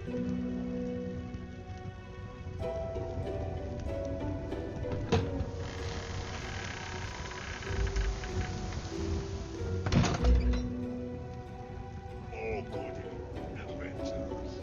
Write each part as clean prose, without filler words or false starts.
All good adventures.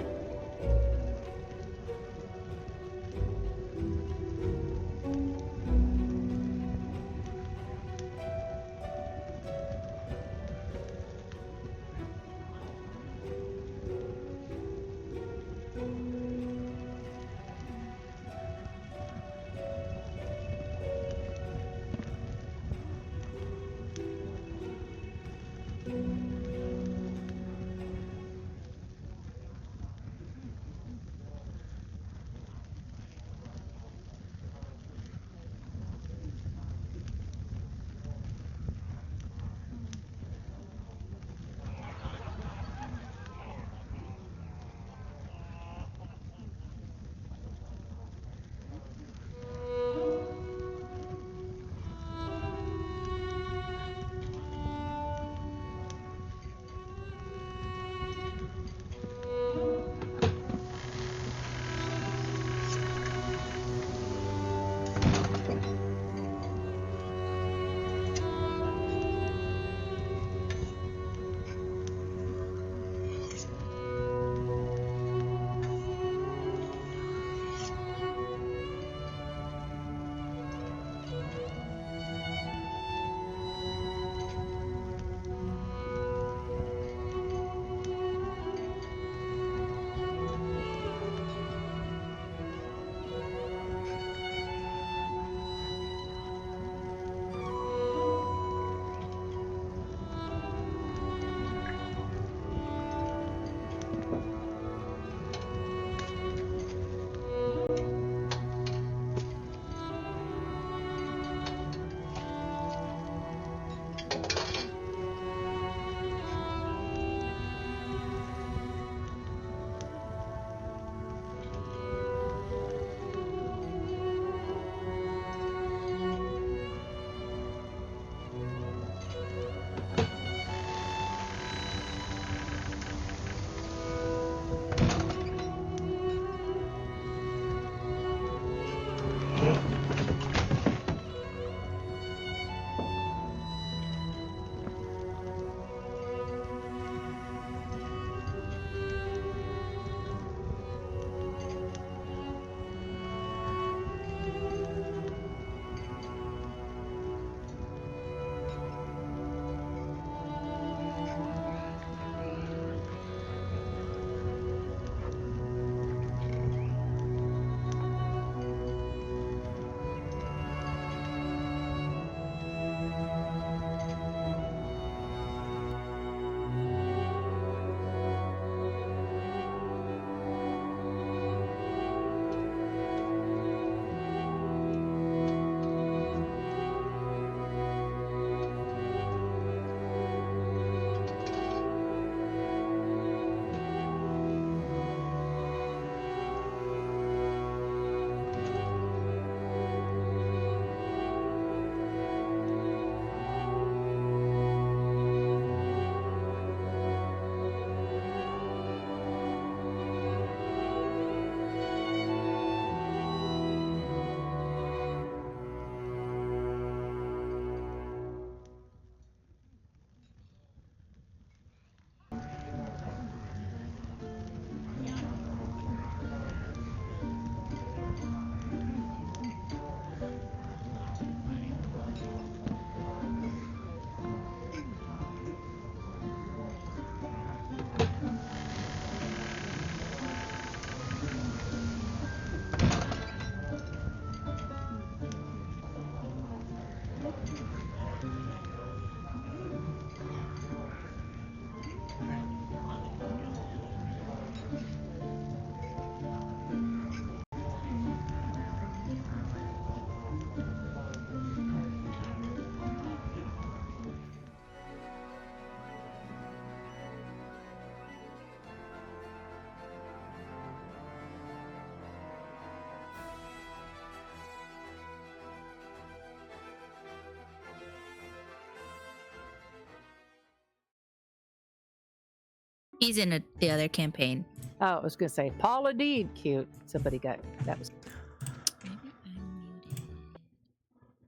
He's in the other campaign. Oh, I was going to say Paladin, cute. Somebody got that was.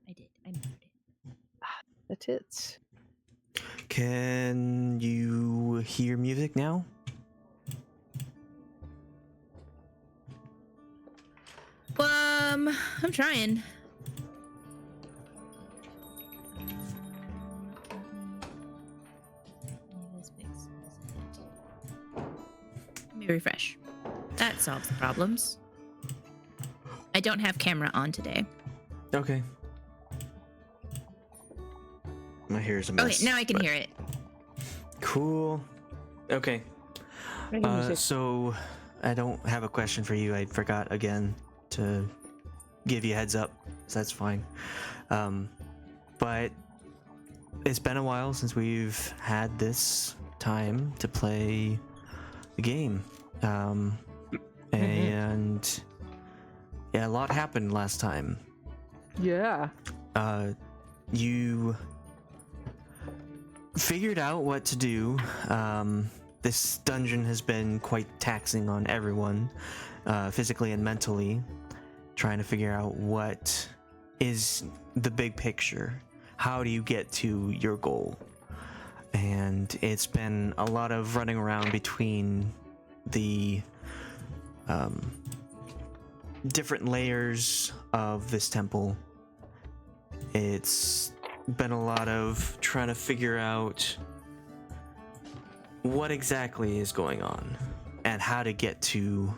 Maybe I'm muted. I'm muted. That's it. Can you hear music now? I'm trying. Let me refresh. That solves the problems. I don't have camera on today. Okay. My hair's a mess. Okay, now I can hear it. Cool. Okay. So I don't have a question for you. I forgot again to give you a heads up, so that's fine. But it's been a while since we've had this time to play the game. And yeah, a lot happened last time. Yeah. You figured out what to do. This dungeon has been quite taxing on everyone, physically and mentally, trying to figure out what is the big picture. How do you get to your goal? And it's been a lot of running around between the different layers of this temple. It's been a lot of trying to figure out what exactly is going on and how to get to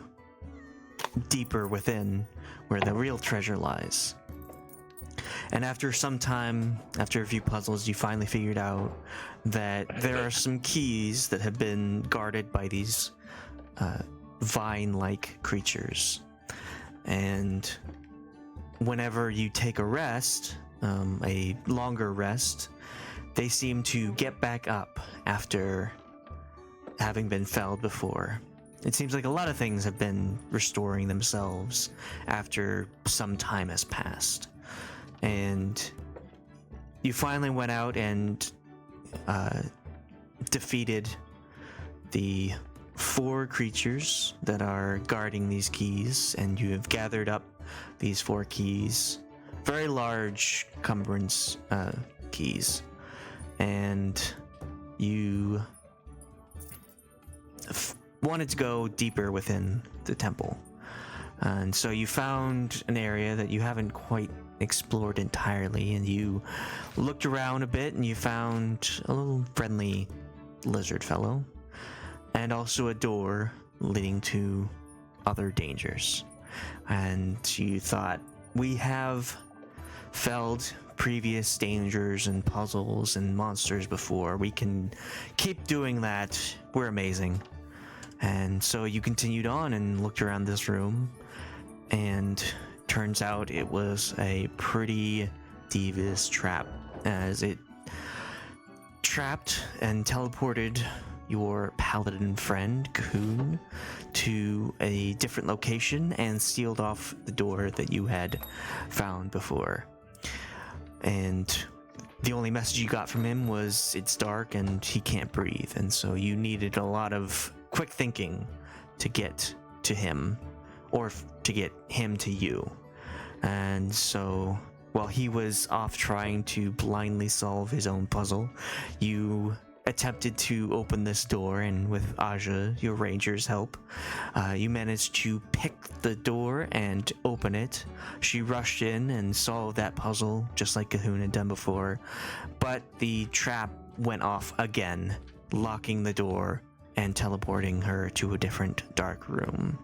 deeper within where the real treasure lies. And after some time, after a few puzzles, you finally figured out that there are some keys that have been guarded by these vine-like creatures. And whenever you take a rest, a longer rest, they seem to get back up after having been felled before. It seems like a lot of things have been restoring themselves after some time has passed. And you finally went out and defeated the 4 creatures that are guarding these keys, and you have gathered up these 4 keys, very large cumbrance keys, and you wanted to go deeper within the temple. And so you found an area that you haven't quite explored entirely, and you looked around a bit and you found a little friendly lizard fellow, and also a door leading to other dangers. And you thought, we have felled previous dangers and puzzles and monsters before. We can keep doing that. We're amazing. And so you continued on and looked around this room, and turns out it was a pretty devious trap, as it trapped and teleported your paladin friend, Cahoon, to a different location and sealed off the door that you had found before. And the only message you got from him was, it's dark and he can't breathe. And so you needed a lot of quick thinking to get to him, or to get him to you. And so while he was off trying to blindly solve his own puzzle, you attempted to open this door, and with Aja, your ranger's help, you managed to pick the door and open it. She rushed in and solved that puzzle just like Cahoon had done before, but the trap went off again, locking the door and teleporting her to a different dark room.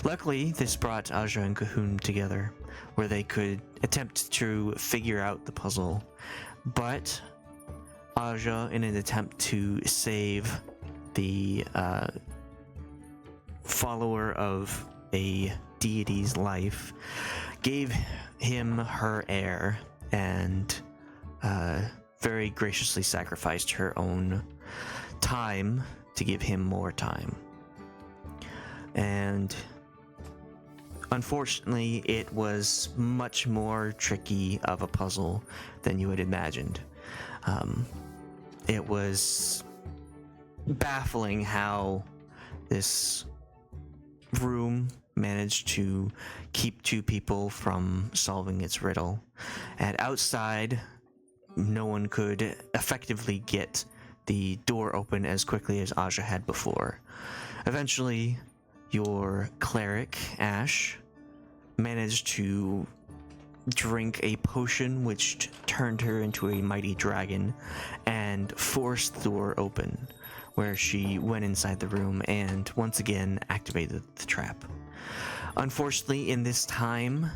Luckily, this brought Aja and Cahoon together, where they could attempt to figure out the puzzle. But Aja, in an attempt to save the follower of a deity's life, gave him her heir and very graciously sacrificed her own time to give him more time. And unfortunately, it was much more tricky of a puzzle than you had imagined. It was baffling how this room managed to keep 2 people from solving its riddle. And outside, no one could effectively get the door open as quickly as Aja had before. Eventually, your cleric, Ashe, managed to drink a potion which turned her into a mighty dragon and forced the door open, where she went inside the room and once again activated the trap. Unfortunately, in this time,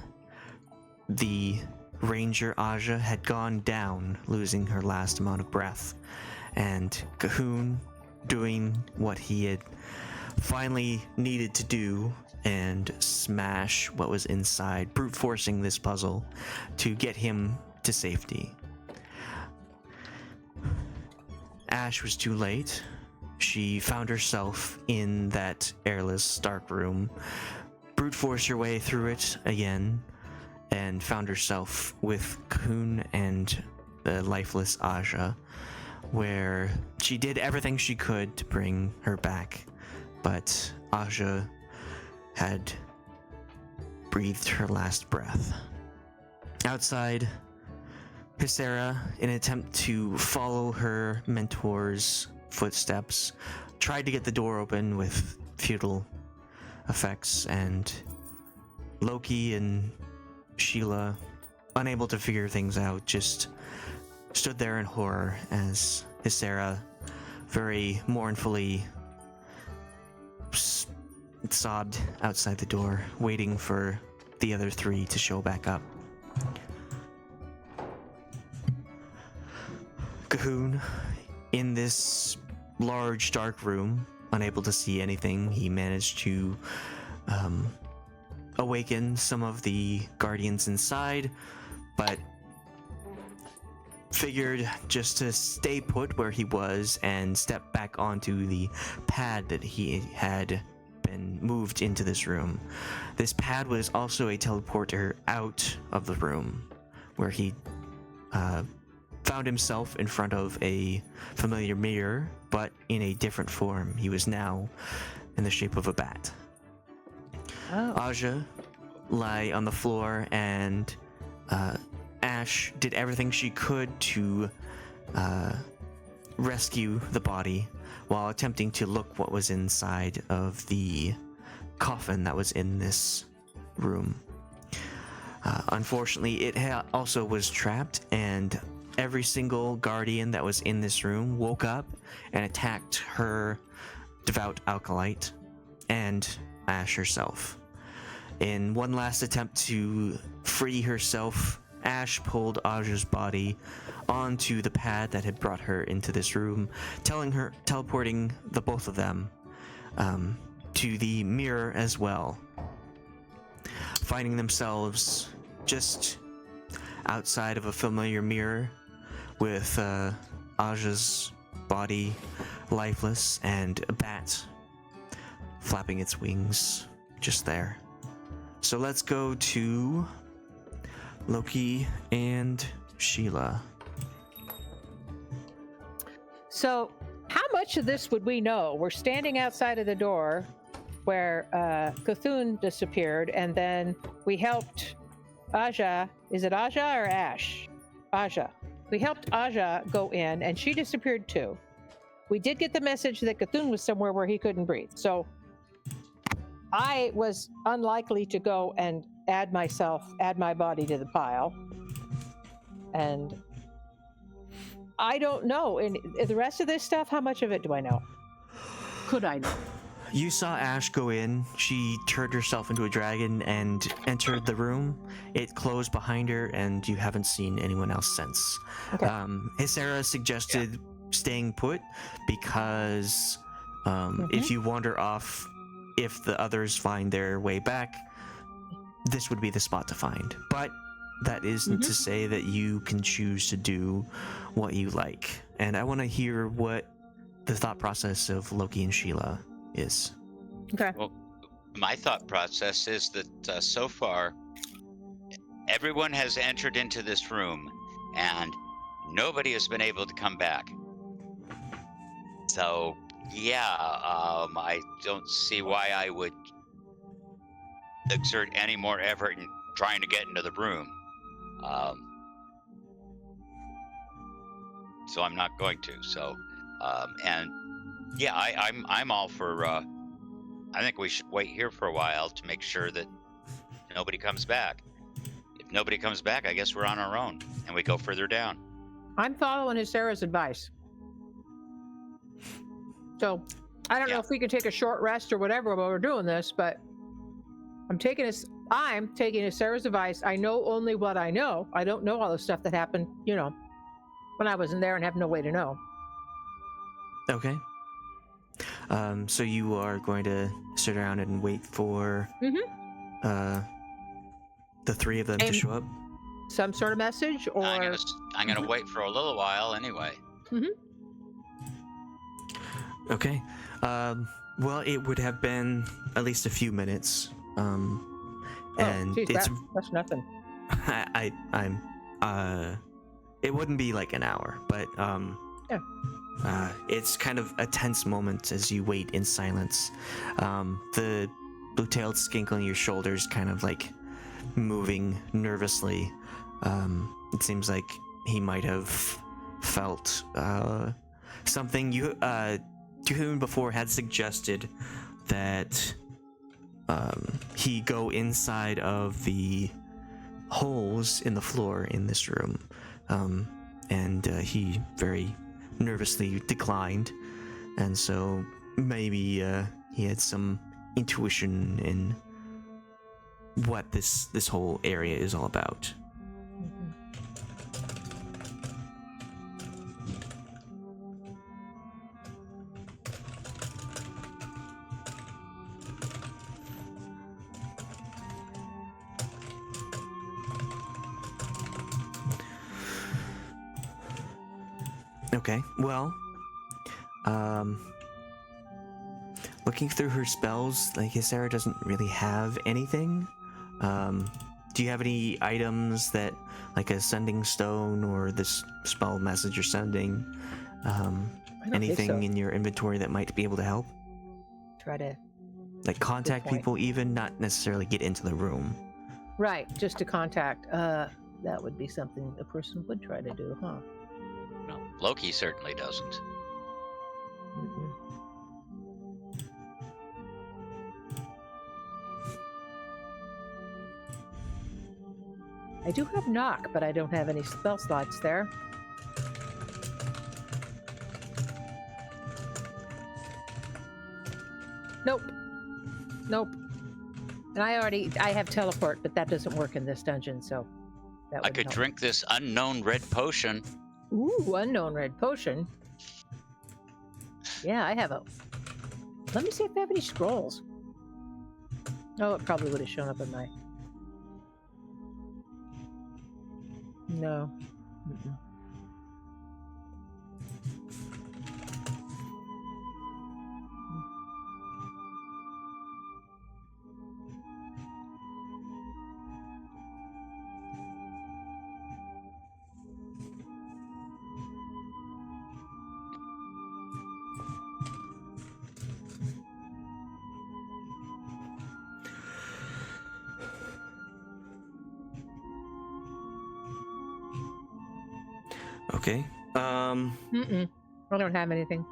the ranger Aja had gone down, losing her last amount of breath, and Cahoon, doing what he had finally needed to do and smash what was inside, brute forcing this puzzle to get him to safety. Ashe was too late. She found herself in that airless dark room, brute forced her way through it again, and found herself with Cahoon and the lifeless Aja, where she did everything she could to bring her back, but Aja had breathed her last breath. Outside, Hysera, in an attempt to follow her mentor's footsteps, tried to get the door open with futile effects, and Loki and Sheila, unable to figure things out, just stood there in horror as Hysera very mournfully sobbed outside the door, waiting for the other 3 to show back up. Cahoon, in this large dark room, unable to see anything, he managed to awaken some of the guardians inside, but figured just to stay put where he was and step back onto the pad that he had been moved into this room. This pad was also a teleporter out of the room, where he found himself in front of a familiar mirror, but in a different form. He was now in the shape of a bat. Aja lay on the floor, and Ashe did everything she could to rescue the body while attempting to look what was inside of the coffin that was in this room. Unfortunately, it also was trapped, and every single guardian that was in this room woke up and attacked her devout acolyte and Ashe herself. In one last attempt to free herself, Ashe pulled Aja's body onto the pad that had brought her into this room, teleporting the both of them to the mirror as well, finding themselves just outside of a familiar mirror with Aja's body lifeless and a bat flapping its wings just there. So let's go to Loki and Sheila. So, how much of this would we know? We're standing outside of the door where Cthulhu disappeared, and then we helped Aja. Is it Aja or Ashe? Aja. We helped Aja go in, and she disappeared too. We did get the message that Cthulhu was somewhere where he couldn't breathe. So, I was unlikely to go and add my body to the pile. And I don't know. And the rest of this stuff, how much of it do I know? Could I know? You saw Ashe go in. She turned herself into a dragon and entered the room. It closed behind her, and you haven't seen anyone else since. Okay. Hysera suggested staying put because if you wander off, if the others find their way back, this would be the spot to find. But that isn't to say that you can choose to do what you like. And I want to hear what the thought process of Loki and Sheila is. Okay. Well, my thought process is that so far, everyone has entered into this room, and nobody has been able to come back. So, yeah, I don't see why I would exert any more effort in trying to get into the room. So I'm not going to. So, and yeah, I'm all for. I think we should wait here for a while to make sure that nobody comes back. If nobody comes back, I guess we're on our own and we go further down. I'm following his Sarah's advice. So I don't know if we can take a short rest or whatever while we're doing this, but I'm taking his Sarah's advice. I know only what I know. I don't know all the stuff that happened, when I wasn't there and have no way to know. Okay. So you are going to sit around and wait for the three of them to show up? Some sort of message, or I'm gonna wait for a little while anyway. Okay. Well, it would have been at least a few minutes. And geez, it's that's nothing. I'm it wouldn't be like an hour, but it's kind of a tense moment as you wait in silence. The blue-tailed skink on your shoulders kind of like moving nervously. It seems like he might have felt something. You before had suggested that he go inside of the holes in the floor in this room, and he very nervously declined, and so maybe he had some intuition in what this whole area is all about. Okay, well, looking through her spells, like Sarah doesn't really have anything. Do you have any items that, like a sending stone or this spell message you're sending? Anything in your inventory that might be able to help? Try to like contact people, even not necessarily get into the room. Right, just to contact. That would be something a person would try to do, huh? No, Loki certainly doesn't. Mm-mm. I do have knock, but I don't have any spell slots there. Nope. And I have teleport, but that doesn't work in this dungeon, so that I wouldn't could help. drink this unknown red potion. Ooh, unknown red potion. Yeah, I have a... Let me see if I have any scrolls. Oh, it probably would have shown up in my... No. Mm-mm. Okay. Mm-mm. I don't have anything.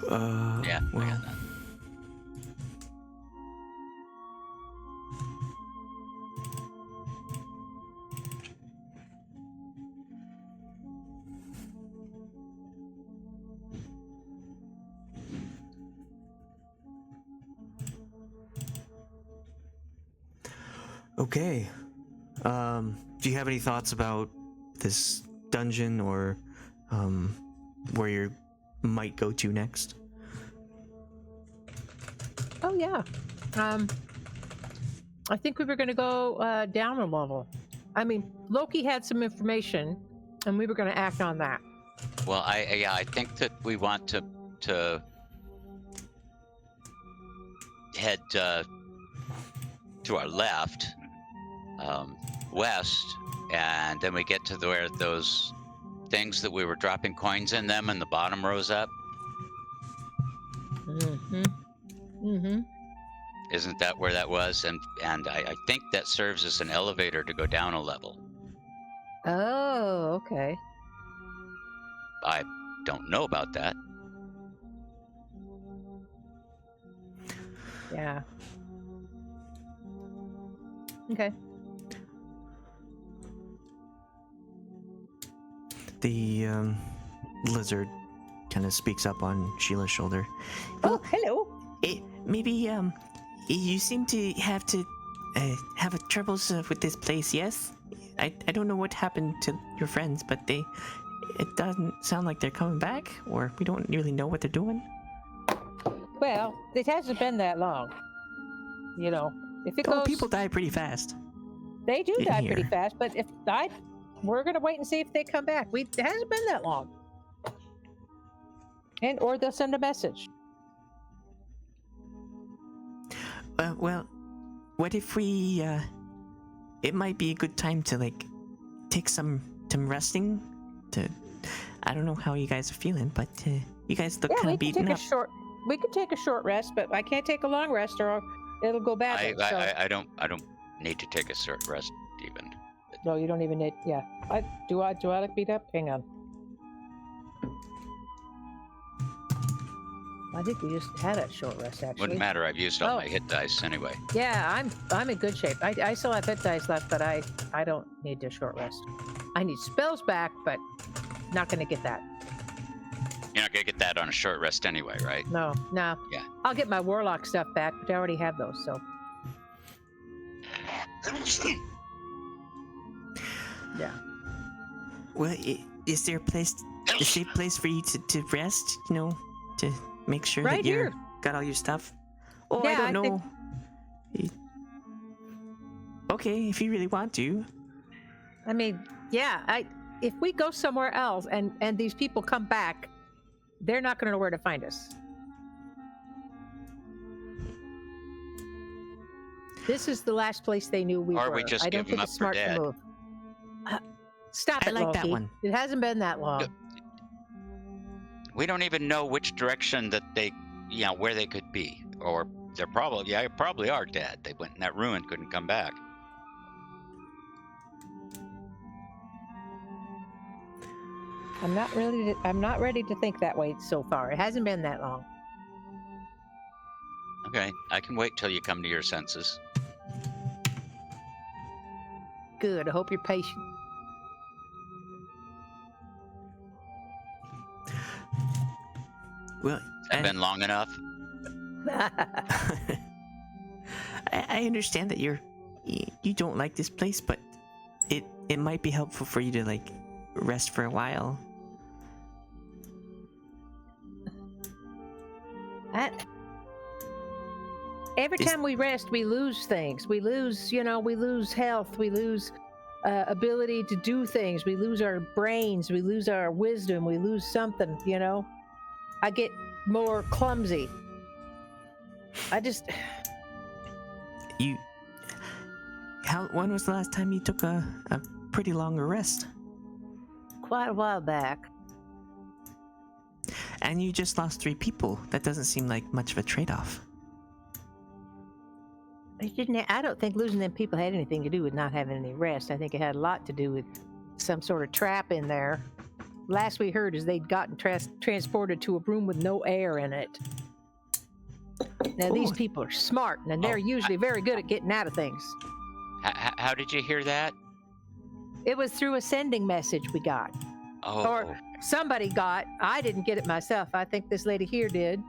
Yeah, I well, got that. okay. Do you have any thoughts about this dungeon or where you might go to next? Oh, yeah. I think we were going to go down a level. I mean, Loki had some information, and we were going to act on that. Well, I think that we want to head to our left, west, and then we get to where those things that we were dropping coins in them, and the bottom rose up? Mm-hmm. Mm-hmm. Isn't that where that was? And I think that serves as an elevator to go down a level. Oh, okay. I don't know about that. Yeah. Okay. The lizard kind of speaks up on Sheila's shoulder. Oh, hello. Maybe you seem to have troubles with this place. Yes, I don't know what happened to your friends, but it doesn't sound like they're coming back, or we don't really know what they're doing. Well, it hasn't been that long. You know, if it goes, People die pretty fast. they do in die pretty here. fast. But we're gonna wait and see if they come back. It hasn't been that long, or they'll send a message. Well, what if we? It might be a good time to take some resting. I don't know how you guys are feeling, but you guys look Yeah, kind we of can beaten take up. we can take a short rest, but I can't take a long rest, or it'll go badly. I don't need to take a short rest even. No, you don't even need. Yeah, do I look beat up? Hang on. I think we just had a short rest actually. Wouldn't matter. I've used all Oh. my hit dice anyway. Yeah, I'm in good shape. I still have hit dice left, but I don't need a short rest. I need spells back, but not gonna get that. You're not gonna get that on a short rest anyway, right? No. Yeah. I'll get my warlock stuff back, but I already have those. So yeah. Well, is there a safe place for you to rest? You know, to make sure Right that you're here. got all your stuff. Oh, Yeah, I don't I think- know. Okay, if you really want to. I mean, yeah. If we go somewhere else and these people come back, they're not gonna know where to find us. This is the last place they knew we Or were. we just I don't give 'em think up it's for smart dead. to move. Stop I it, like Loki. that one. It hasn't been that long. We don't even know which direction that where they could be, or they're probably are dead. They went in that ruin, couldn't come back. I'm not ready to think that way so far. It hasn't been that long. Okay, I can wait till you come to your senses. Good. I hope you're patient. Well, It's been long enough. I understand that you don't like this place, but it might be helpful for you to rest for a while. Every time we rest, we lose things. We lose health. We lose ability to do things. We lose our brains. We lose our wisdom. We lose something, I get more clumsy. When was the last time you took a pretty longer rest? Quite a while back. And you just lost 3 people. That doesn't seem like much of a trade-off. I don't think losing them people had anything to do with not having any rest. I think it had a lot to do with some sort of trap in there. Last we heard is they'd gotten transported to a room with no air in it. Now, these people are smart, and they're usually very good at getting out of things. How did you hear that? It was through a sending message we got. Oh, Or somebody got. I didn't get it myself. I think this lady here did.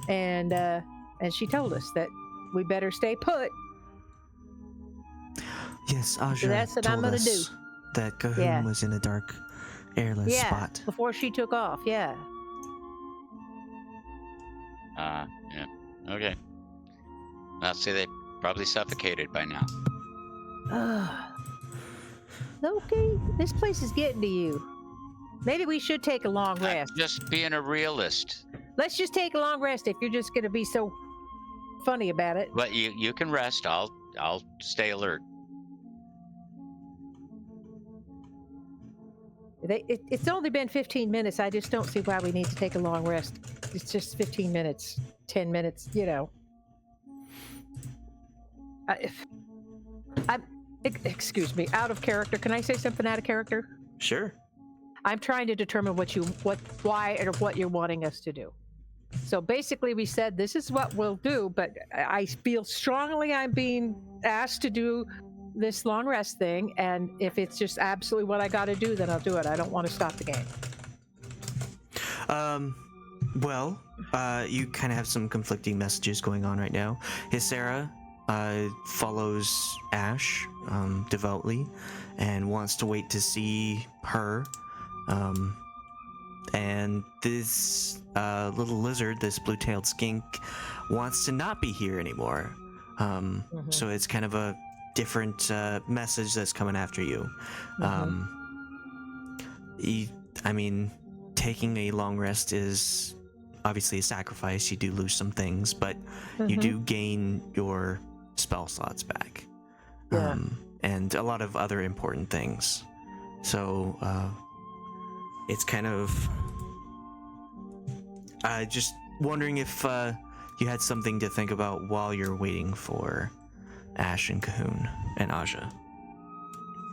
And she told us that we better stay put. Yes, Aja that's what I'm told gonna us that Cahoon was in a dark, airless spot. Before she took off, yeah. yeah. Okay. I'll say they probably suffocated by now. Loki, this place is getting to you. Maybe we should take a long I'm rest. just being a realist. Let's just take a long rest if you're just going to be so funny about it. But you can rest. I'll stay alert. It's only been 15 minutes. I just don't see why we need to take a long rest. It's just 15 minutes, 10 minutes, you know. Excuse me, out of character. Can I say something out of character? Sure. I'm trying to determine why or what you're wanting us to do. So basically, we said this is what we'll do, but I feel strongly I'm being asked to do this long rest thing, and if it's just absolutely what I got to do, then I'll do it. I don't want to stop the game. Well, you kind of have some conflicting messages going on right now. Hysera follows Ashe devoutly and wants to wait to see her. And this little lizard, this blue-tailed skink, wants to not be here anymore. So it's kind of a different message that's coming after you. I mean, taking a long rest is obviously a sacrifice. You do lose some things, but you do gain your spell slots back. And a lot of other important things. So it's kind of just wondering if you had something to think about while you're waiting for Ashe and Cahoon and Aja.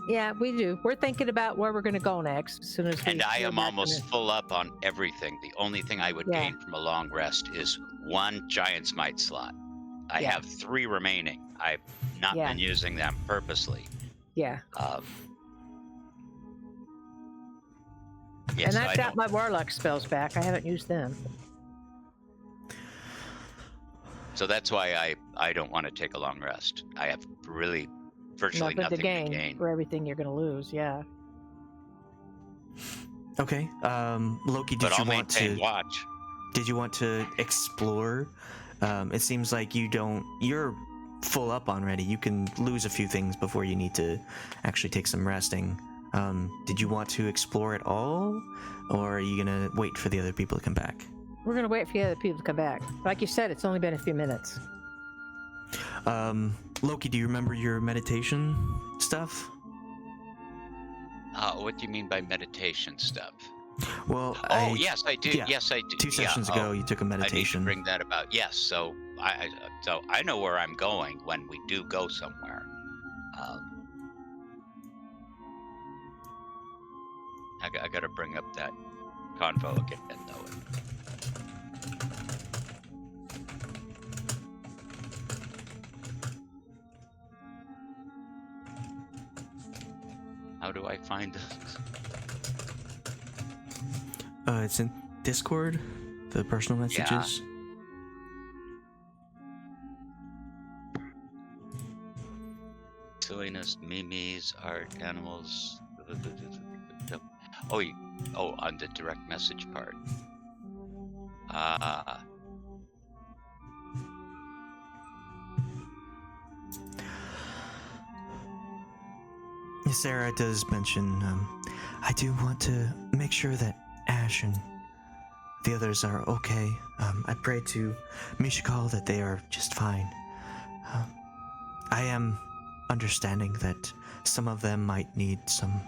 Yeah, we do. We're thinking about where we're going to go next as soon as we... And I hear am back almost from full up on everything. The only thing I would gain from a long rest is 1 giant smite slot. I have 3 remaining. I've not been using them purposely. Yeah. Yes, and I've got my warlock spells back. I haven't used them. So that's why I don't want to take a long rest. I have really virtually nothing to gain. For everything you're going to lose, yeah. Okay. Loki, But I'll maintain watch. Did you want to explore? It seems like you're full up already. You can lose a few things before you need to actually take some resting. Did you want to explore at all? Or are you going to wait for the other people to come back? We're going to wait for the other people to come back. Like you said, it's only been a few minutes. Loki, do you remember your meditation stuff? What do you mean by meditation stuff? Well, yes, I do. Yeah, yes, I do. 2 sessions ago, you took a meditation. I need to bring that about. Yes, so I know where I'm going when we do go somewhere. I got to bring up that convo again, though. How do I find this? It's in Discord, the personal messages. Silliness, memes, art, animals. On the direct message part. Sarah does mention, I do want to make sure that Ashe and the others are okay. I pray to Mishakal that they are just fine. I am understanding that some of them might need some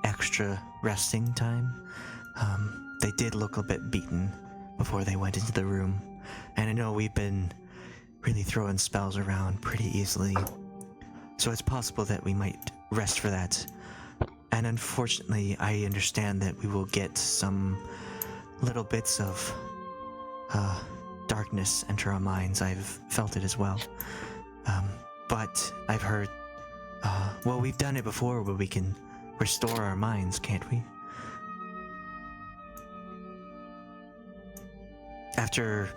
extra resting time. They did look a bit beaten before they went into the room, and I know we've been really throwing spells around pretty easily, so it's possible that we might rest for that. And unfortunately, I understand that we will get some little bits of darkness enter our minds. I've felt it as well. But I've heard, we've done it before where we can restore our minds, can't we? After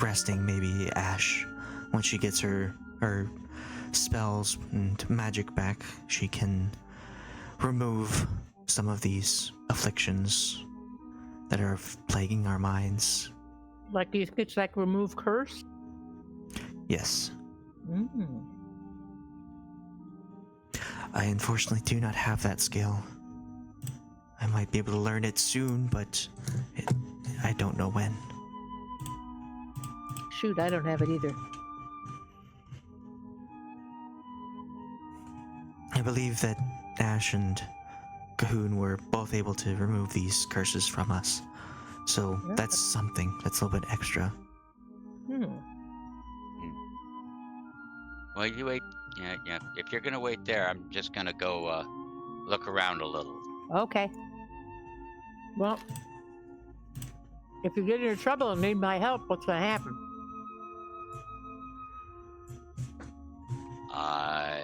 resting, maybe Ashe, once she gets her spells and magic back, she can remove some of these afflictions that are plaguing our minds. Like, do you think it's like remove curse? Yes. I unfortunately do not have that skill. I might be able to learn it soon, but I don't know when. Shoot, I don't have it either. I believe that Ashe and Cahoon were both able to remove these curses from us. So Yeah. that's something. That's a little bit extra. Well, you wait. Yeah. If you're gonna wait there, I'm just gonna go look around a little. Okay. Well, if you get into trouble and need my help, what's going to happen? I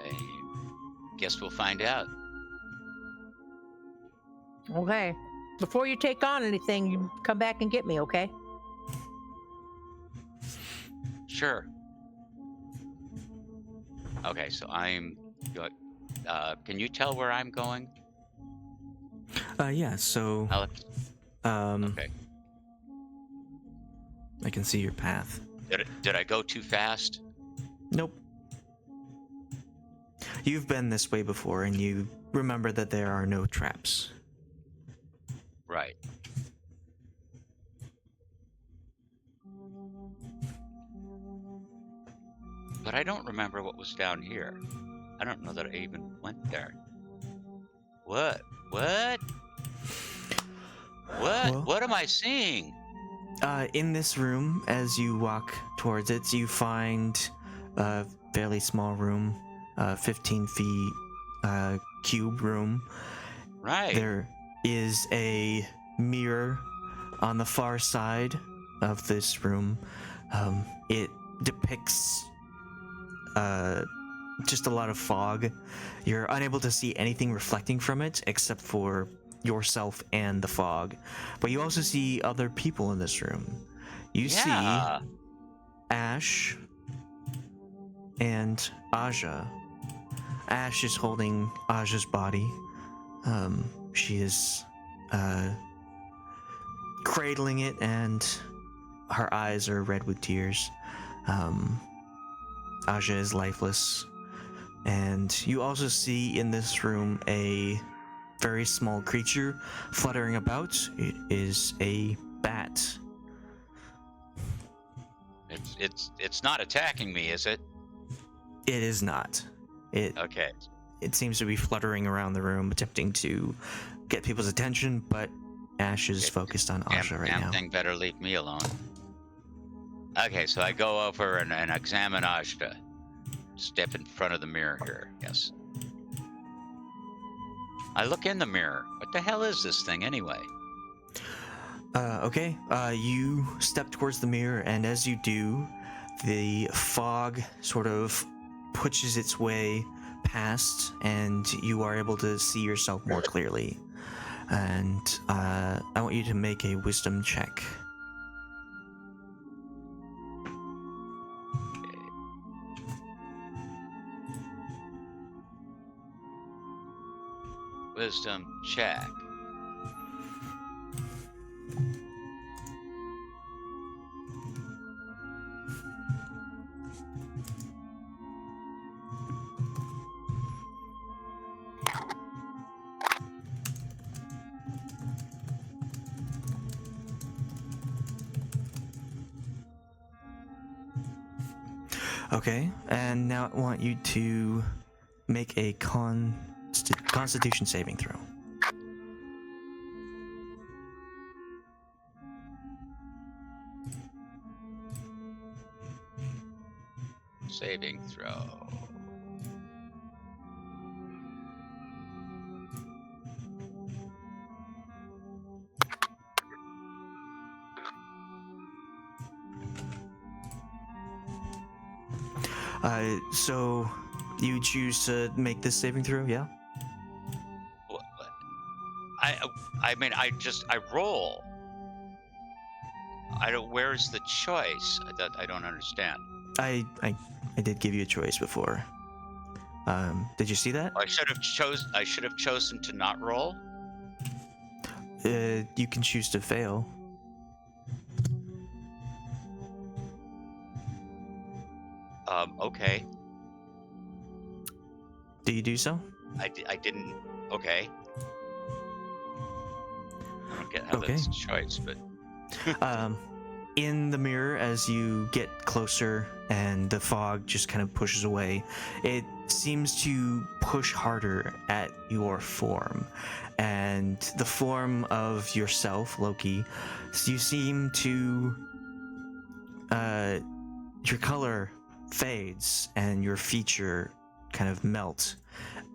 guess we'll find out. Okay. Before you take on anything, you come back and get me, okay? Sure. Okay, so I'm. Can you tell where I'm going, Yeah, so Alex? Okay. I can see your path. Did I go too fast? Nope. You've been this way before, and you remember that there are no traps. Right. But I don't remember what was down here. I don't know that I even went there. What? What? Well- What am I seeing? In this room, as you walk towards it, you find a fairly small room, 15 feet cube room. Right. There is a mirror on the far side of this room. It depicts just a lot of fog. You're unable to see anything reflecting from it except for yourself and the fog. But you also see other people in this room. You Yeah. see Ashe and Aja. Ashe is holding Aja's body. She is cradling it, and her eyes are red with tears. Aja is lifeless. And you also see in this room a very small creature fluttering about. It is a bat. It's not attacking me, is it? It is not. Okay. It seems to be fluttering around the room, attempting to get people's attention, but Ashe is focused on Aja right now. Thing better leave me alone. Okay, so I go over and examine Aja. Step in front of the mirror here. Yes. I look in the mirror. What the hell is this thing anyway? Okay. You step towards the mirror, and as you do, the fog sort of pushes its way past, and you are able to see yourself more clearly. And I want you to make a wisdom check. Wisdom check. Okay, and now I want you to make a Constitution saving throw. Saving throw. So you choose to make this saving throw, yeah? What? I mean, I roll. I don't. Where's the choice? I don't understand. I did give you a choice before. Did you see that? I should have chosen to not roll. You can choose to fail. Okay. Do you do so? I didn't. Okay. I don't get how Okay. that's a choice, but In the mirror, as you get closer and the fog just kind of pushes away, it seems to push harder at your form, and the form of yourself, Loki, you seem to your color fades and your feature kind of melts,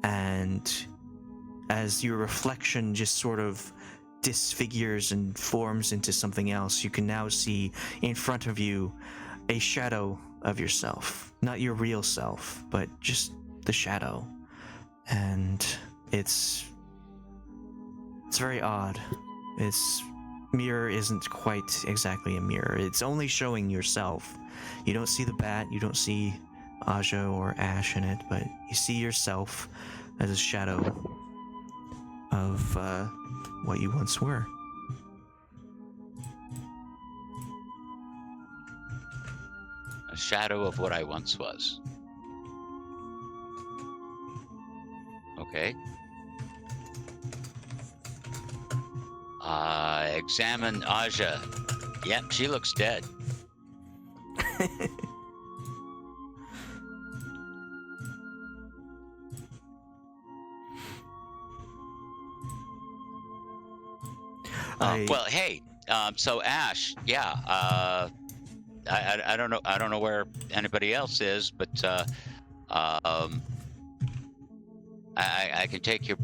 and as your reflection just sort of disfigures and forms into something else, you can now see in front of you a shadow of yourself. Not your real self, but just the shadow. And it's very odd. Its mirror isn't quite exactly a mirror. It's only showing yourself. You don't see the bat, you don't see Aja or Ashe in it, but you see yourself as a shadow of what you once were. A shadow of what I once was. Okay. Examine Aja. Yep, she looks dead. Well, hey, so Ashe, yeah, I don't know where anybody else is, but I can take you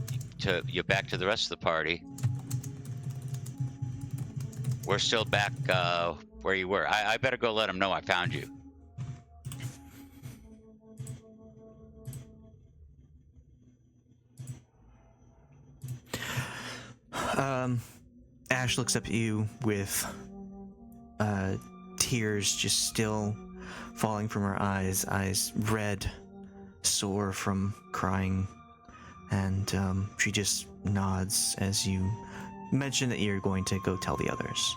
back to the rest of the party. We're still back where you were. I better go let them know I found you. Ashe looks up at you with tears just still falling from her eyes red, sore from crying, and she just nods as you mention that you're going to go tell the others.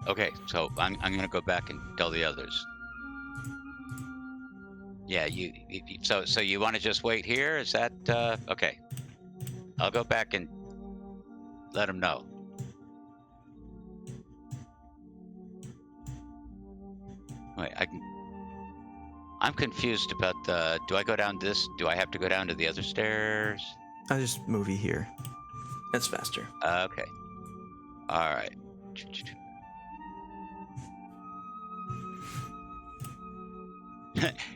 Okay, so I'm gonna go back and tell the others. Yeah, so you want to just wait here? Is that okay? I'll go back and let them know. Wait, I'm confused about the. Do I go down this? Do I have to go down to the other stairs? I'll just move you here. That's faster. Okay. All right.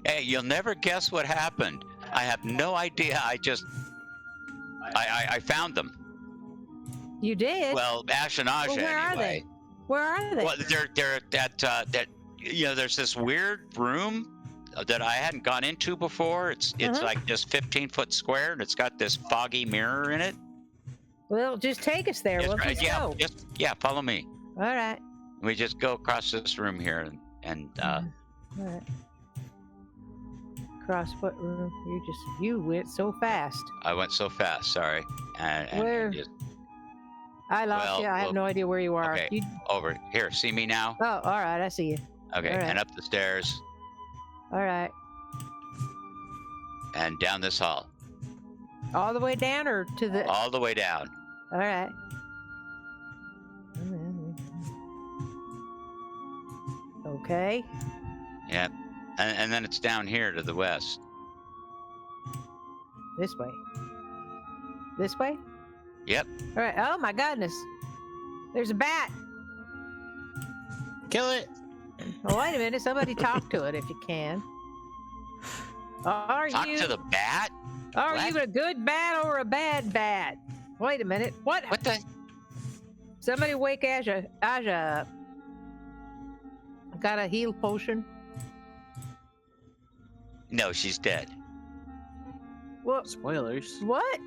Hey, you'll never guess what happened. I have no idea. I found them. You did? Well, Ashe and Aja, Well, where are anyway. they? Where are they? Well, they're that there's this weird room that I hadn't gone into before. It's like just 15-foot square, and it's got this foggy mirror in it. Well, just take us there. We'll just go. Yeah, follow me. All right. We just go across this room here, and All right. Cross what room? You went so fast. I went so fast. Sorry. And Where? I lost you. I have no idea where you are. Okay. Over here. See me now? Oh, all right. I see you. Okay. All right. And up the stairs. All right. And down this hall. All the way down or to the? All the way down. All right. Okay. Yep. And then it's down here to the west. This way. This way? Yep. All right. Oh my goodness. There's a bat. Kill it. Oh, wait a minute. Somebody talk to it if you can. Are Talk you to the bat? Are What? you a good bat or a bad bat? Wait a minute. What? What the? Somebody wake Aja up. I got a heal potion. No, she's dead. What? Spoilers. What?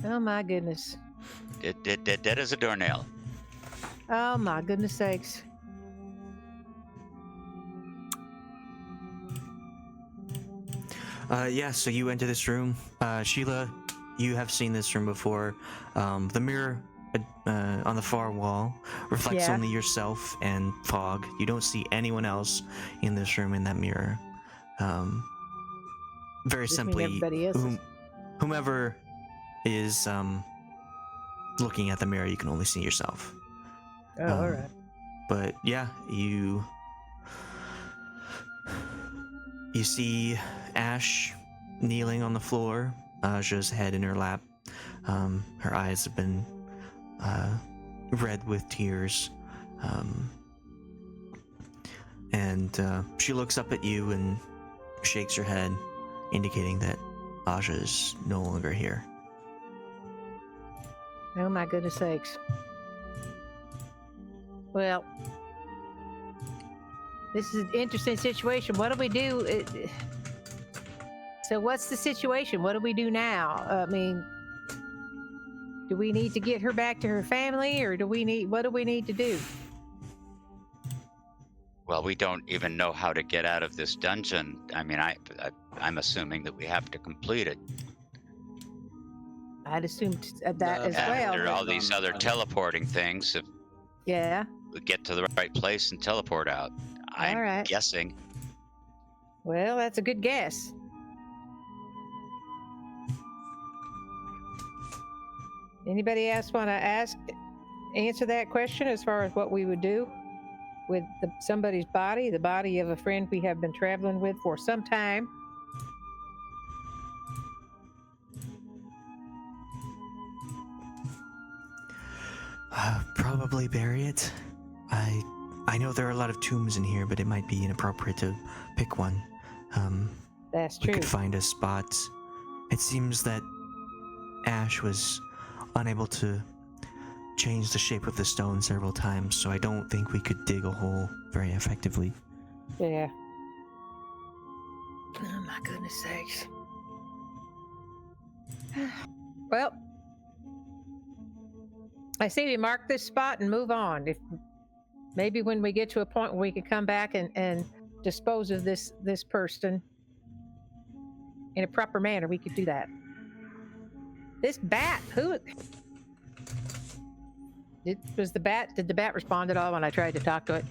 Oh my goodness. Dead as a doornail. Oh my goodness sakes. Yeah, so you enter this room. Sheila, you have seen this room before. The mirror on the far wall reflects only yourself and fog. You don't see anyone else in this room in that mirror. Very Does mean simply, everybody else is- whomever is looking at the mirror, you can only see yourself. Oh, all right. But yeah, you see Ashe kneeling on the floor, Aja's head in her lap. Her eyes have been red with tears. And she looks up at you and shakes her head, indicating that Aja is no longer here. Oh my goodness sakes. Well, this is an interesting situation. What do we do? So what's the situation? What do we do now? I mean, do we need to get her back to her family, or what do we need to do? Well, we don't even know how to get out of this dungeon. I mean, I'm assuming that we have to complete it. I'd assumed that as And well. there are all these other on- teleporting things. If Yeah. we get to the right place and teleport out, I'm right. guessing. Well, that's a good guess. Anybody else want to answer that question as far as what we would do with somebody's body, the body of a friend we have been traveling with for some time? Probably bury it. I know there are a lot of tombs in here, but it might be inappropriate to pick one. That's We true. could find a spot. It seems that Ashe was unable to change the shape of the stone several times, so I don't think we could dig a hole very effectively. Yeah. Oh my goodness sakes. Well, I say we mark this spot and move on. If maybe when we get to a point where we can come back and dispose of this person in a proper manner, we could do that. This bat, did the bat respond at all when I tried to talk to it?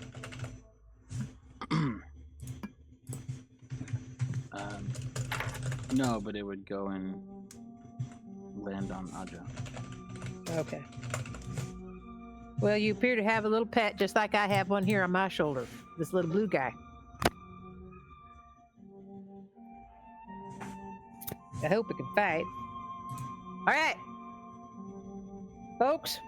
No, but it would go and land on Aja. Okay. Well, you appear to have a little pet, just like I have one here on my shoulder. This little blue guy. I hope it can fight. All right, folks.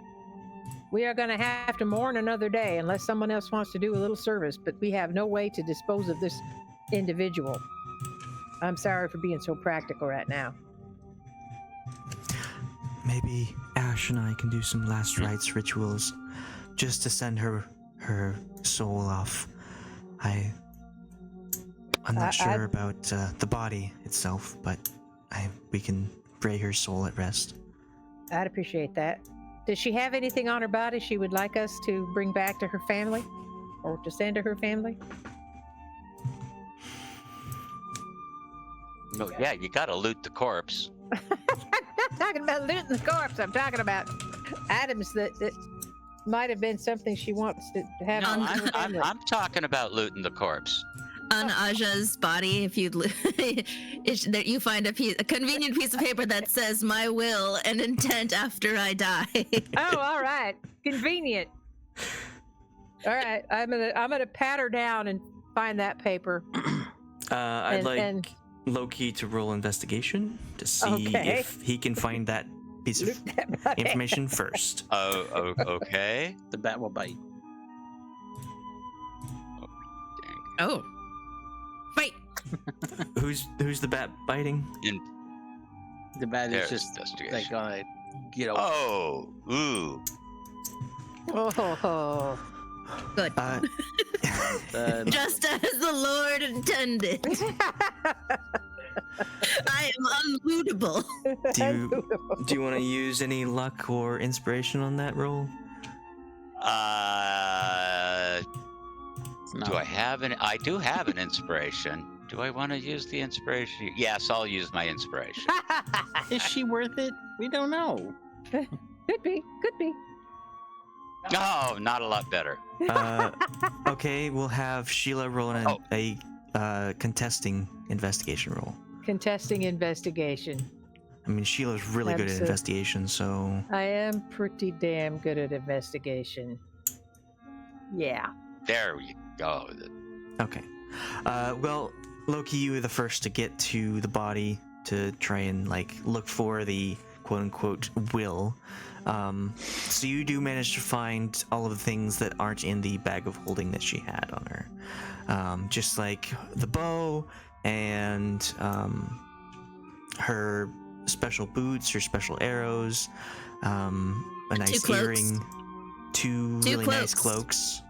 We are going to have to mourn another day unless someone else wants to do a little service, but we have no way to dispose of this individual. I'm sorry for being so practical right now. Maybe Ashe and I can do some last rites rituals just to send her soul off. I'm not sure about the body itself, but we can pray her soul at rest. I'd appreciate that. Does she have anything on her body she would like us to bring back to her family or to send to her family? No, yeah, you gotta loot the corpse. I'm not talking about looting the corpse. I'm talking about items that might have been something she wants to have. No, on her I'm family. talking about looting the corpse. On Aja's body, if you find a convenient piece of paper that says "My will and intent after I die." Oh, all right. Convenient. All right. I'm gonna pat her down and find that paper. I'd like and Loki to roll investigation to see Okay. if he can find that piece of loot that body. information first. Oh, okay. The bat will bite. Oh, fight! Who's the bat biting? The bat There's is just investigation. like gonna get away. Oh, ooh. Oh, Good. Just as the Lord intended. I am unlootable. Do you want to use any luck or inspiration on that roll? Do I have an? I do have an inspiration. Do I want to use the inspiration? Yes, I'll use my inspiration. Is she worth it? We don't know. Could be. Oh, not a lot better. Okay, we'll have Sheila roll Oh. a contesting investigation roll. Contesting investigation. I mean, Sheila's really good at Absolute- investigation, so I am pretty damn good at investigation. Yeah. There we go. okay. Well, Loki, you were the first to get to the body to try and like look for the quote-unquote will. So you do manage to find all of the things that aren't in the bag of holding that she had on her, just like the bow and her special boots, her special arrows, a nice cloaks. earring, two really nice cloaks.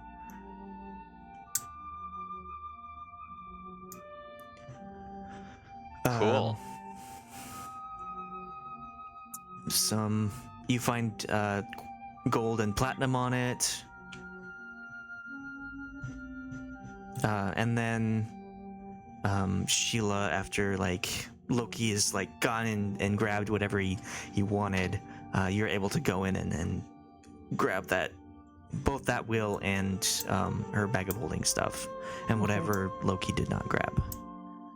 Cool. You find gold and platinum on it, and then Sheila, after like Loki is like gone and grabbed whatever he wanted, you're able to go in and grab both that will and her bag of holding stuff and whatever Loki did not grab.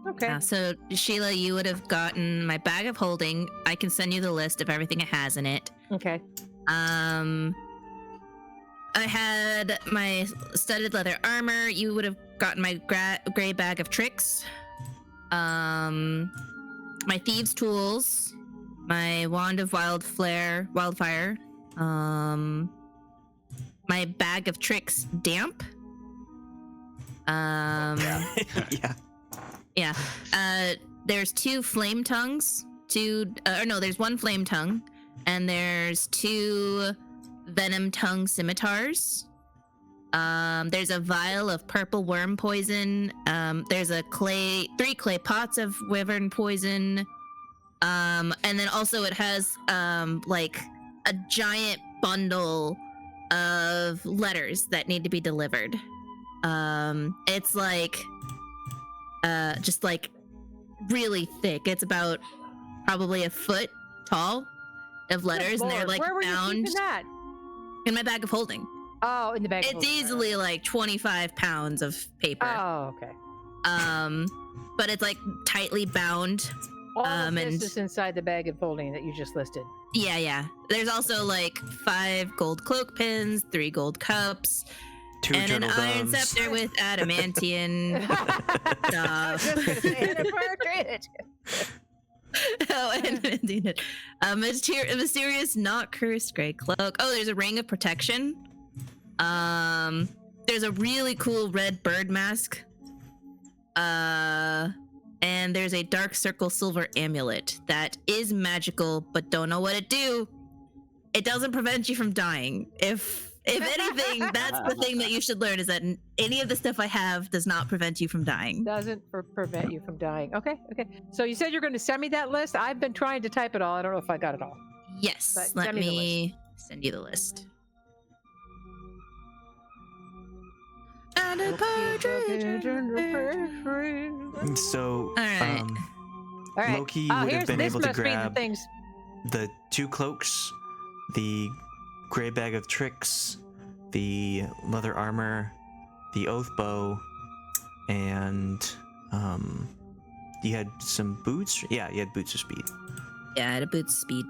Okay. Yeah, so Sheila, you would have gotten my bag of holding. I can send you the list of everything it has in it. Okay. I had my studded leather armor. You would have gotten my gray bag of tricks. My thieves' tools. My wand of wildfire. My bag of tricks damp. Yeah. Yeah. There's two flame tongues. There's one flame tongue, and there's two venom tongue scimitars. There's a vial of purple worm poison. There's three clay pots of wyvern poison. And then also it has like a giant bundle of letters that need to be delivered. It's like just like really thick. It's about probably a foot tall of letters, and they're like Where were you bound keeping that? in my bag of holding. Oh, in the bag. of It's holding. easily like 25 pounds of paper. Oh, okay. But it's like tightly bound. All of this and- is inside the bag of holding that you just listed. Yeah. There's also like 5 gold cloak pins, 3 gold cups, Two and an turtle iron doves. scepter with adamantium I was just gonna say, and a partridge. Oh, and a mysterious, not cursed gray cloak. Oh, there's a ring of protection. There's a really cool red bird mask. And there's a dark circle silver amulet that is magical, but don't know what it do. It doesn't prevent you from dying. If anything, that's the thing that you should learn, is that any of the stuff I have does not prevent you from dying. Doesn't prevent you from dying. Okay. So you said you're going to send me that list. I've been trying to type it all. I don't know if I got it all. Yes, But let send me the me send you the list. And a partridge. So, All right. All right. Loki Oh, would have here's been this able to must be the grab things. the 2 cloaks, the gray bag of tricks, the leather armor, the oath bow, and you had some boots. Yeah, you had boots of speed. Yeah, at a boot's speed.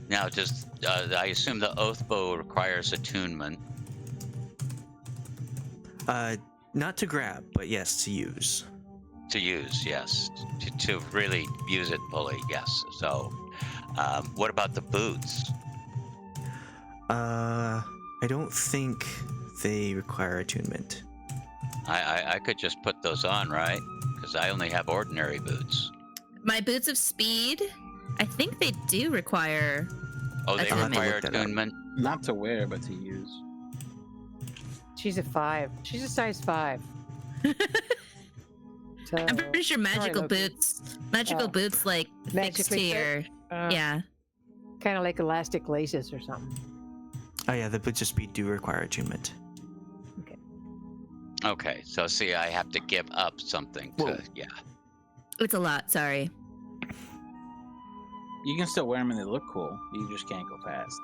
Now, just I assume the oath bow requires attunement. Not to grab, but yes, to use. To use, yes. To really use it fully, yes. So, what about the boots? I don't think they require attunement. I could just put those on, right? Because I only have ordinary boots. My boots of speed, I think they do require. Oh, they Attunement. require Look that up. attunement? Not to wear, but to use. She's a 5. She's a size 5. So, I'm pretty sure magical Loki. magical Oh. boots like fixed to Magically your. Yeah. Kind of like elastic laces or something. Oh yeah, the boots of speed do require attunement. Okay, so see, I have to give up something to, Whoa. yeah. It's a lot. Sorry. You can still wear them and they look cool. You just can't go fast.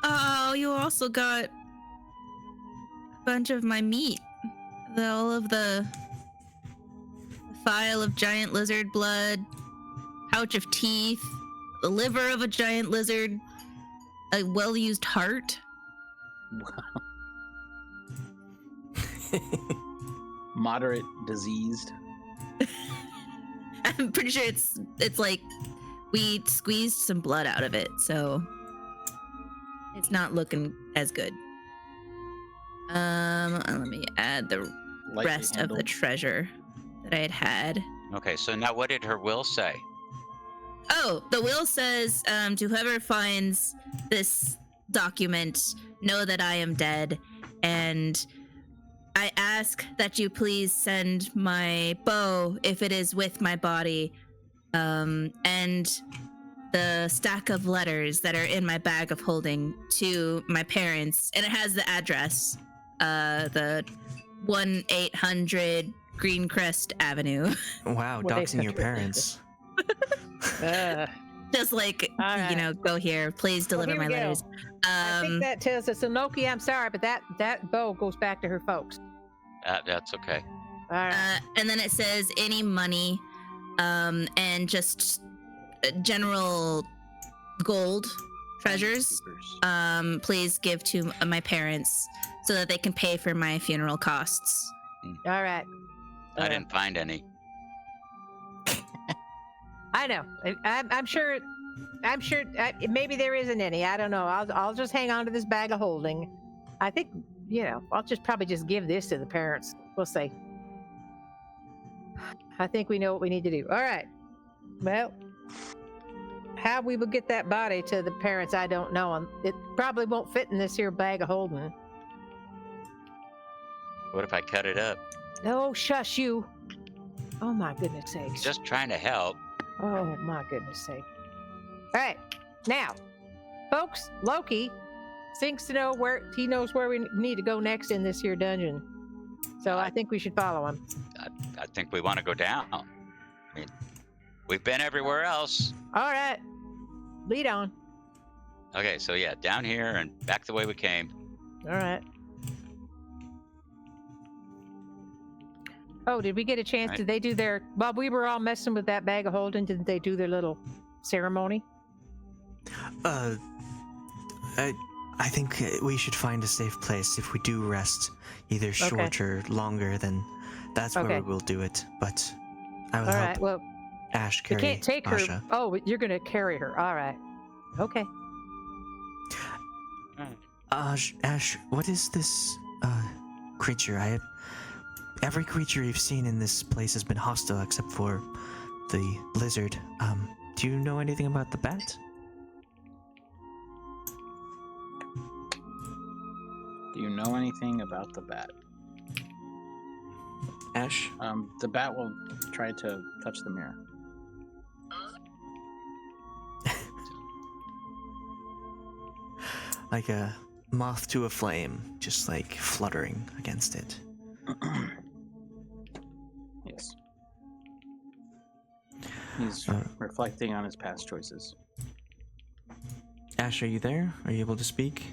Oh, you also got. bunch of my meat. All of the file of giant lizard blood, pouch of teeth, the liver of a giant lizard, a well-used heart. Moderate diseased. I'm pretty sure it's like we squeezed some blood out of it, so it's not looking as good. Let me add the Lightly rest of the handled. treasure that I had. Okay, so now what did her will say? Oh, the will says, to whoever finds this document, know that I am dead, and I ask that you please send my bow if it is with my body, and the stack of letters that are in my bag of holding to my parents, and it has the address, the 1-800 Greencrest Avenue. Wow, Well, they doxing your sent her- parents. Just like, All right. you know, go here, please deliver here my we go. letters. I think that tells us, so Loki, I'm sorry, but that bow goes back to her folks. That's okay. All right. And then it says any money, and just general gold treasures, Keepers. please give to my parents so that they can pay for my funeral costs. All right. I didn't find any. I know. I'm sure. I'm sure. Maybe there isn't any. I don't know. I'll just hang on to this bag of holding. I think, I'll probably just give this to the parents. We'll see. I think we know what we need to do. All right. Well, how we will get that body to the parents, I don't know. It probably won't fit in this here bag of holding. What if I cut it up? No, shush you. Oh my goodness sakes. Just trying to help. Oh my goodness sake. All right. Now, folks, Loki thinks to know where he knows where we need to go next in this here dungeon. So I think we should follow him. I think we want to go down. I mean, we've been everywhere else. All right. Lead on. Okay, so yeah, down here and back the way we came. All right. Oh, did we get a chance? Right. Did they do their, while we were all messing with that bag of holding, did they do their little ceremony? I think we should find a safe place. If we do rest, either short or longer, then that's where Okay. we'll do it. But I will All help right. Well, Ashe we carry can't take her. Asha. Oh, you're going to carry her. All right. Okay. Ashe, what is this creature? Every creature you've seen in this place has been hostile except for the lizard. Do you know anything about the bat? Do you know anything about the bat? Ashe? The bat will try to touch the mirror. Like a moth to a flame, just like fluttering against it. Yes. He's reflecting on his past choices. Ashe, are you there? Are you able to speak?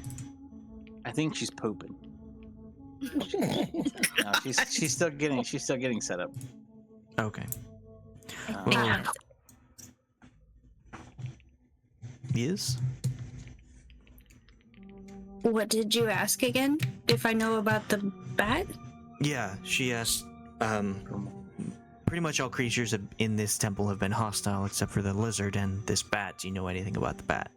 I think she's pooping. No, she's still getting set up. Okay. Um, Well, yes? What did you ask again? If I know about the bat? Yeah, she asked, pretty much all creatures in this temple have been hostile except for the lizard and this bat. Do you know anything about the bat?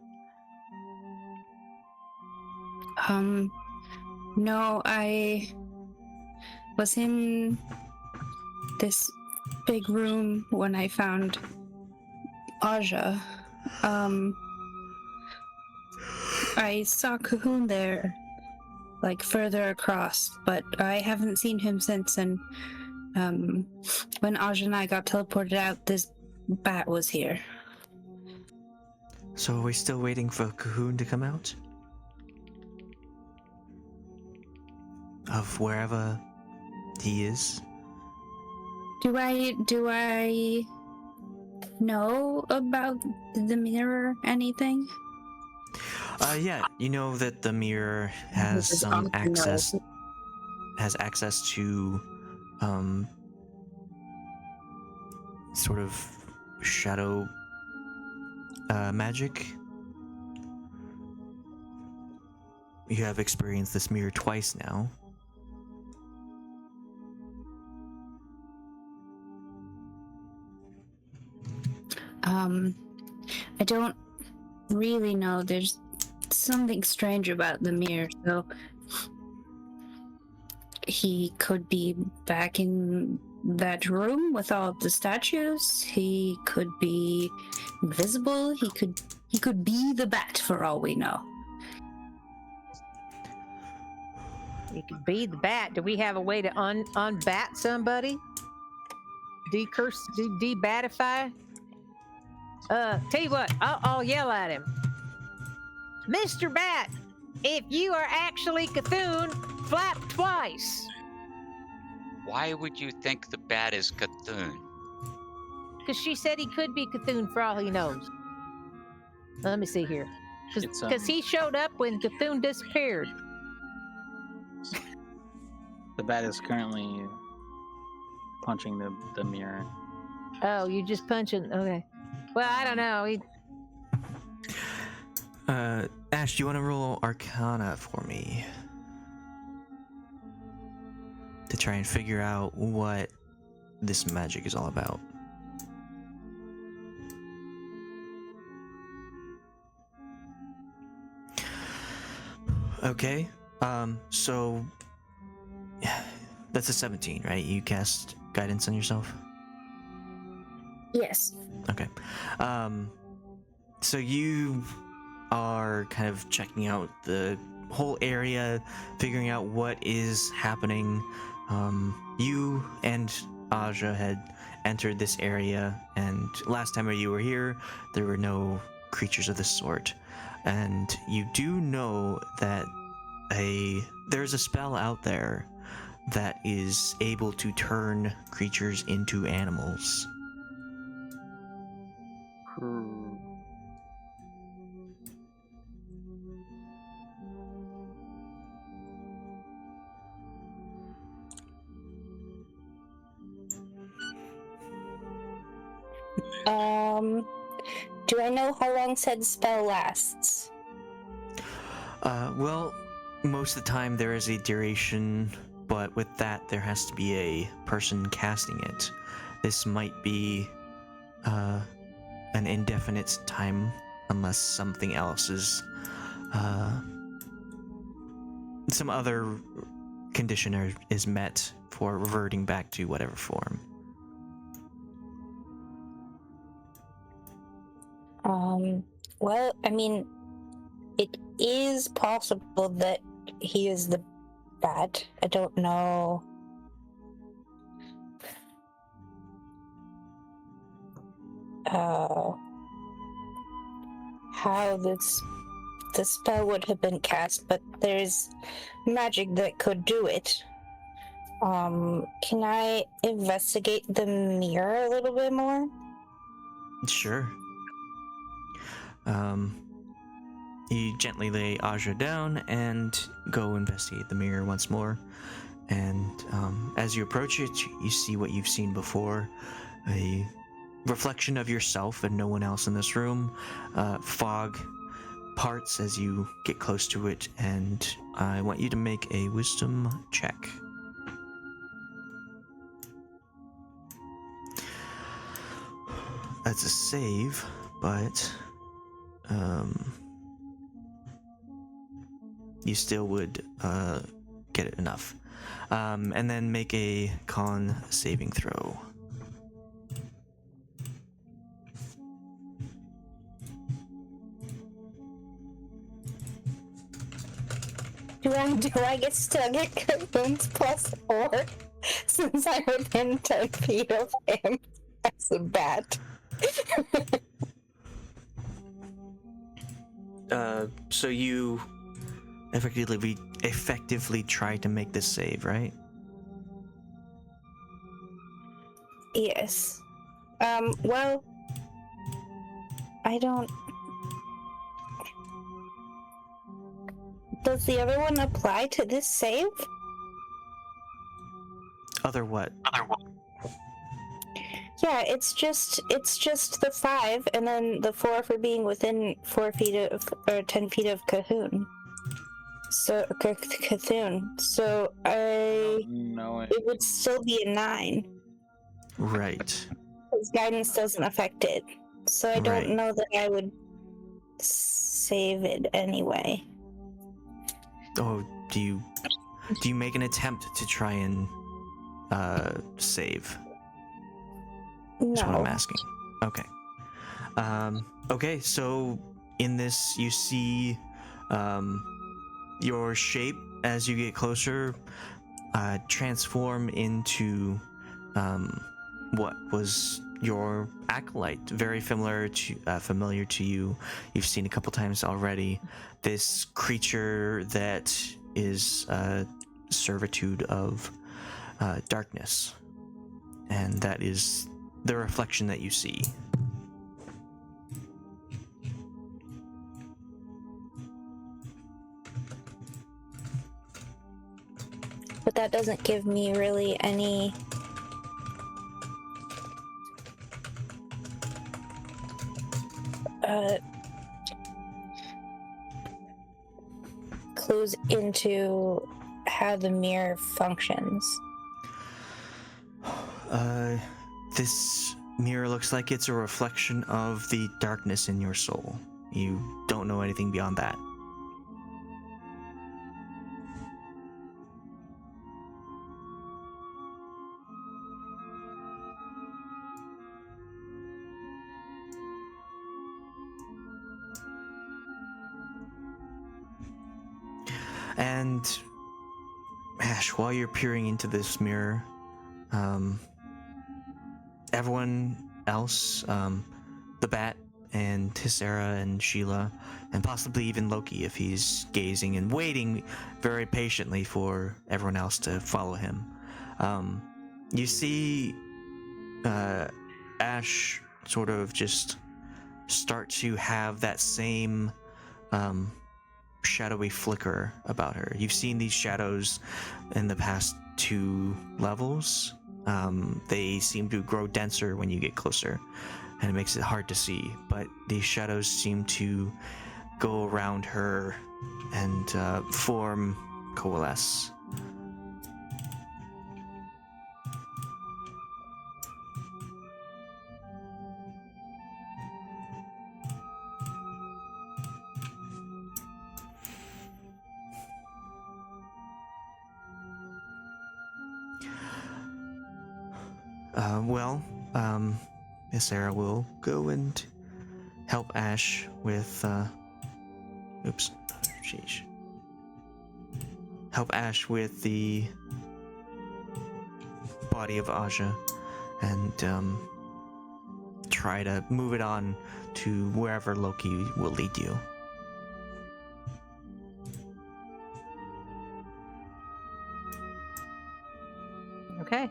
No, I was in this big room when I found Aja. I saw Cahoon there, like further across, but I haven't seen him since. And when Aja and I got teleported out, this bat was here. So are we still waiting for Cahoon to come out? Of wherever he is? Do I know about the mirror? Anything? Yeah, you know that the mirror has This is some awesome, access. though. has access to sort of shadow magic. You have experienced this mirror twice now. I don't really know. There's something strange about the mirror, so he could be back in that room with all of the statues. He could be invisible. He could be the bat for all we know. You could be the bat. Do we have a way to unbat somebody? Decurse, debatify? Tell you what, I'll yell at him. Mr. Bat, if you are actually Cthulhu, flap twice. Why would you think the bat is Cthulhu? Because she said he could be Cthulhu for all he knows. Let me see here. Because he showed up when Cthulhu disappeared. The bat is currently punching the mirror. Oh, you just punching? Okay. Well, I don't know. Ash, do you want to roll Arcana for me? To try and figure out what this magic is all about. Okay, so that's a 17, right? You cast guidance on yourself? Yes. Okay. So you are kind of checking out the whole area, figuring out what is happening. You and Aja had entered this area, and last time you were here, there were no creatures of this sort. And you do know that there's a spell out there that is able to turn creatures into animals. Do I know how long said spell lasts? Well, most of the time there is a duration, but with that there has to be a person casting it. This might be an indefinite time unless something else is some other condition is met for reverting back to whatever form. Well, I mean, it is possible that he is the bat. I don't know. How the spell would have been cast, but there's magic that could do it. Can I investigate the mirror a little bit more? Sure. You gently lay Aja down and go investigate the mirror once more. And as you approach it, you see what you've seen before. A reflection of yourself and no one else in this room. Fog parts as you get close to it, and I want you to make a wisdom check. That's a save, but you still would get it enough. And then make a con saving throw. Do I get to get Kaboom's +4 since I'm within 10 feet of him as a bat? So you effectively try to make this save, right? Yes. Well, I don't... Does the other one apply to this save? Other what? Yeah, it's just the 5, and then the 4 for being within 4 feet of or 10 feet of Cahoon. So Cthulhu. So No, it would still be a 9. Right. Because guidance doesn't affect it. So I don't Right. know that I would save it anyway. Oh, do you make an attempt to try and save? That's what I'm No. asking. Okay. Okay, so in this you see your shape as you get closer transform into what was your acolyte, very familiar to you. You've seen a couple times already. This creature that is servitude of darkness, and that is the reflection that you see. But that doesn't give me really any clues into how the mirror functions. This mirror looks like it's a reflection of the darkness in your soul. You don't know anything beyond that. And Ashe, while you're peering into this mirror, everyone else, the Bat and Tissera and Sheila, and possibly even Loki, if he's gazing and waiting very patiently for everyone else to follow him. You see Ashe sort of just start to have that same shadowy flicker about her. You've seen these shadows in the past 2 levels. They seem to grow denser when you get closer, and it makes it hard to see, but these shadows seem to go around her and coalesce. Miss Sarah will go and help Ashe with, help Ashe with the body of Aja and, try to move it on to wherever Loki will lead you. Okay.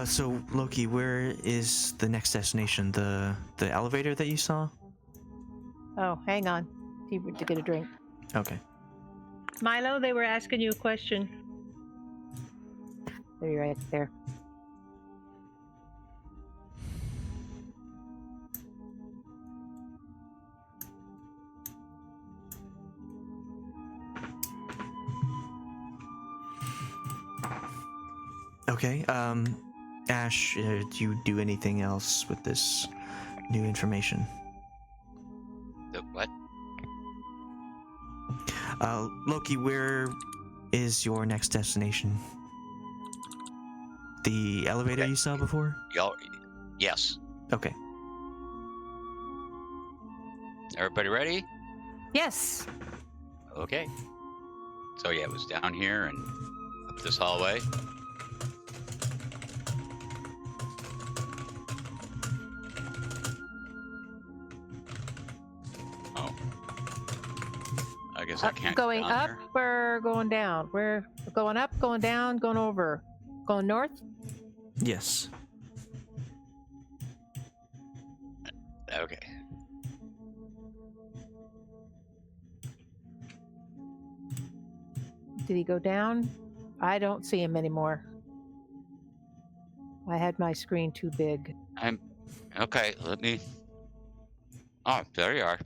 So Loki, where is the next destination? The elevator that you saw? Oh, hang on. You to get a drink. Okay. Milo, they were asking you a question. There you're right there. Okay. Ashe, do you do anything else with this new information? The what? Loki, where is your next destination? The elevator Okay. you saw before? Yes. Okay. Everybody ready? Yes. Okay. So yeah, it was down here and up this hallway. Oh. I guess I can't go Going down up there. or going down? We're going up, going down, going over. Going north? Yes. Okay. Did he go down? I don't see him anymore. I had my screen too big. Okay, let me. Oh, there you are.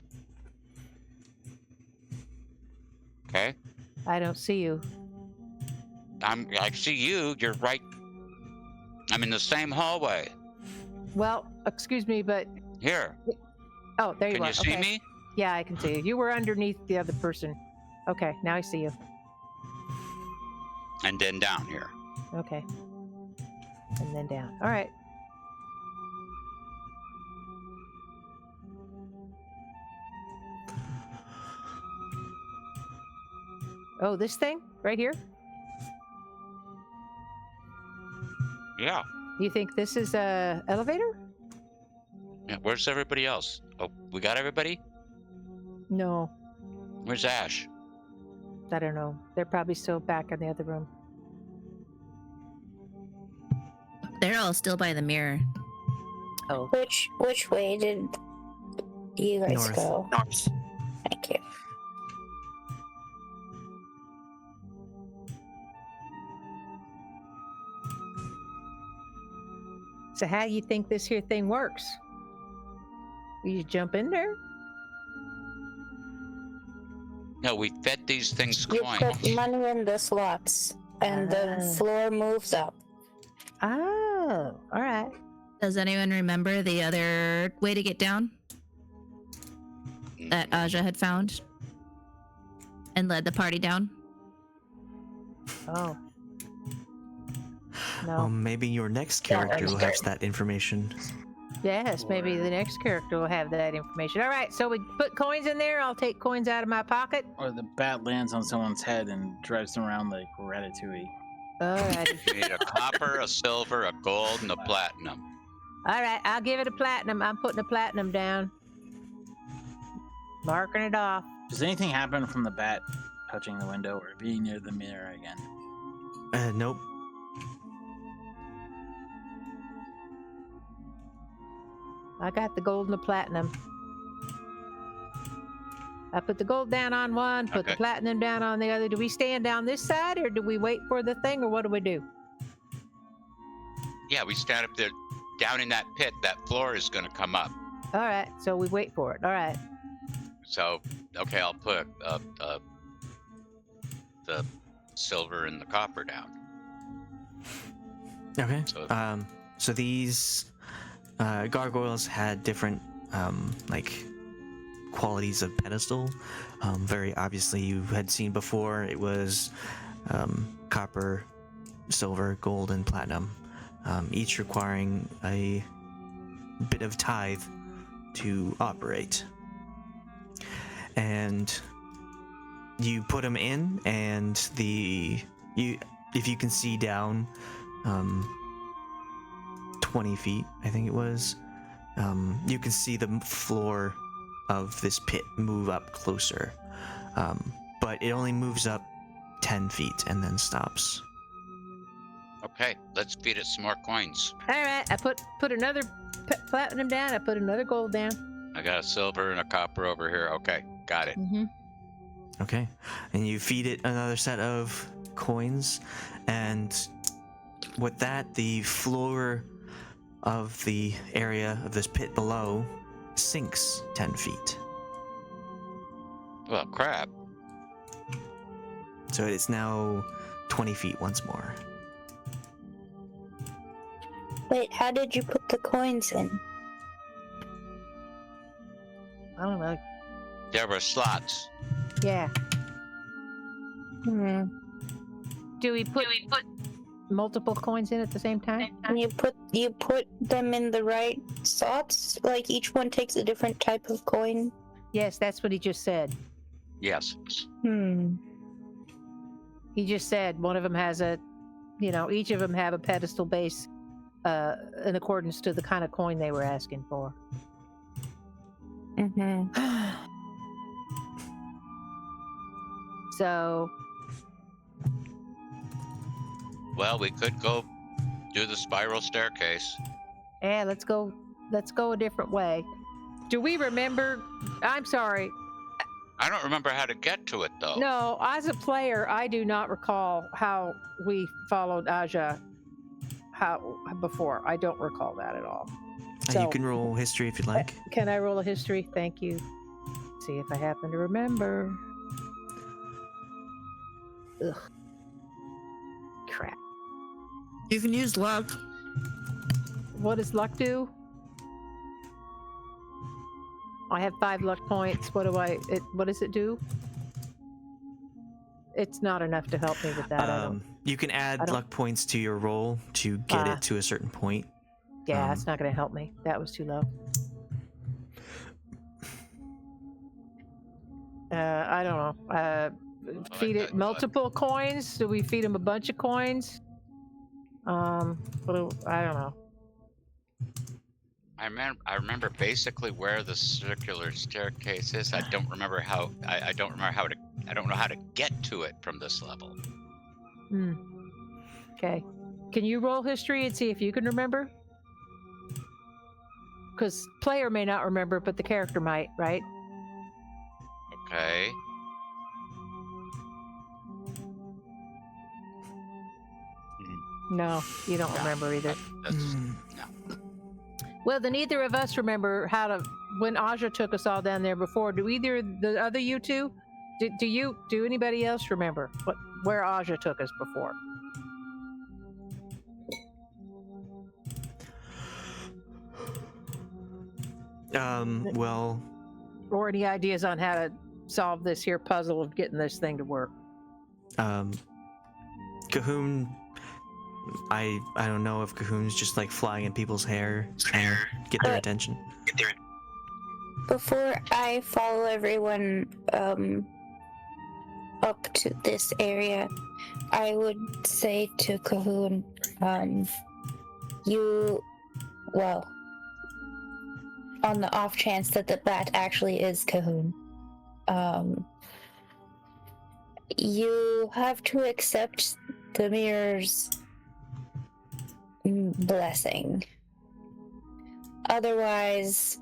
Okay. I don't see you. I see you. You're right. I'm in the same hallway. Well, excuse me, but Here. oh, there you Can are. you see Okay. me? Yeah, I can see you. You were underneath the other person. Okay, now I see you. And then down here. Okay. And then down. All right. Oh, this thing right here? Yeah. You think this is a elevator? Yeah. Where's everybody else? Oh, we got everybody? No, Where's Ash? I don't know. They're probably still back in the other room. They're all still by the mirror. Oh, Which way did you guys North. go? North. Thank you. so how do you think this here thing works? You jump in there? No, we fed these things You coins. put money in the slots, and the Ah. floor moves up. Oh, all right. Does anyone remember the other way to get down that Aja had found and led the party down? Oh. No. Well, maybe your next character will have that information. Yes, maybe the next character will have that information. All right, so we put coins in there. I'll take coins out of my pocket. Or the bat lands on someone's head and drives them around like Ratatouille. All right. You need a copper, a silver, a gold, and a platinum. All right, I'll give it a platinum. I'm putting a platinum down. Marking it off. Does anything happen from the bat touching the window or being near the mirror again? Nope. I got the gold and the platinum. I put the gold down on one, put the Okay. platinum down on the other. Do we stand down this side or do we wait for the thing or what do we do? Yeah, we stand up there, down in that pit. That floor is going to come up. All right, so we wait for it. All right. So, okay, I'll put the silver and the copper down. Okay. So- So these gargoyles had different like qualities of pedestal. Very obviously, you had seen before. It was copper, silver, gold, and platinum, each requiring a bit of tithe to operate. And you put them in, and if you can see down 20 feet, I think it was, you can see the floor of this pit move up closer, but it only moves up 10 feet and then stops. Okay, let's feed it some more coins. All right, I put another platinum down. I put another gold down. I got a silver and a copper over here. Okay, got it. Mm-hmm. Okay, and you feed it another set of coins, and with that, the floor of the area of this pit below sinks 10 feet. Well, crap. So it's now 20 feet once more. Wait, how did you put the coins in? I don't know. There were slots. Yeah. Hmm. Do we put multiple coins in at the same time? And you put them in the right slots? Like each one takes a different type of coin? Yes, that's what he just said. Yes. Hmm. He just said one of them has each of them have a pedestal base in accordance to the kind of coin they were asking for. Mm-hmm. So, Well, we could go do the spiral staircase. yeah, let's go a different way. Do we remember? I'm sorry. I don't remember how to get to it though. No, as a player, I do not recall how we followed Aja before. I don't recall that at all. So, you can roll history if you'd like. Can I roll a history? Thank you. See if I happen to remember. Ugh. Crap. You can use luck. What does luck do? I have 5 luck points. What does it do? It's not enough to help me with that. You can add luck points to your roll to get it to a certain point. Yeah, that's not going to help me. That was too low. I don't know. Feed it multiple coins? Do we feed him a bunch of coins? I don't know. I remember basically where the circular staircase is. I don't remember how. I don't remember how to. I don't know how to get to it from this level. Okay. Can you roll history and see if you can remember? Because player may not remember, but the character might, right? Okay. No, you don't remember either. That's no. Well, then neither of us remember when Aja took us all down there before. Do either the other you two? Do anybody else remember where Aja took us before? Well, Or any ideas on how to solve this here puzzle of getting this thing to work? Cahoon, I don't know if Cahoon's just like flying in people's hair and get their attention. Before I follow everyone up to this area, I would say to Cahoon, on the off chance that the bat actually is Cahoon, you have to accept the mirror's blessing. Otherwise,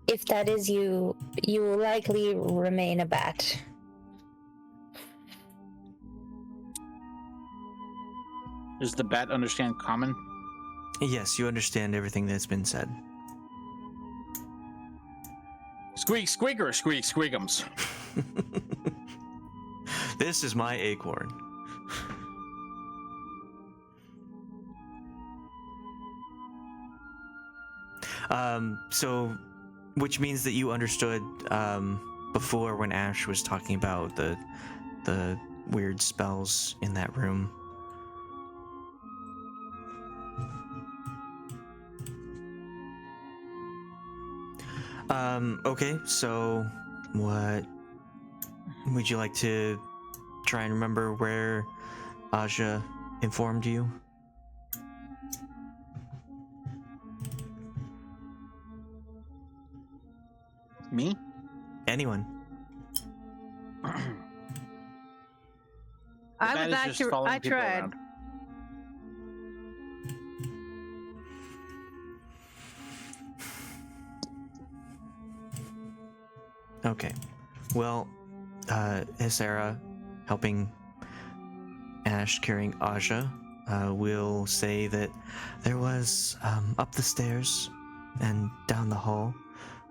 if that is you, you will likely remain a bat. Does the bat understand common? Yes, you understand everything that's been said. Squeak, squeaker, squeak, squeakums. This is my acorn. So, which means that you understood before when Ashe was talking about the weird spells in that room. Okay, so what would you like to try and remember where Aja informed you? Me? I Anyone. would like to. I tried. Around. Okay. Well, Hisera, helping Ashe carrying Aja, will say that there was, up the stairs and down the hall,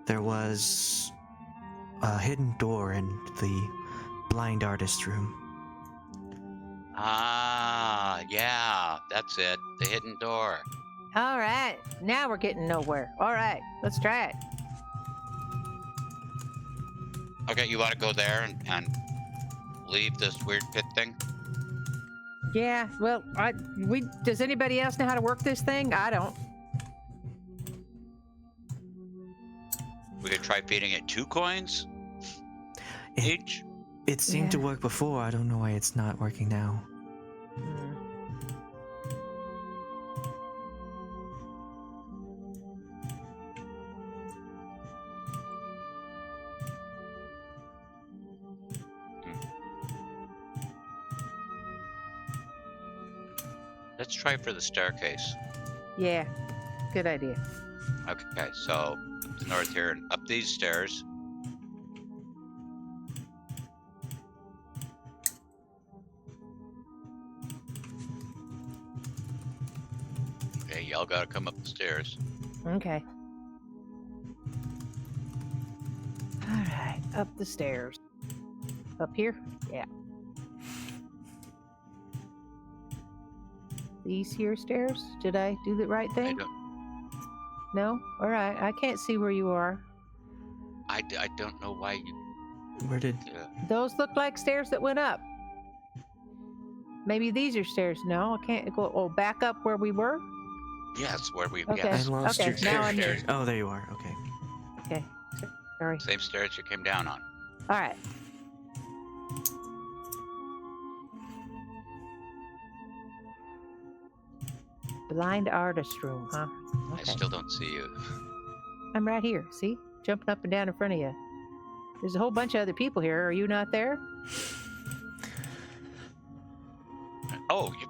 there was a hidden door in the blind artist room. Ah, yeah, that's it. The hidden door. All right, now we're getting nowhere. All right, let's try it. Okay, you want to go there and leave this weird pit thing? Yeah. Well, does anybody else know how to work this thing? I don't. We could try feeding it 2 coins each. It seemed to work before. I don't know why it's not working now. Let's try for the staircase. Yeah. Good idea. Okay, so to north here and up these stairs. Okay, y'all gotta come up the stairs. Okay. All right, up the stairs. Up here? Yeah. These here stairs? Did I do the right I thing? don't, No? All right. I can't see where you are. I don't know why you. Where did? Those look like stairs that went up. Maybe these are stairs. No, I can't go. Oh, back up where we were? Yes, where we. Okay. I Yes, lost Okay, your now I'm character. here. Oh, there you are. Okay. Okay. Sorry. same stairs you came down on. All right. Blind artist room, huh? I Okay. still don't see you. I'm right here. See? Jumping up and down in front of you. There's a whole bunch of other people here. Are you not there? Oh, you,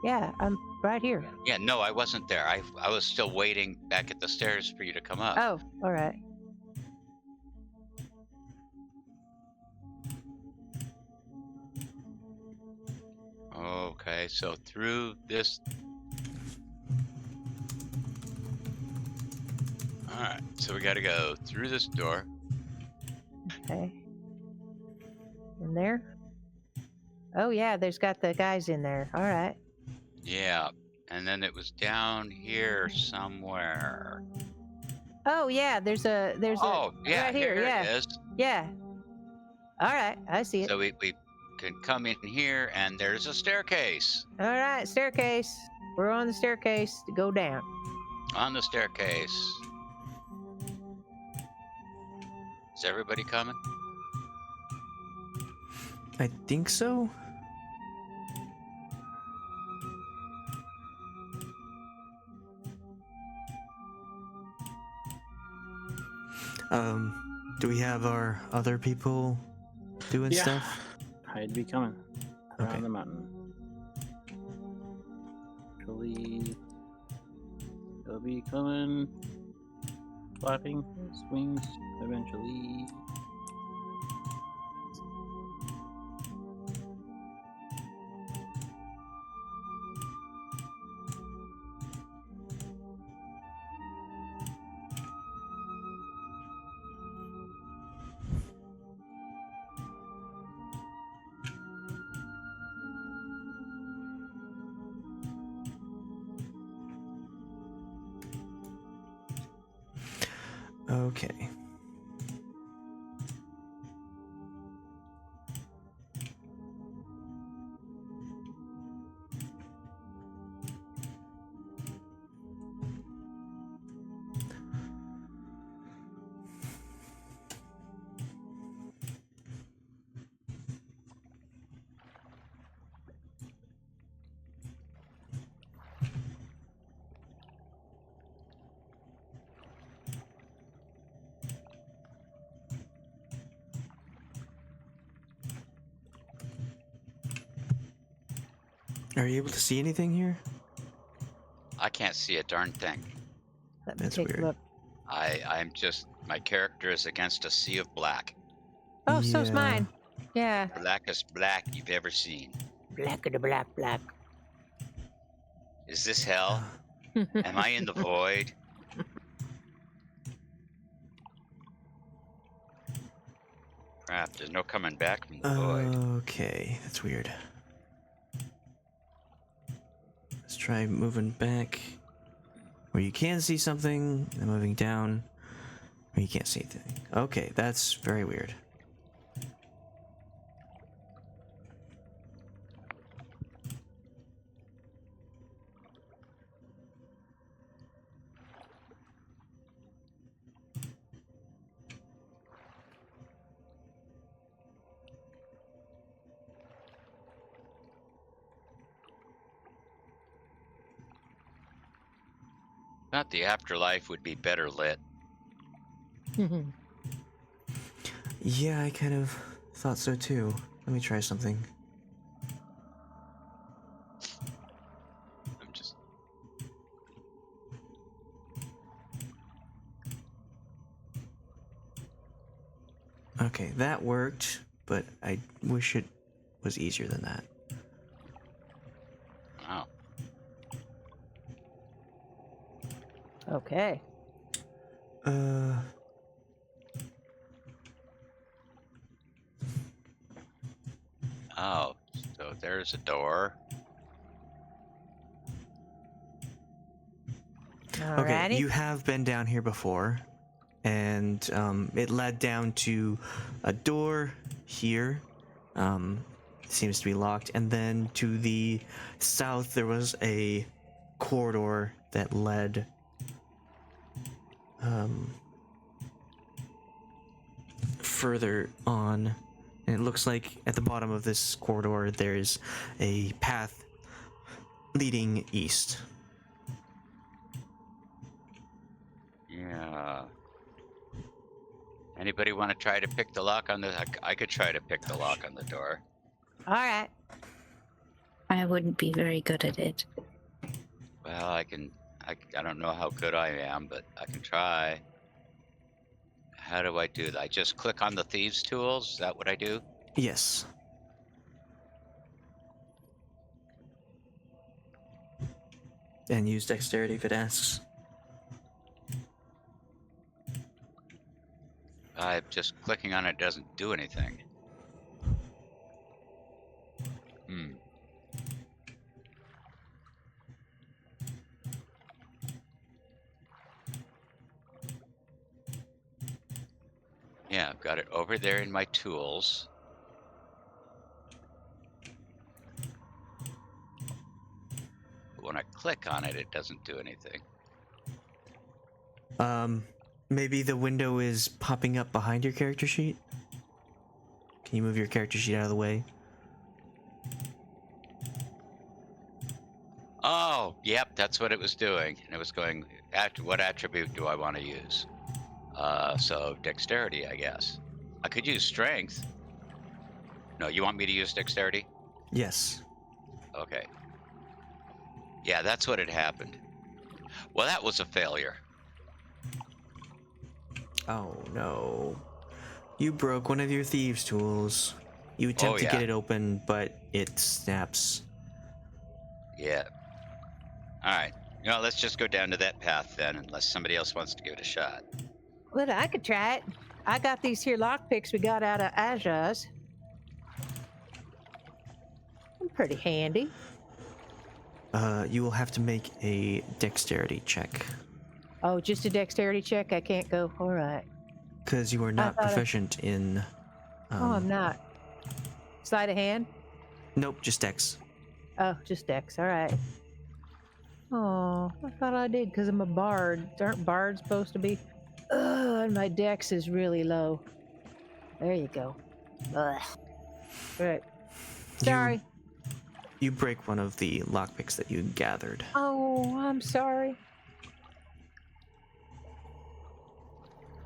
Yeah, I'm right here. yeah. No, I wasn't there. I was still waiting back at the stairs for you to come up. Oh, all right. Okay, so through this. Alright, so we gotta go through this door. Okay. In there? Oh, yeah, there's got the guys in there. All right. Yeah, and then it was down here somewhere. Oh, yeah, there's a Oh, yeah, right here, yeah. it is. yeah. All right, I see it. So we can come in here, and there's a staircase. All right, staircase. We're on the staircase to go down. On the staircase. Is everybody coming? I think so. Do we have our other people doing Yeah. stuff? I'd be coming around Okay. the mountain. Actually, they'll be coming, flapping his wings eventually. Okay. Are you able to see anything here? I can't see a darn thing. Let me That's take weird. a look. I'm just, my character is against a sea of black. Oh, so's Yeah. mine. Yeah. Blackest black you've ever seen. Black of the black, black. Is this hell? Am I in the void? Crap, there's no coming back from the void. Okay, that's weird. Let's try moving back where you can see something, and moving down where you can't see anything. Okay, that's very weird. Thought the afterlife would be better lit. Yeah, I kind of thought so too. Let me try something. I'm just. Okay, that worked, but I wish it was easier than that. Wow. Okay. Oh, so there's a door. Okay, Alrighty. you have been down here before, and it led down to a door here. Seems to be locked, and then to the south there was a corridor that led further on. And it looks like at the bottom of this corridor there's a path leading east. Yeah. Anybody want to try to pick the lock on the? I could try to pick the lock on the door. All right. I wouldn't be very good at it. Well, I can. I don't know how good I am, but I can try. How do I do that? I just click on the thieves' tools. Is that what I do? Yes. And use dexterity if it asks. Just clicking on it doesn't do anything. Yeah, I've got it over there in my tools. But when I click on it, it doesn't do anything. Maybe the window is popping up behind your character sheet? Can you move your character sheet out of the way? Oh, yep, that's what it was doing. And it was going, what attribute do I want to use? So dexterity, I guess. I could use strength. No, you want me to use dexterity? Yes. Okay. Yeah, that's what had happened. Well, that was a failure. Oh no. You broke one of your thieves' tools. You attempt to yeah. get it open, but it snaps. Yeah. All right. You know, let's just go down to that path then, unless somebody else wants to give it a shot. Well, I could try it. I got these here lockpicks we got out of Ashe's. I'm pretty handy. You will have to make a dexterity check. Oh, just a dexterity check? I can't go. All right. Because you are not thought I- proficient in... Oh, I'm not. Sleight of hand? Nope, just dex. Oh, just dex. All right. Oh, I thought I did because I'm a bard. Aren't bards supposed to be? Ugh, and my dex is really low. There you go. Ugh. Right. Sorry. You break one of the lockpicks that you gathered. Oh, I'm sorry.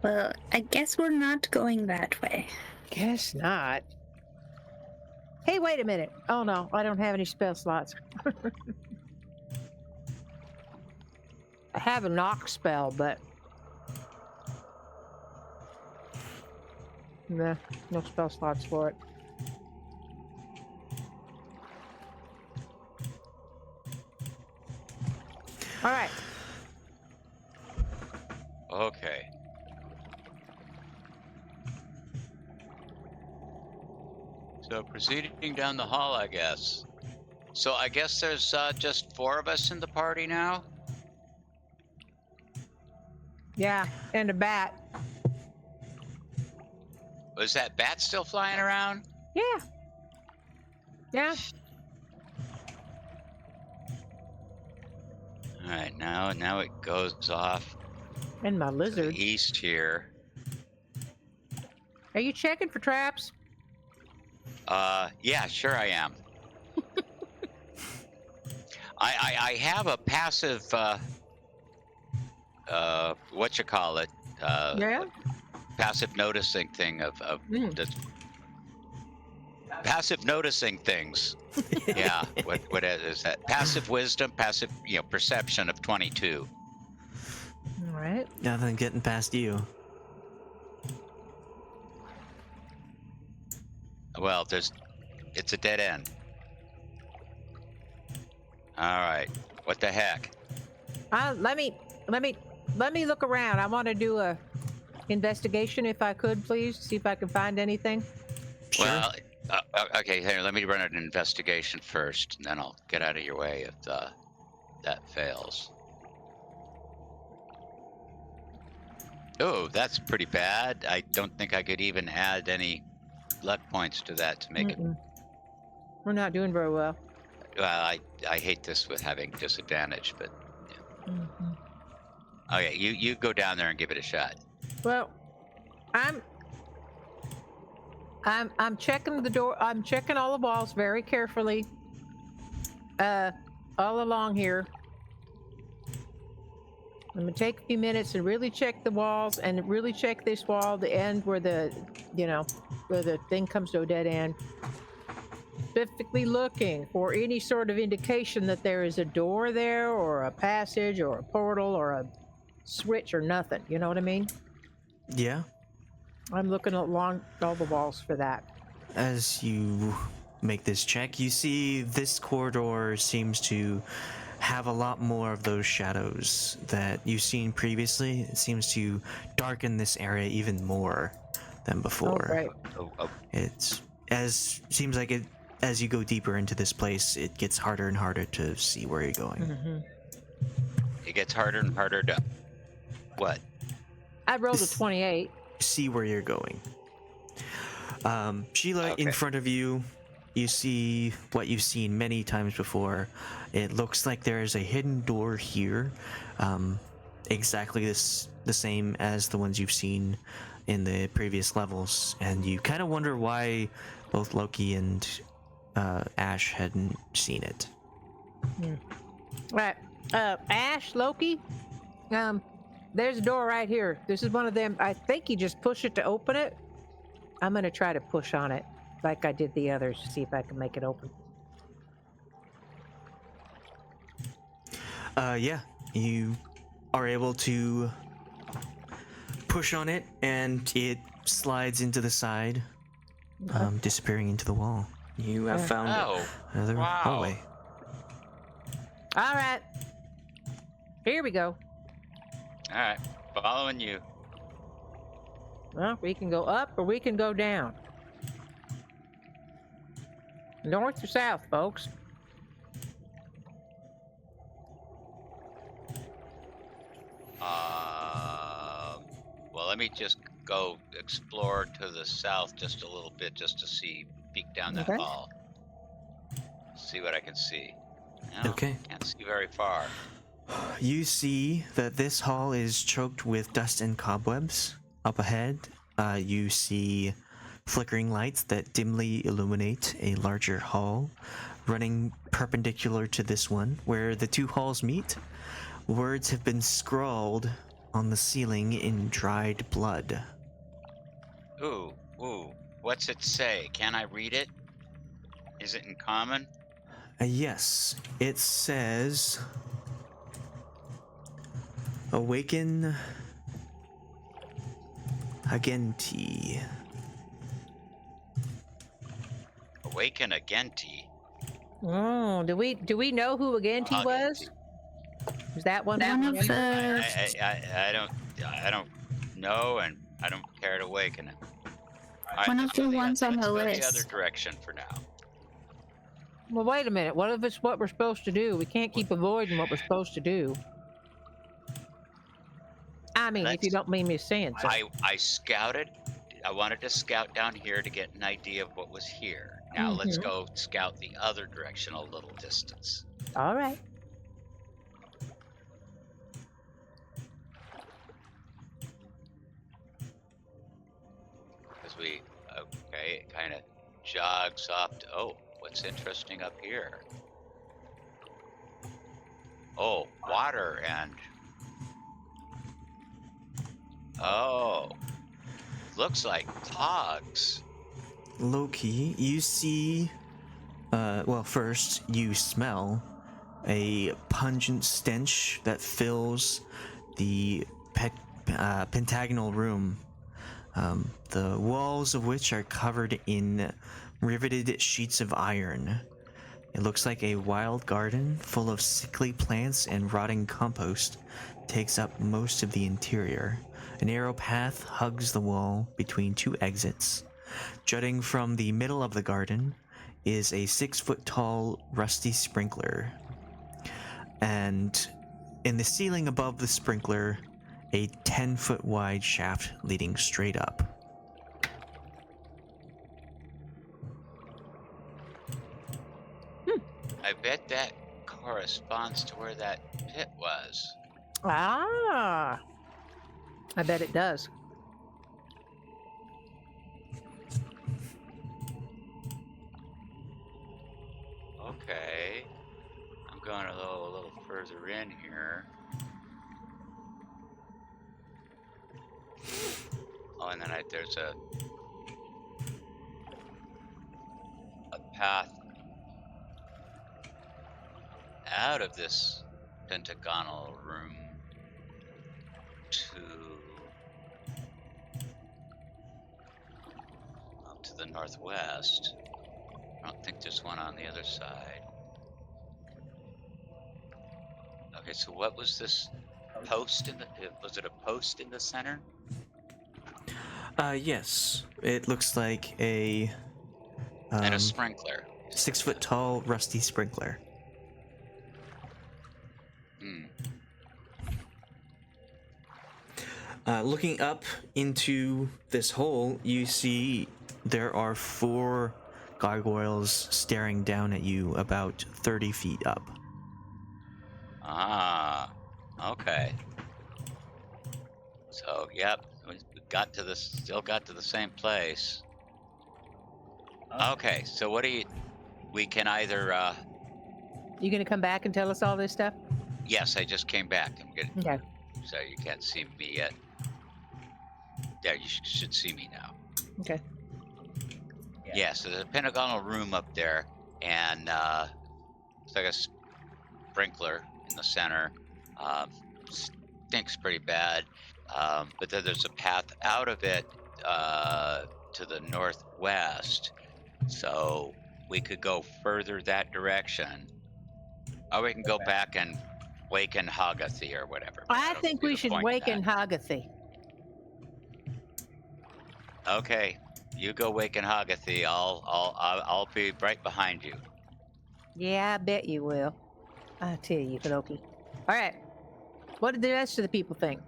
Well, I guess we're not going that way. Guess not. Hey, wait a minute. Oh no, I don't have any spell slots. I have a knock spell, but nah, no spell slots for it. All right. Okay. So proceeding down the hall, I guess. So I guess there's just 4 of us in the party now? Yeah, and a bat. Was that bat still flying around? Yeah. Yeah. All right, now it goes off And my to the lizard. east here. Are you checking for traps? Yeah, sure I am. I have a passive, whatchamacallit, Yeah. passive noticing thing of Mm. the passive noticing things. Yeah, what is that? Passive wisdom, passive, perception of 22. All right. Nothing getting past you. Well, it's a dead end. All right. What the heck? Let me look around. I want to do a investigation if I could, please. See if I can find anything. Sure. Well, okay. Here, let me run an investigation first, and then I'll get out of your way if that fails. Oh, that's pretty bad. I don't think I could even add any luck points to that to make it. We're not doing very well. Well, I hate this with having disadvantage, but okay, you go down there and give it a shot. Well, I'm checking the door. I'm checking all the walls very carefully. All along here. I'm gonna take a few minutes and really check the walls and really check this wall, the end where the thing comes to a dead end. Specifically looking for any sort of indication that there is a door there or a passage or a portal or a switch or nothing. You know what I mean? Yeah. I'm looking along all the walls for that. As you make this check, you see this corridor seems to have a lot more of those shadows that you've seen previously. It seems to darken this area even more than before. Oh, right. Seems like it as you go deeper into this place, it gets harder and harder to see where you're going. Mm-hmm. It gets harder and harder to what? I rolled a 28. See where you're going. Sheila, in Okay. front of you, you see what you've seen many times before. It looks like there is a hidden door here, exactly the same as the ones you've seen in the previous levels, and you kind of wonder why both Loki and Ashe hadn't seen it. Right. Ashe, Loki, there's a door right here. This is one of them. I think you just push it to open it. I'm going to try to push on it like I did the others to see if I can make it open. Yeah, you are able to push on it, and it slides into the side, disappearing into the wall. You have found Oh, another wow. hallway. All right. Here we go. All right, following you. Well, we can go up or we can go down. North or south, folks? Well, let me just go explore to the south just a little bit, just to peek down that Okay. hall. See what I can see. No, Okay. Can't see very far. You see that this hall is choked with dust and cobwebs. Up ahead, you see flickering lights that dimly illuminate a larger hall, running perpendicular to this one. Where the two halls meet, words have been scrawled on the ceiling in dried blood. Ooh, what's it say? Can I read it? Is it in common? Yes, it says, "Awaken Agenti." Awaken Agenti. Oh, do we know who Agenti Agenti. was? Is that one? One of the I don't know, and I don't care to awaken it. All One let's of the go ones on let's the go list. the other direction for now. Well, wait a minute. What if it's what we're supposed to do? We can't keep avoiding what we're supposed to do. I mean, if you don't mean me saying so. I scouted. I wanted to scout down here to get an idea of what was here. Now let's go scout the other direction a little distance. All right. Because it kind of jogs up to, what's interesting up here? Oh, water and, looks like hogs. Loki, you see, well, first you smell a pungent stench that fills the pentagonal room, the walls of which are covered in riveted sheets of iron. It looks like a wild garden full of sickly plants and rotting compost takes up most of the interior. A narrow path hugs the wall between two exits. Jutting from the middle of the garden is a 6-foot-tall rusty sprinkler. And in the ceiling above the sprinkler, a 10-foot-wide shaft leading straight up. I bet that corresponds to where that pit was. Ah, I bet it does. Okay. I'm going a little further in here. Oh, and then there's a path out of this pentagonal room to the northwest. I don't think there's one on the other side. Okay, so what was this post in the? Was it a post in the center? Yes. It looks like a And a sprinkler. 6-foot-tall rusty sprinkler. Looking up into this hole, you see there are 4 gargoyles staring down at you about 30 feet up. Ah, okay. So, yep, we got to this. Still got to the same place. Okay, so what do you? We can either. You gonna come back and tell us all this stuff? Yes, I just came back. I'm good. Okay. So you can't see me yet. There, you should see me now. Okay. Yeah, so there's a pentagonal room up there, and it's like a sprinkler in the center. Stinks pretty bad, but then there's a path out of it to the northwest, so we could go further that direction, or we can go back and waken Hagathy or whatever. I don't think see we the should point in waken that. Hagathy. Okay, you go waken Hagathy. I'll be right behind you. Yeah, I bet you will. I tell you, Loki. All right. What did the rest of the people think?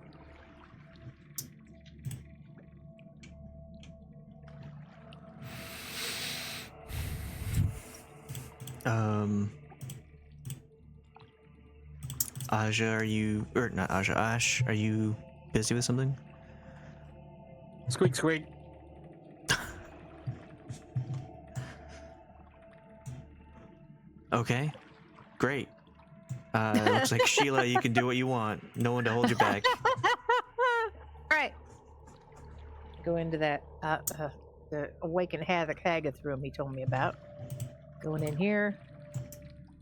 Aja, are you, or not Aja, Ash, are you busy with something? Squeak, squeak. Okay, great. Looks like Sheila, you can do what you want. No one to hold you back. Right. Go into that the Awaken Havoc Hagath room he told me about. Going in here.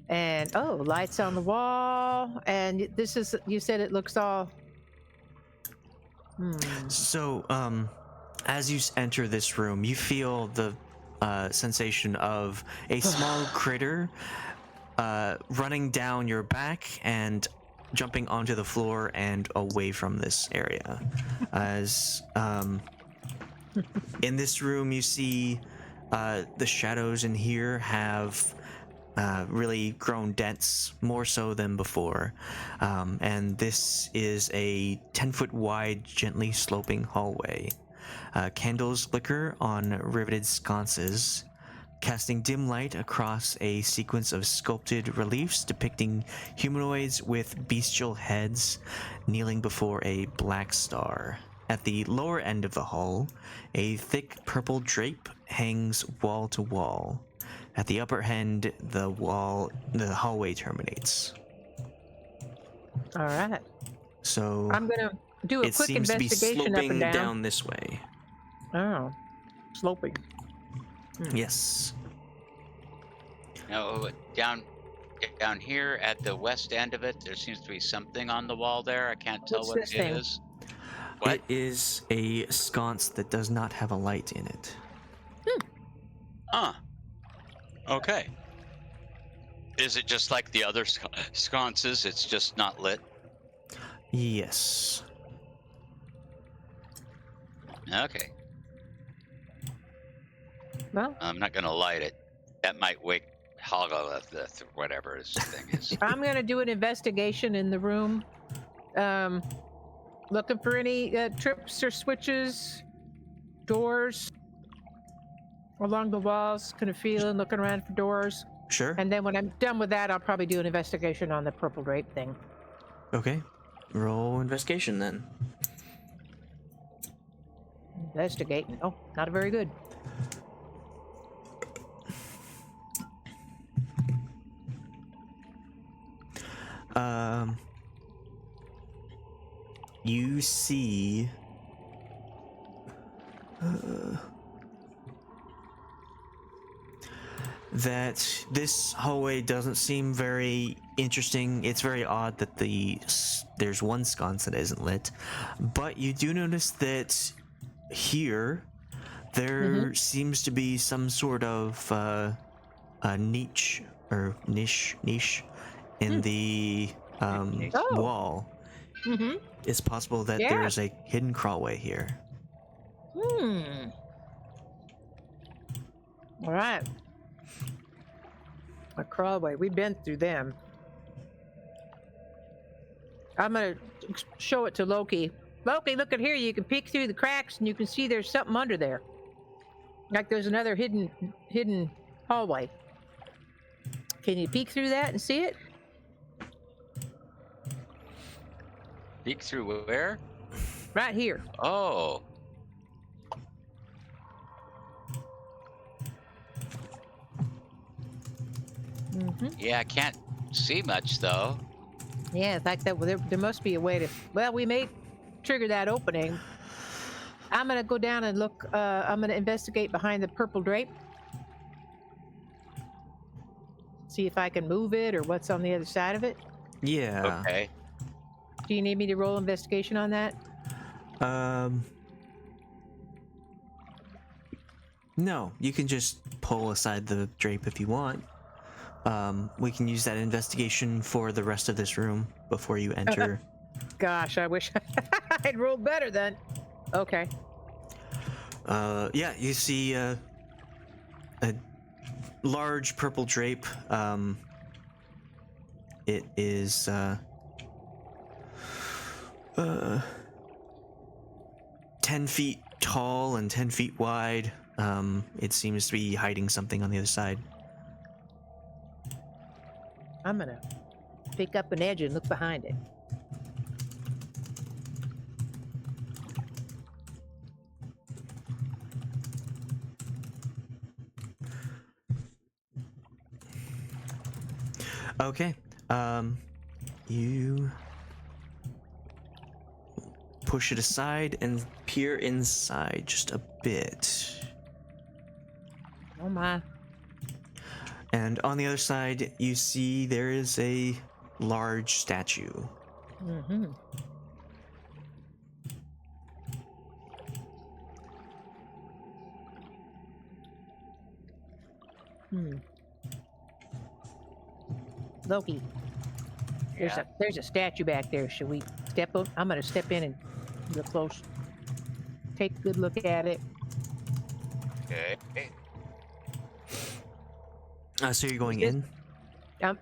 And oh, lights on the wall. And this is, you said it looks all So, as you enter this room, you feel the sensation of a small critter running down your back and jumping onto the floor and away from this area. As in this room, you see the shadows in here have really grown dense, more so than before. And this is a 10-foot wide, gently sloping hallway. Candles flicker on riveted sconces, casting dim light across a sequence of sculpted reliefs depicting humanoids with bestial heads kneeling before a black star. At the lower end of the hall, a thick purple drape hangs wall to wall. At the upper end, the hallway terminates. all right. So I'm gonna do a it quick seems to be investigation up sloping and down. down this way. Oh. Sloping. Yes. No, down here at the west end of it, there seems to be something on the wall there. I can't tell What's what this it thing? is. What? It is a sconce that does not have a light in it. Huh. Okay. Is it just like the other sconces? It's just not lit? Yes. Okay. Well, I'm not gonna light it. That might wake Hololith or whatever his thing is. I'm gonna do an investigation in the room. Looking for any trips or switches, doors along the walls. Kind of feeling, looking around for doors. Sure. And then when I'm done with that, I'll probably do an investigation on the purple drape thing. Okay. Roll investigation then. Investigating. Oh, not very good. You see that this hallway doesn't seem very interesting. It's very odd that there's one sconce that isn't lit, but you do notice that here there seems to be some sort of a niche in the Oh. wall. Mm-hmm. It's possible that Yeah. there is a hidden crawlway here. Hmm. All right. A crawlway. We've been through them. I'm gonna show it to Loki. Loki, look at here. You can peek through the cracks, and you can see there's something under there. Like there's another hidden hallway. Can you peek through that and see it? Peek through where? Right here. Oh. Mm-hmm. Yeah, I can't see much though. Yeah, in fact, there must be a way to. Well, we may trigger that opening. I'm gonna go down and look. I'm gonna investigate behind the purple drape. See if I can move it or what's on the other side of it. Yeah. Okay. Do you need me to roll investigation on that? No, you can just pull aside the drape if you want. We can use that investigation for the rest of this room before you enter. Gosh, I wish I'd rolled better then. Okay. Yeah, you see a large purple drape. It is 10 feet tall and 10 feet wide. It seems to be hiding something on the other side. I'm gonna pick up an edge and look behind it. Okay. You push it aside and peer inside just a bit. Oh my. And on the other side, you see there is a large statue. Mm-hmm. Loki, Yeah. there's a statue back there. Should we step up? I'm gonna step in and look close. Take a good look at it. Okay. So you're going Is- in?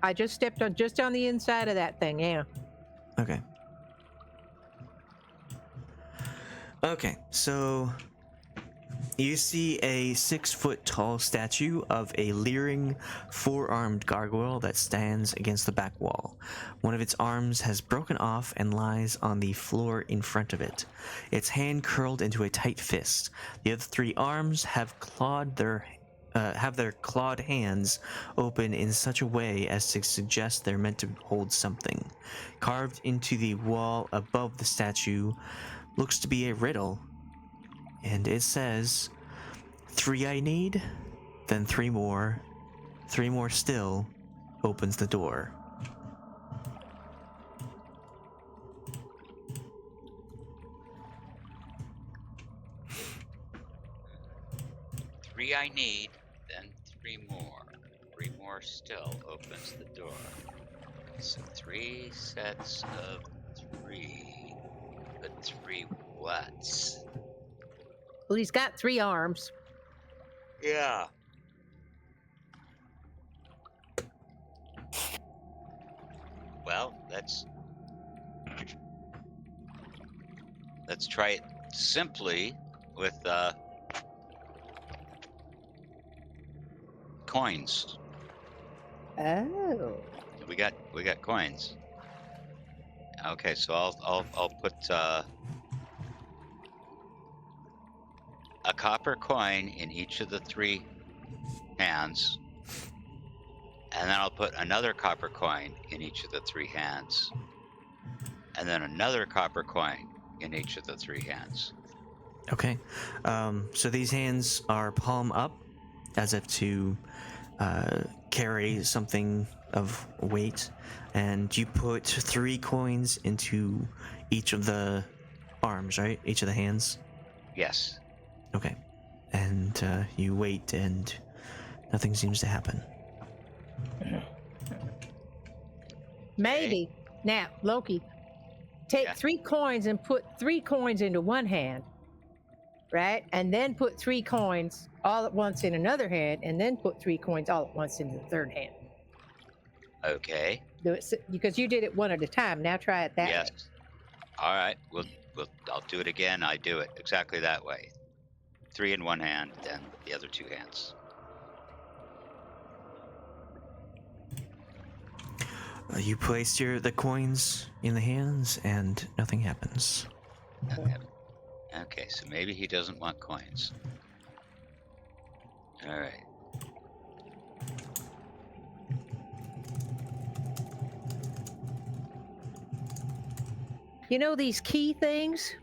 I just stepped on the inside of that thing. Yeah. Okay. Okay, so you see a 6-foot tall statue of a leering, 4-armed gargoyle that stands against the back wall. One of its arms has broken off and lies on the floor in front of it, its hand curled into a tight fist. The other 3 arms have their clawed hands open in such a way as to suggest they're meant to hold something. Carved into the wall above the statue looks to be a riddle, and it says, 3 I need, then 3 more, 3 more still, opens the door. Three I need, then more still opens the door. So 3 sets of 3. But 3 what? Well, he's got 3 arms. Yeah. Well, let's try it simply with coins. Oh. We got coins. Okay, so I'll put a copper coin in each of the 3 hands, and then I'll put another copper coin in each of the 3 hands, and then another copper coin in each of the 3 hands. Okay. So these hands are palm up, as if to carry something of weight, and you put 3 coins into each of the arms, right? Each of the hands. Yes. Okay. And you wait, and nothing seems to happen. Maybe. Now, Loki, take Yeah. 3 coins and put 3 coins into one hand, right? And then put 3 coins all at once in another hand, and then put 3 coins all at once into the third hand. Okay. Do it because you did it one at a time. Now try it that Yes. way. All right. I'll do it again. I do it exactly that way. 3 in one hand, then the other 2 hands. You place the coins in the hands, and nothing happens. Okay, so maybe he doesn't want coins. All right. You know these key things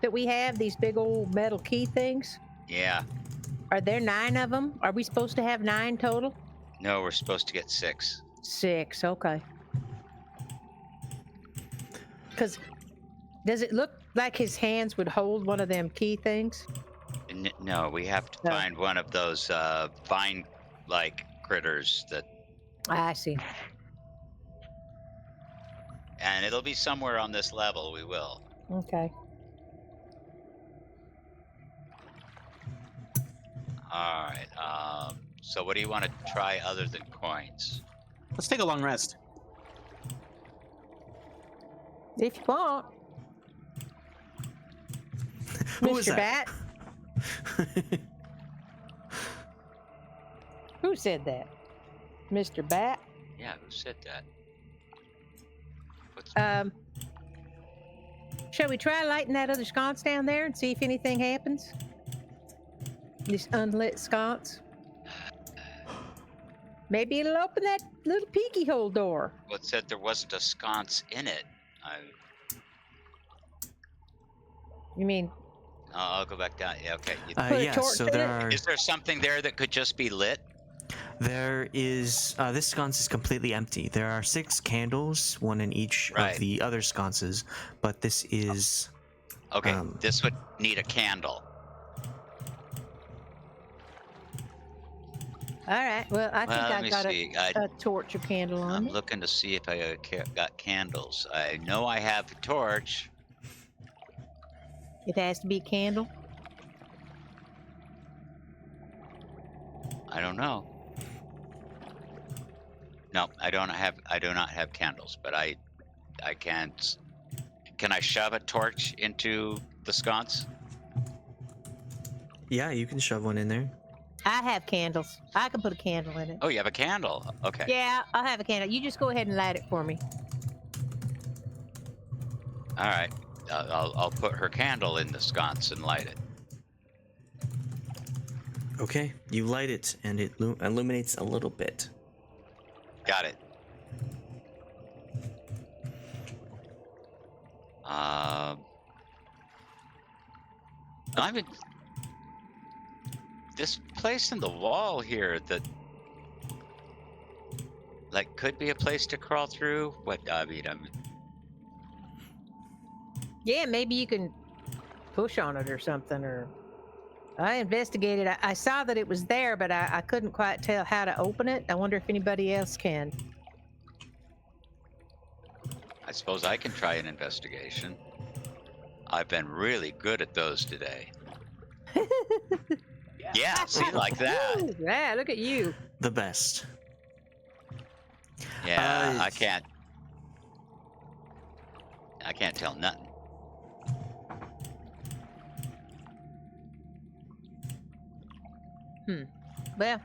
that we have, these big old metal key things? Yeah. Are there 9 of them? Are we supposed to have 9 total? No, we're supposed to get 6. 6, okay. Because does it look like his hands would hold one of them key things? No, we have to No. find one of those vine-like critters that, I see. and it'll be somewhere on this level. We will. Okay. All right. So what do you want to try other than coins? Let's take a long rest. If you want. Who was Mr. that? Bat? Who said that? Mr. Bat? Yeah, who said that? What's Shall we try lighting that other sconce down there and see if anything happens? This unlit sconce. Maybe it'll open that little peeky hole door. well, it said there wasn't a sconce in it. You mean I'll go back down. Yeah, okay. Put a Yeah, torch so in there it? are. Is there something there that could just be lit? There is. This sconce is completely empty. There are 6 candles, one in each Right. of the other sconces, but this is. Okay, Um, this would need a candle. all right? Well, I think Well, let I me got see. a torch or candle on I'm it. looking to see if I got candles. I know I have a torch. It has to be a candle. I don't know. No, I do not have candles, but I can't. Can I shove a torch into the sconce? Yeah, you can shove one in there. I have candles. I can put a candle in it. Oh, you have a candle. Okay. Yeah, I'll have a candle. You just go ahead and light it for me. All right. I'll put her candle in the sconce and light it. Okay, you light it, and it illuminates a little bit. Got it. I mean, this place in the wall here that, like, could be a place to crawl through. What I mean, Yeah, maybe you can push on it or something, or I investigated. I saw that it was there, but I couldn't quite tell how to open it. I wonder if anybody else can. I suppose I can try an investigation. I've been really good at those today. Yeah, see, like that. Ooh, yeah, look at you. The best. Yeah, I can't tell nothing. Well,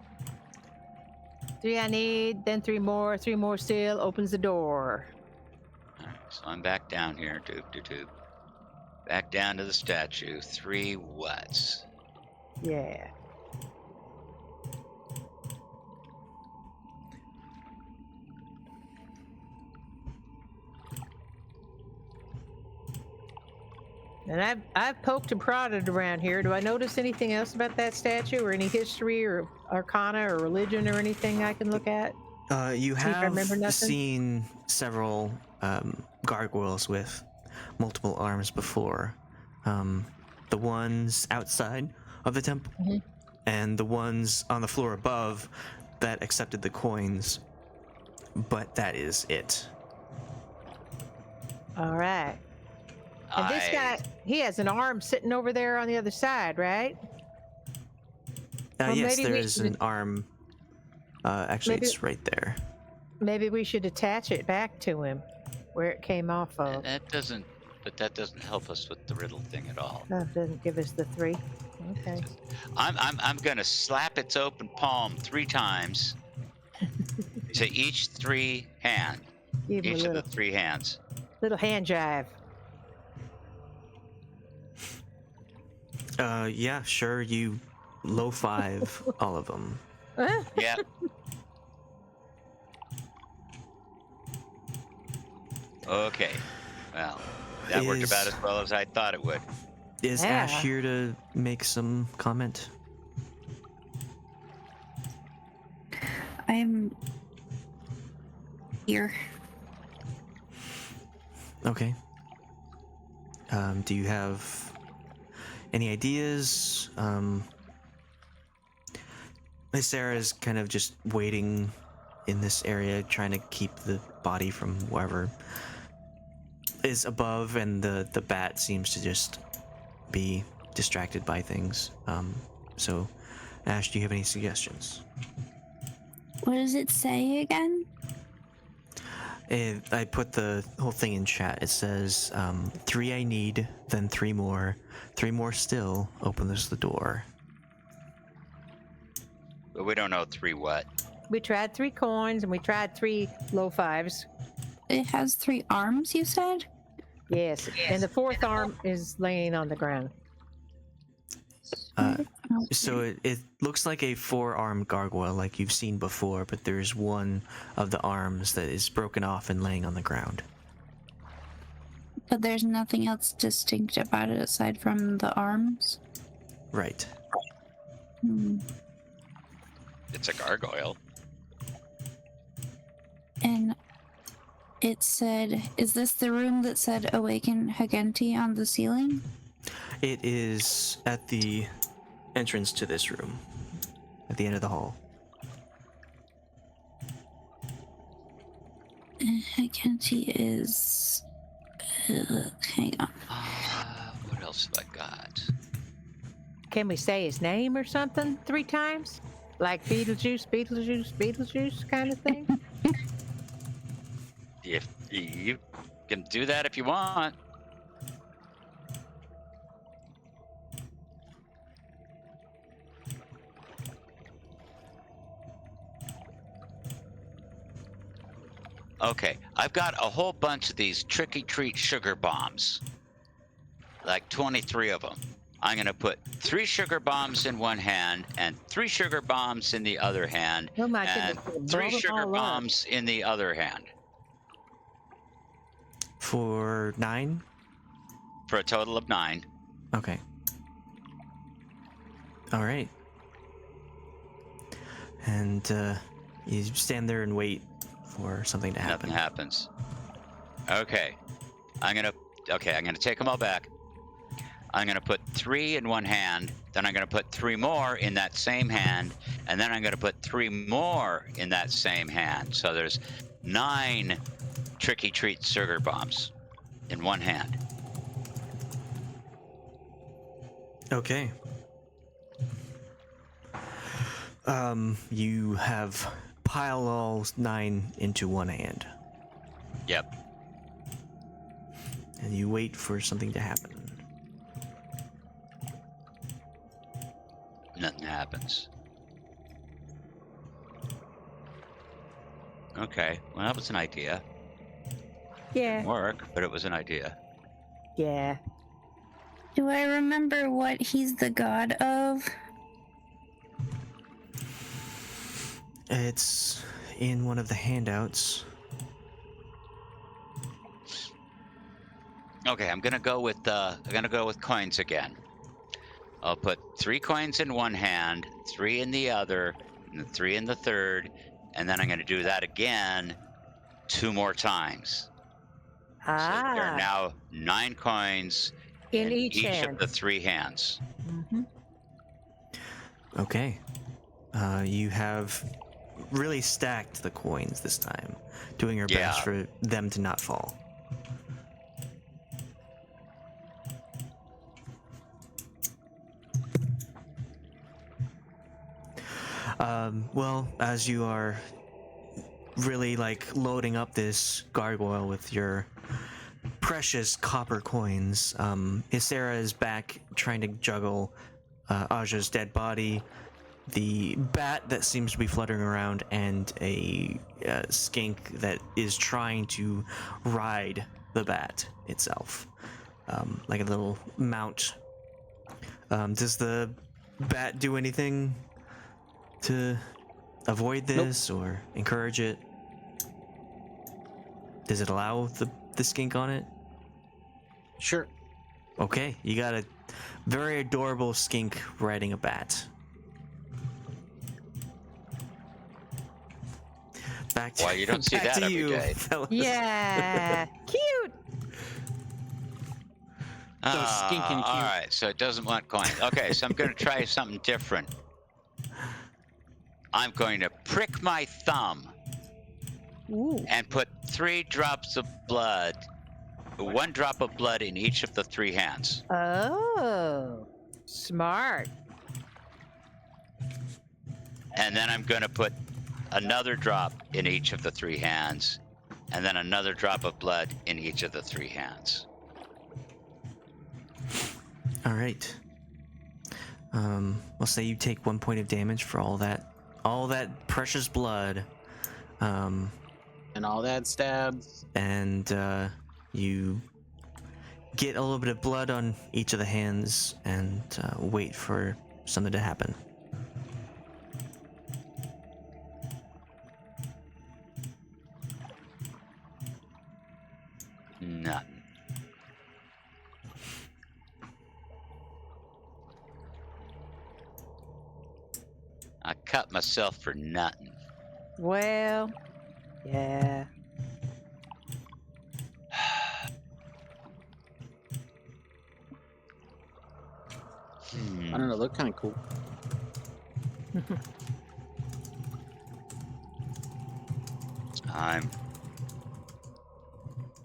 3 I need, then 3 more. 3 more still opens the door. All right, so I'm back down here. Doop. Back down to the statue. 3 whats? Yeah. And I've poked and prodded around here. Do I notice anything else about that statue, or any history, or arcana, or religion, or anything I can look at? You See if I have remember nothing? seen several gargoyles with multiple arms before. The ones outside of the temple, and the ones on the floor above that accepted the coins. But that is it. All right. And this guy, he has an arm sitting over there on the other side, right? Well, Yes, maybe there we is should- an arm. Actually, maybe- it's right there. Maybe we should attach it back to him, where it came off of. That doesn't help us with the riddle thing at all. That doesn't give us the 3. Okay. I'm gonna slap its open palm 3 times to each 3 hand. Give him Each a of the little, 3 hands. little hand jive. Yeah, sure. You low 5 all of them. Yeah. Okay. Well, that worked Is- about as well as I thought it would. Is Yeah. Ash here to make some comment? I'm here. Okay. Do you have any ideas? Sarah's kind of just waiting in this area, trying to keep the body from wherever is above, and the bat seems to just be distracted by things. So, Ash, do you have any suggestions? What does it say again? I put the whole thing in chat. It says 3 I need, then 3 more. 3 more still opens the door. But we don't know 3 what. We tried 3 coins, and we tried 3 low 5s. It has 3 arms, you said? Yes. And the 4th arm is laying on the ground. So it looks like a 4-armed gargoyle like you've seen before, but there's one of the arms that is broken off and laying on the ground. But there's nothing else distinct about it aside from the arms? Right. Hmm. It's a gargoyle. And it said, is this the room that said Awaken Hagenti on the ceiling? It is at the entrance to this room, at the end of the hall. And Hagenti is... hang on. What else have I got? Can we say his name or something 3 times? Like Beetlejuice, Beetlejuice, Beetlejuice kind of thing? If you can do that if you want. Okay, I've got a whole bunch of these trick or treat sugar bombs. Like 23 of them. I'm going to put 3 sugar bombs in one hand and 3 sugar bombs in the other hand. Oh my And goodness. 3 blow them sugar all up. bombs in the other hand. For 9? For a total of 9. Okay. All right. And you stand there and wait for something to happen. Nothing happens. Okay. I'm gonna take them all back. I'm going to put 3 in one hand, then I'm going to put 3 more in that same hand, and then I'm going to put 3 more in that same hand. So there's 9 tricky treat sugar bombs in one hand. Okay. You have piled all 9 into one hand, Yep. and you wait for something to happen. Nothing happens. Okay, well, that was an idea. Yeah. Didn't work, but it was an idea. Yeah. Do I remember what he's the god of? It's in one of the handouts. Okay, I'm gonna go with coins again. I'll put 3 coins in one hand, 3 in the other, and 3 in the third, and then I'm gonna do that again 2 more times. So there are now 9 coins In each of hand. the 3 hands. Mm-hmm. Okay. You have really stacked the coins this time, doing your best Yeah. for them to not fall. Well, as you are really like loading up this gargoyle with your precious copper coins, Ysera is back trying to juggle Aja's dead body, the bat that seems to be fluttering around, and a skink that is trying to ride the bat itself, like a little mount. Does the bat do anything to avoid this or encourage it? Does it allow the skink on it? Sure. Okay, you got a very adorable skink riding a bat. Back to, Why, you don't see back that to every you, day. fellas. Yeah. Cute. stinking cute. All right, so it doesn't want coins. Okay, so I'm going to try something different. I'm going to prick my thumb Ooh. and put 3 drops of blood, 1 drop of blood in each of the 3 hands. Oh. Smart. And then I'm going to put another drop in each of the 3 hands, and then another drop of blood in each of the 3 hands. All right. We'll say you take 1 point of damage for all that precious blood, And all that stabs. and you get a little bit of blood on each of the hands and wait for something to happen. Nothing. I cut myself for nothing. Well, yeah. I don't know, look kind of cool. I'm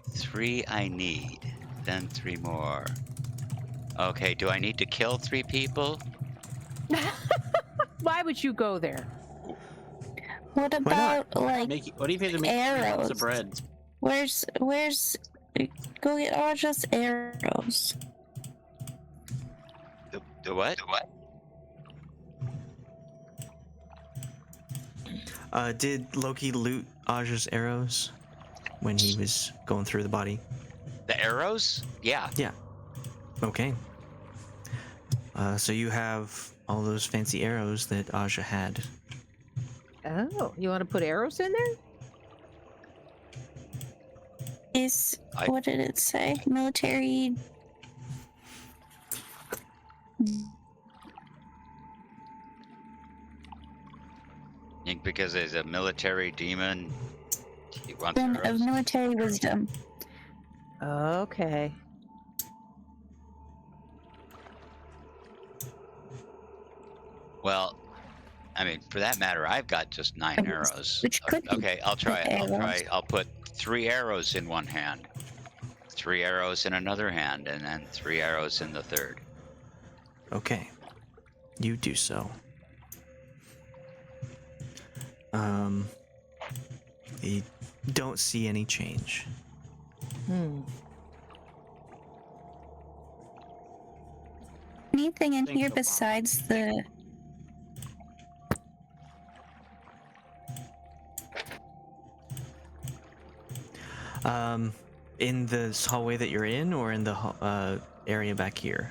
3 I need, then 3 more. Okay, do I need to kill 3 people? Why would you go there? What Why not? about like What do you have to make 3 loaves arrows? of bread? where's go get Aja's arrows? The what? Did Loki loot Aja's arrows when he was going through the body? The arrows? Yeah. Yeah. Okay. So you have all those fancy arrows that Aja had. Oh, you want to put arrows in there? Is I- what did it say? Military. Think because there's a military demon, he wants Then of arrows? military wisdom. Okay. Well, I mean, for that matter, I've got just 9 Um, arrows. which could be Okay, I'll try it. arrows. I'll put 3 arrows in one hand, 3 arrows in another hand, and then 3 arrows in the third. Okay. You do so. You don't see any change. Anything in Think here so, Bob. besides the? In the hallway that you're in, or in the area back here?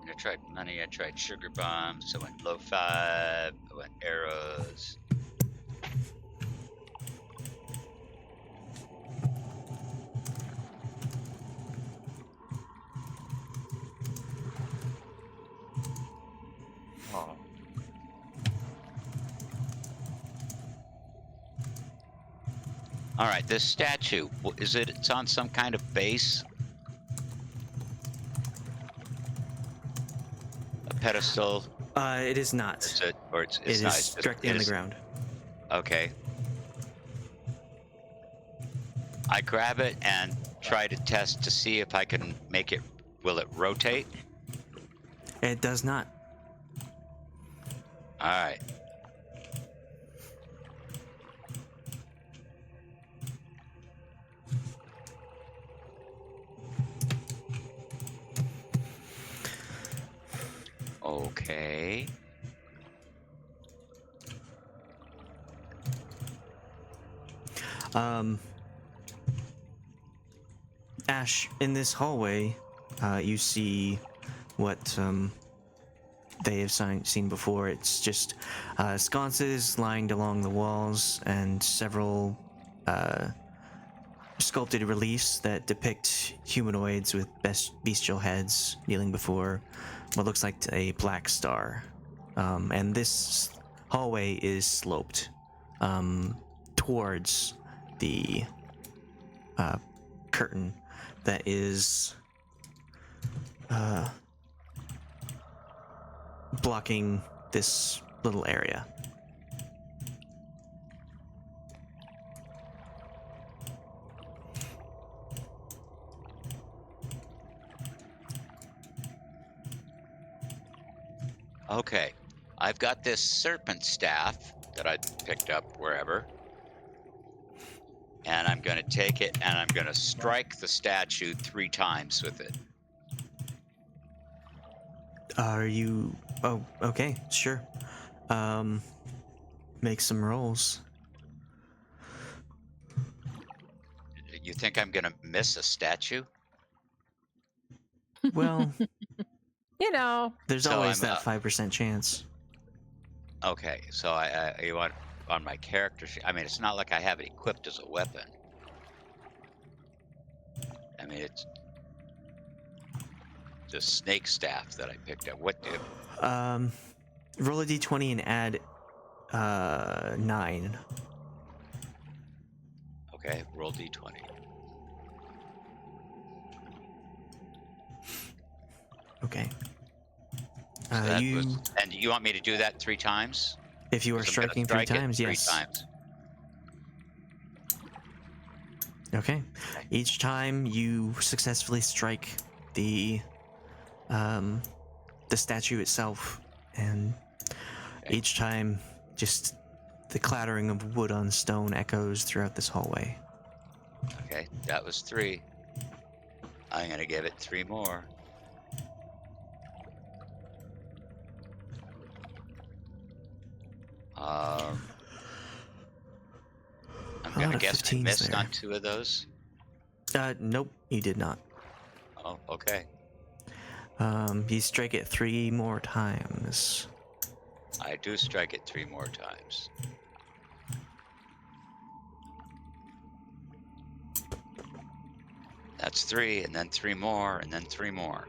I tried money, I tried sugar bombs, I went low 5, I went arrows. Oh, All right, this statue, is it? It's on some kind of base? A pedestal? It is not. Is it, or it's It not? is It's just- directly it on the is- ground. Okay. I grab it and try to test to see if I can make it. Will it rotate? It does not. All right. Okay. Ash, in this hallway, you see what they have seen before. It's just sconces lined along the walls and several sculpted reliefs that depict humanoids with bestial heads kneeling before what looks like a black star. And this hallway is sloped towards the curtain that is blocking this little area. Okay. I've got this serpent staff that I picked up wherever. And I'm going to take it and I'm going to strike the statue 3 times with it. Are you... Oh, okay, sure. Make some rolls. You think I'm going to miss a statue? Well, You know, there's So always I'm, that 5% chance. Okay, so you want on my character sheet. I mean, it's not like I have it equipped as a weapon. I mean, it's the snake staff that I picked up. What do? Roll a d20 and add 9. Okay, roll d20. Okay. So that was, and you want me to do that 3 times? If you are 'Cause I'm gonna striking strike 3 it times, 3 yes. times. Okay. Each time you successfully strike the statue itself, and each time just the clattering of wood on stone echoes throughout this hallway. Okay, that was 3. I'm gonna give it 3 more. I'm A lot gonna of guess I 15s missed there. on 2 of those. Nope, you did not. Oh, okay. You strike it 3 more times. I do strike it 3 more times. That's 3, and then 3 more, and then 3 more.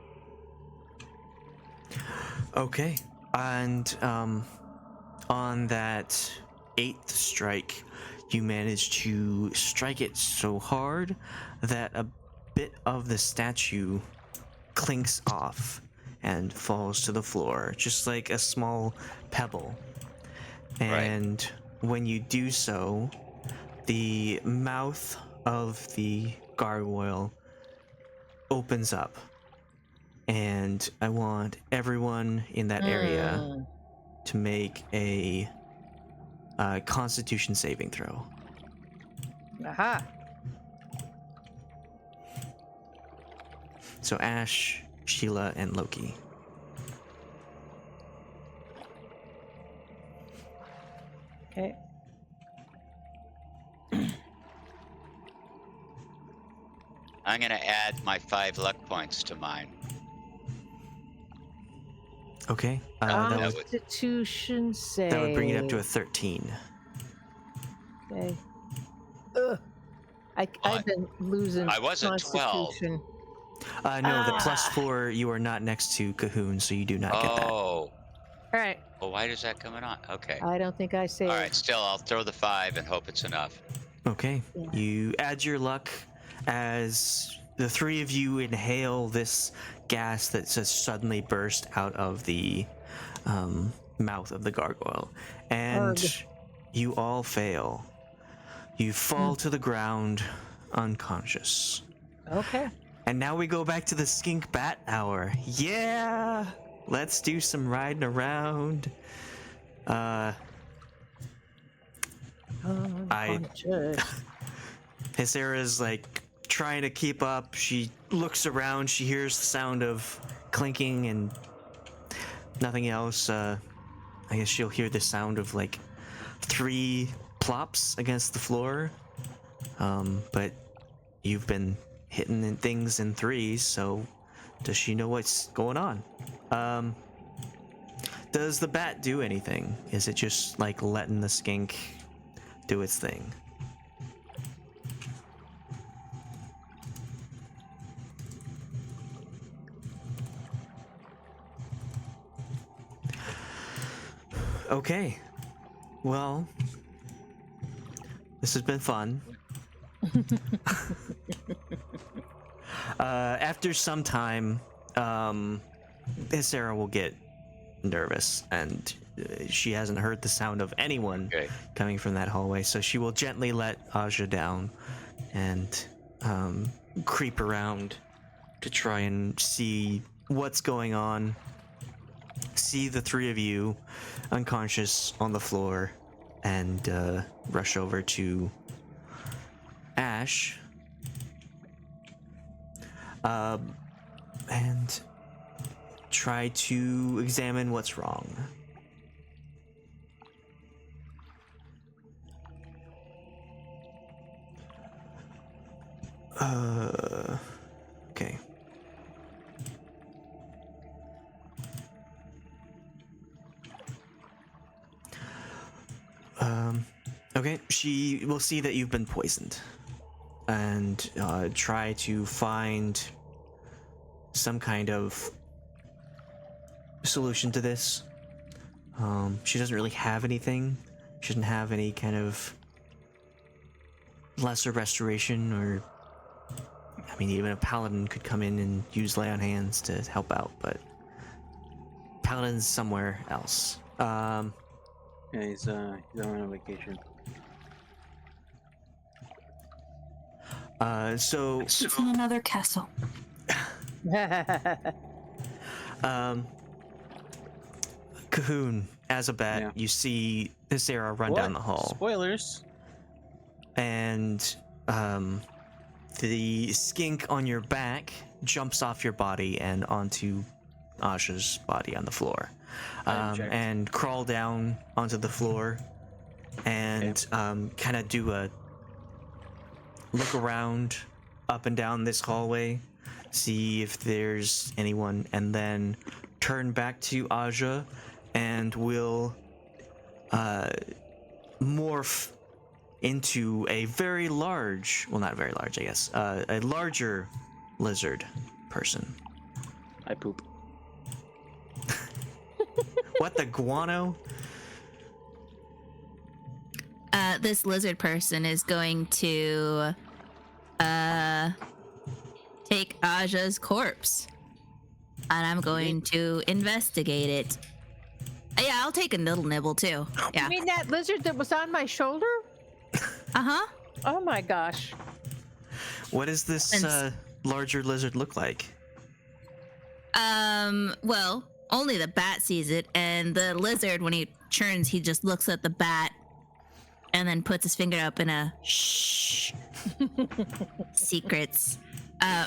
Okay. And on that 8th strike, you manage to strike it so hard that bit of the statue clinks off and falls to the floor, just like a small pebble. And when you do so, the mouth of the gargoyle opens up. And I want everyone in that area to make a Constitution saving throw. Aha. So Ashe, Sheila, and Loki. Okay. I'm gonna add my 5 luck points to mine. Okay. that would- Constitution save. That would bring it up to a 13. Okay. Ugh. I've been losing. I was at 12. Constitution. No, the +4, you are not next to Cahoon, so you do not get that. Oh. All right. Well, why does that come on? Okay. I don't think I saved. All right. Still, I'll throw the 5 and hope it's enough. Okay. Yeah. You add your luck as the three of you inhale this gas that just suddenly burst out of the mouth of the gargoyle. And Ugh. you all fail. You fall to the ground unconscious. Okay. And now we go back to the skink bat hour. Yeah! Let's do some riding around. Unconscious. Hysera's like trying to keep up. She looks around. She hears the sound of clinking and nothing else. I guess she'll hear the sound of like 3 plops against the floor. But you've been hitting in things in 3s, so does she know what's going on? Does the bat do anything? Is it just like letting the skink do its thing? Okay. Well, this has been fun. After some time, Sarah will get nervous, and she hasn't heard the sound of anyone coming from that hallway, so she will gently let Aja down and creep around to try and see what's going on. See the 3 of you unconscious on the floor, and rush over to Ashe. And try to examine what's wrong. Okay. Okay, she will see that you've been poisoned and try to find some kind of solution to this. She doesn't really have anything. She doesn't have any kind of lesser restoration, or I mean, even a paladin could come in and use lay on hands to help out, but paladin's somewhere else. Yeah, he's on a vacation. So It's in another castle. Cahoon, as a bat, Yeah. you see Sarah run down the hall. Spoilers. And the skink on your back jumps off your body and onto Asha's body on the floor, and crawl down onto the floor and kind of do a look around up and down this hallway, see if there's anyone, and then turn back to Aja and will morph into a very large, well, not very large, I guess, a larger lizard person. I poop. What, the guano? This lizard person is going to Aja's corpse. And I'm going to investigate it. Yeah, I'll take a little nibble too. Yeah. You mean that lizard that was on my shoulder? Uh-huh. Oh my gosh. What does this larger lizard look like? Well, only the bat sees it, and the lizard, when he churns, he just looks at the bat and then puts his finger up in a shh secrets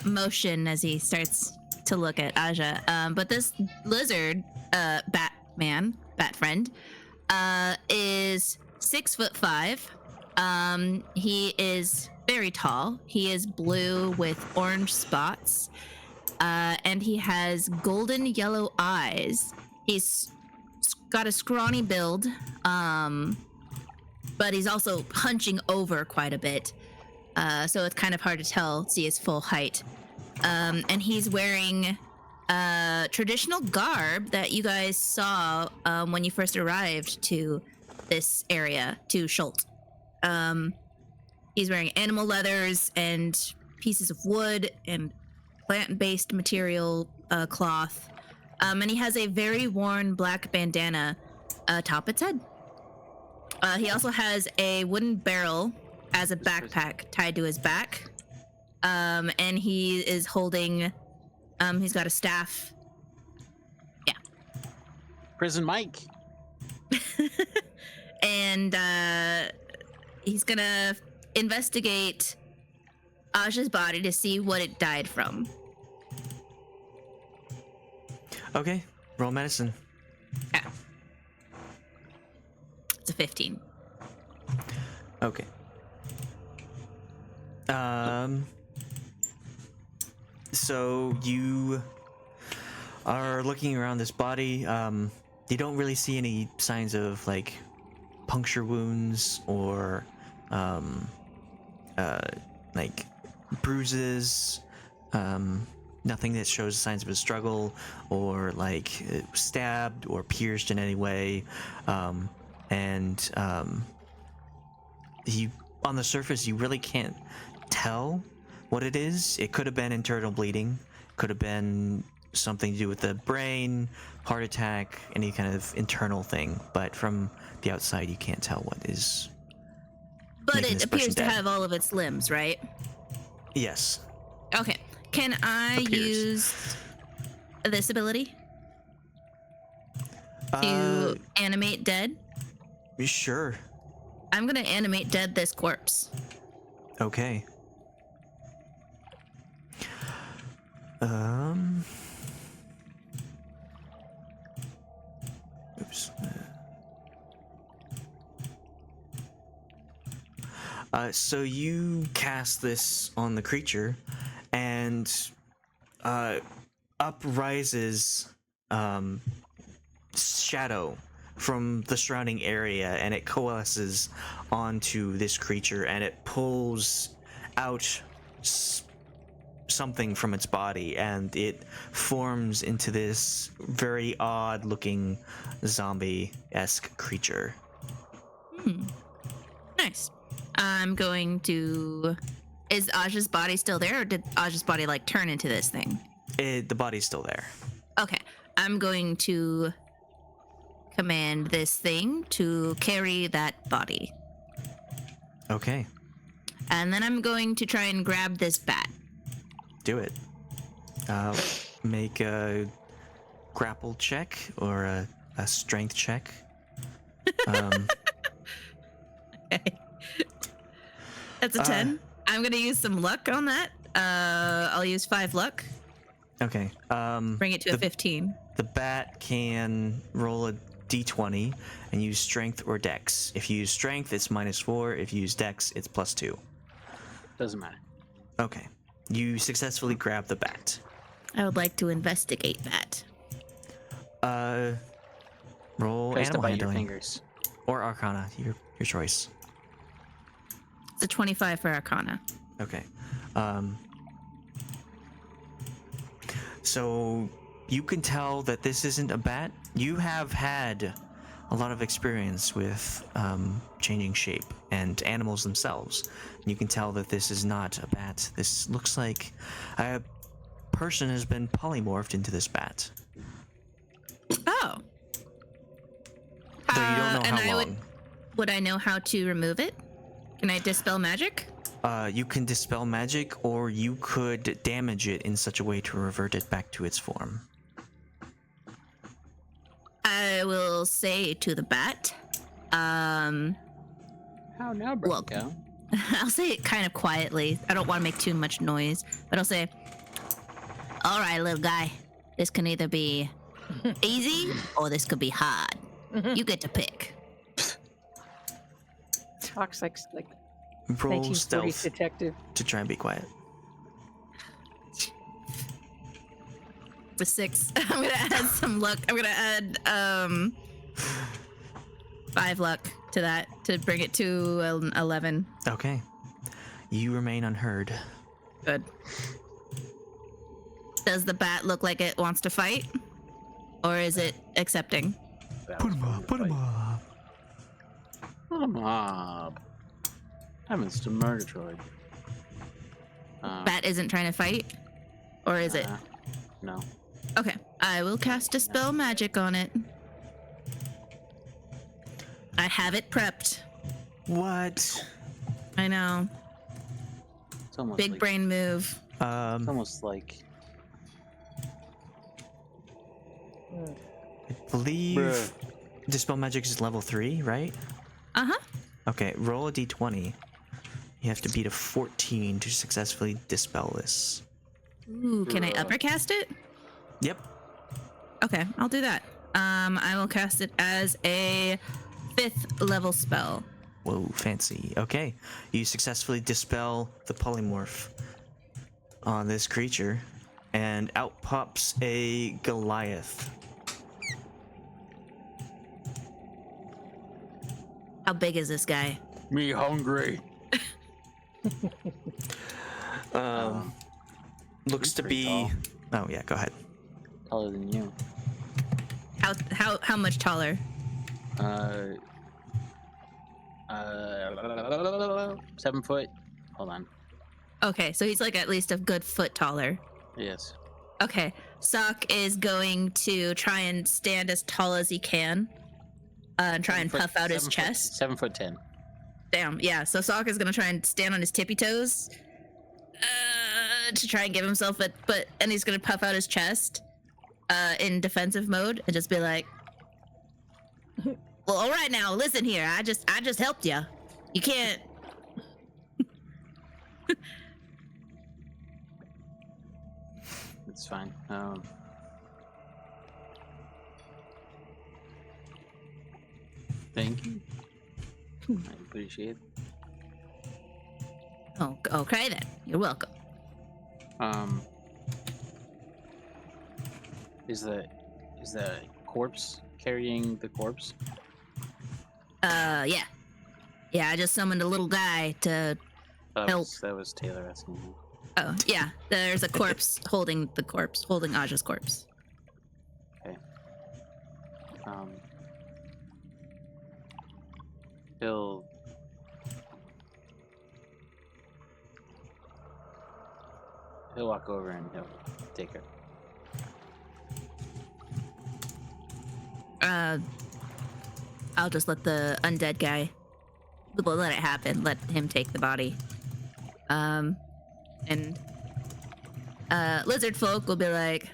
motion as he starts to look at Aja. But this lizard, bat friend, is 6'5". He is very tall. He is blue with orange spots. And he has golden yellow eyes. He's got a scrawny build, but he's also hunching over quite a bit. So it's kind of hard to see his full height. And he's wearing traditional garb that you guys saw when you first arrived to this area, to Schult. He's wearing animal leathers and pieces of wood and plant-based material cloth. And he has a very worn black bandana atop its head. He also has a wooden barrel as a backpack tied to his back. And he is holding, he's got a staff. Yeah. Prison Mike. And he's gonna investigate Aja's body to see what it died from. Okay, roll medicine. Yeah. It's a 15. Okay. So you are looking around this body. You don't really see any signs of like puncture wounds or like bruises. Nothing that shows signs of a struggle or like stabbed or pierced in any way. On the surface, you really can't tell what it is. It could have been internal bleeding, could have been something to do with the brain, heart attack, any kind of internal thing. But from the outside, you can't tell what is. But making it this person appears to dead. have all of its limbs, right? Yes. Okay. Can I Appears. use this ability to animate dead? Sure. I'm gonna animate dead this corpse. Okay. Oops. So you cast this on the creature, and up rises shadow from the surrounding area, and it coalesces onto this creature, and it pulls out something from its body, and it forms into this very odd-looking zombie-esque creature. Nice. I'm going to... Is Aja's body still there, or did Aja's body, like, turn into this thing? The body's still there. Okay. I'm going to command this thing to carry that body. Okay, And then I'm going to try and grab this bat. do it. Make a grapple check or a strength check. Okay. That's a 10. I'm going to use some luck on that. I'll use 5 luck. Okay. Bring it to a 15. The bat can roll a d20 and use strength or dex. If you use strength, it's -4. If you use dex, it's +2. Doesn't matter. Okay. You successfully grab the bat. I would like to investigate that. Roll Tries to animal bite your handling fingers. or arcana, your choice. It's a 25 for Arcana. Okay. So you can tell that this isn't a bat. You have had a lot of experience with changing shape and animals themselves. You can tell that this is not a bat. This looks like person has been polymorphed into this bat. Oh. Though you don't know and how long. Would I know how to remove it? Can I dispel magic? You can dispel magic, or you could damage it in such a way to revert it back to its form. I will say to the bat, How now, Well, Branko? I'll say it kind of quietly. I don't want to make too much noise, but I'll say, all right, little guy, this can either be easy or this could be hard. You get to pick. Talks like Roll 1940s stealth detective. to try and be quiet. The 6. I'm gonna add some luck. I'm gonna add 5 luck to that to bring it to 11. Okay. You remain unheard. Good. Does the bat look like it wants to fight, or is it accepting? Put him up, put him up. Put him up. Heavens to Murgatroyd. Bat isn't trying to fight, or is it? No. Okay, I will cast Dispel Magic on it. I have it prepped. What? I know. It's almost Big like, brain move. It's almost like. I believe Bruh. Dispel Magic is level 3, right? Uh-huh. Okay, roll a d20. You have to beat a 14 to successfully dispel this. Ooh, can I uppercast it? Yep. Okay, I'll do that. I will cast it as a 5th level spell. Whoa, fancy. Okay, you successfully dispel the polymorph on this creature, and out pops a Goliath. How big is this guy? Me hungry. Looks to pretty be. Oh yeah, go ahead. Taller than you. How much taller? 7 foot. Hold on. Okay, so he's like at least a good foot taller. Yes. Okay, Soch is going to try and stand as tall as he can, and try and puff out his chest. 7'10". Damn, yeah. So Soch is gonna try and stand on his tippy toes, to try and give himself and he's gonna puff out his chest, in defensive mode and just be like, "Well, all right now, listen here. I just helped you. You can't." It's fine. Thank you. I appreciate it. Oh, okay then. You're welcome. Is the corpse carrying the corpse? Yeah. Yeah, I just summoned a little guy to help. That was Taylor asking me. Oh, yeah. There's a corpse holding Aja's corpse. Okay. He'll walk over and he'll take her. I'll just let the undead guy, we'll let it happen. Let him take the body. And lizard folk will be like,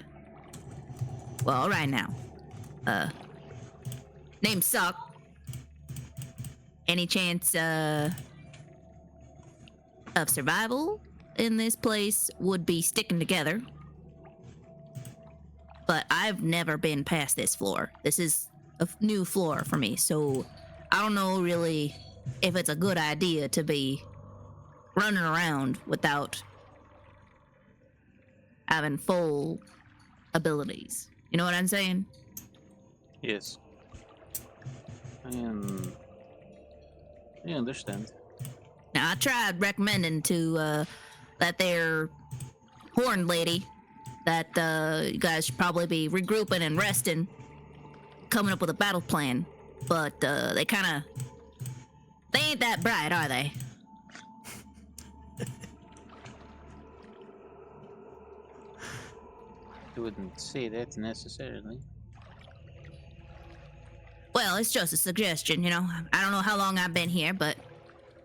well, all right now. Name's Soch. Any chance of survival in this place would be sticking together. But I've never been past this floor. This is a new floor for me, so I don't know really if it's a good idea to be running around without having full abilities. You know what I'm saying? Yes. I understand. Now, I tried recommending to that there horned lady that you guys should probably be regrouping and resting, coming up with a battle plan, but they ain't that bright, are they? wouldn't say that necessarily. Well, it's just a suggestion, you know. I don't know how long I've been here, but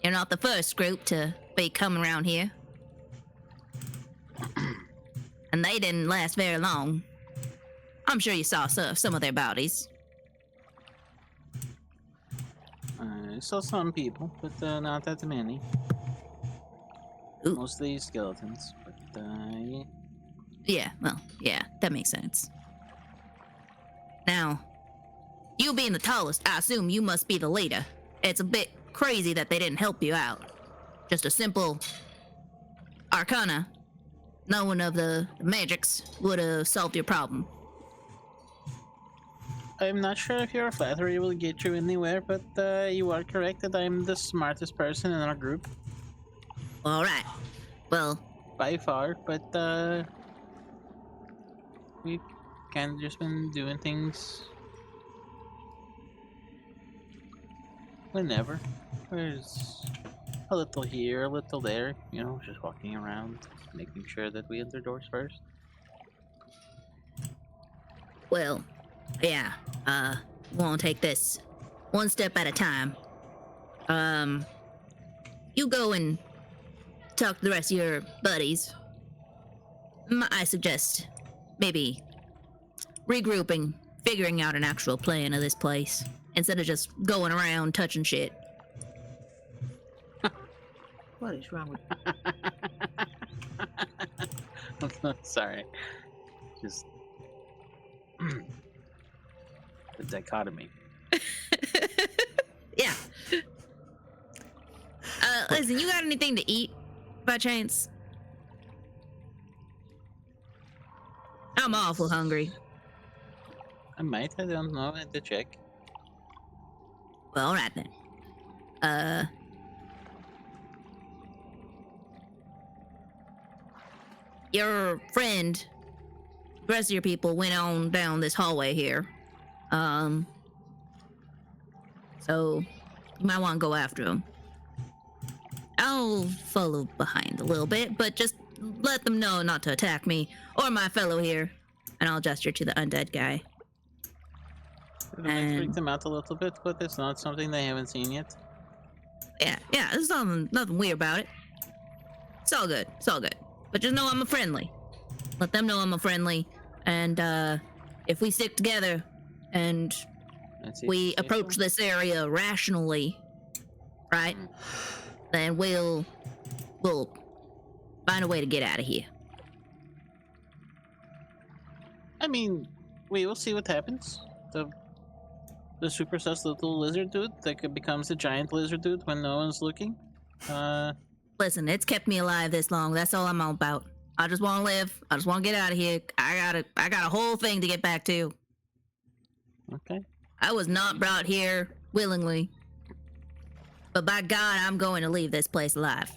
you're not the first group to be coming around here. And they didn't last very long. I'm sure you saw some of their bodies. I saw some people, but not that many. Ooh. Mostly skeletons, but yeah. Yeah, well, yeah, that makes sense. Now, you being the tallest, I assume you must be the leader. It's a bit crazy that they didn't help you out. Just a simple arcana, knowing of the magics, would have solved your problem. I'm not sure if your flattery will get you anywhere, but you are correct that I'm the smartest person in our group. All right. Well, By far, but we've kind of just been doing things whenever. There's a little here, a little there, you know, just walking around, making sure that we enter doors first. well, yeah. We'll take this one step at a time. You go and talk to the rest of your buddies. I suggest maybe regrouping, figuring out an actual plan of this place instead of just going around touching shit. What is wrong with Sorry. Just the dichotomy. Yeah. Listen, you got anything to eat by chance? I'm awful hungry. I might, I don't know, I had to check. Well, alright then. Your friend, the rest of your people went on down this hallway here. So you might want to go after him. I'll follow behind a little bit, but just let them know not to attack me or my fellow here. And I'll gesture to the undead guy. It might freak them out a little bit, but it's not something they haven't seen yet. Yeah, there's nothing weird about it. It's all good. But just know I'm a friendly. Let them know I'm a friendly. And if we stick together and we approach this area rationally, right? Then we'll find a way to get out of here. I mean, we will see what happens. The super sus little lizard dude that becomes a giant lizard dude when no one's looking. Listen, it's kept me alive this long. That's all I'm all about. I just want to live. I just want to get out of here. I got a whole thing to get back to. Okay. I was not brought here willingly. But by God, I'm going to leave this place alive.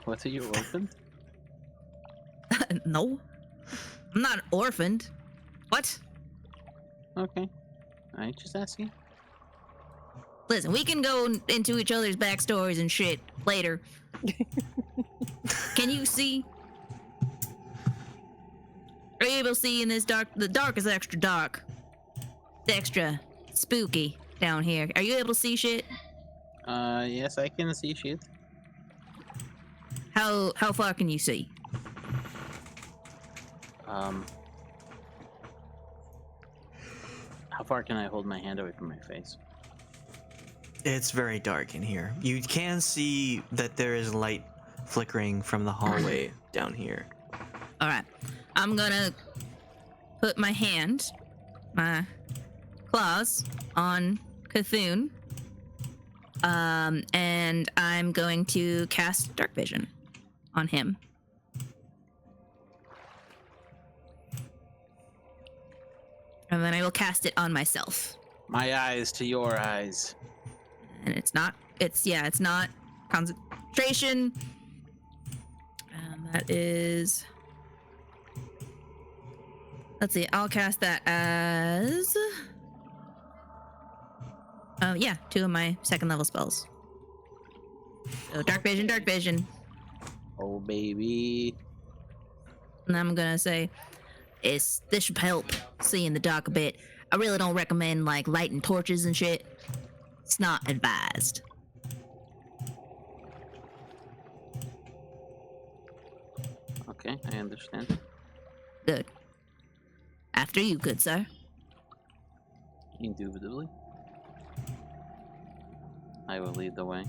What are you, orphaned? No. I'm not orphaned. What? Okay. I just asking. Listen, we can go into each other's backstories and shit later. Can you see? Are you able to see in this dark? The dark is extra dark. It's extra spooky down here. Are you able to see shit? Yes, I can see shit. How far can you see? How far can I hold my hand away from my face? It's very dark in here. You can see that there is light flickering from the hallway down here. All right, I'm gonna put my claws on Cthulhu, and I'm going to cast Dark Vision on him. And then I will cast it on myself. My eyes to your eyes. And it's not concentration. And that is, let's see, I'll cast that as, yeah, 2 of my 2nd level spells. So dark vision. Oh, baby. And I'm gonna say, this should help see in the dark a bit. I really don't recommend like lighting torches and shit. It's not advised. Okay, I understand. Good. After you, good sir. Indubitably. I will lead the way.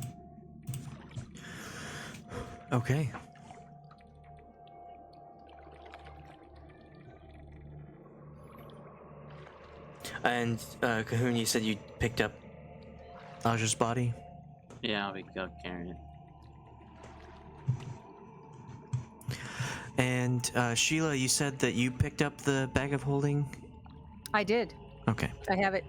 Okay. And Cahoon, you said you picked up Aja's body? Yeah, I'll carry it. And Sheila, you said that you picked up the bag of holding? I did. Okay. I have it.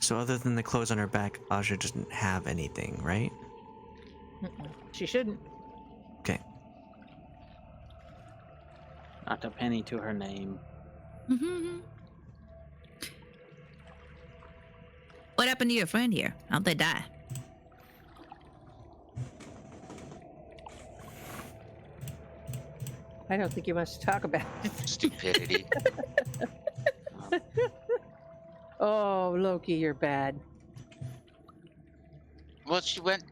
So other than the clothes on her back, Aja doesn't have anything, right? Mm-mm. She shouldn't. Okay. Not a penny to her name. What happened to your friend here? How'd they die? I don't think you must talk about it. Stupidity. Oh, Loki, you're bad. Well, she went,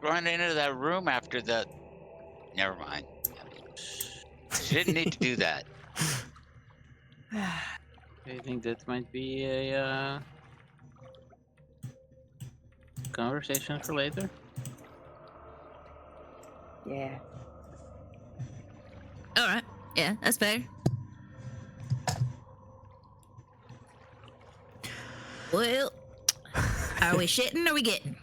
run into that room after the. Never mind. She didn't need to do that. I think that might be a conversation for later. Yeah. All right. Yeah, that's fair. Well, are we shitting or are we getting?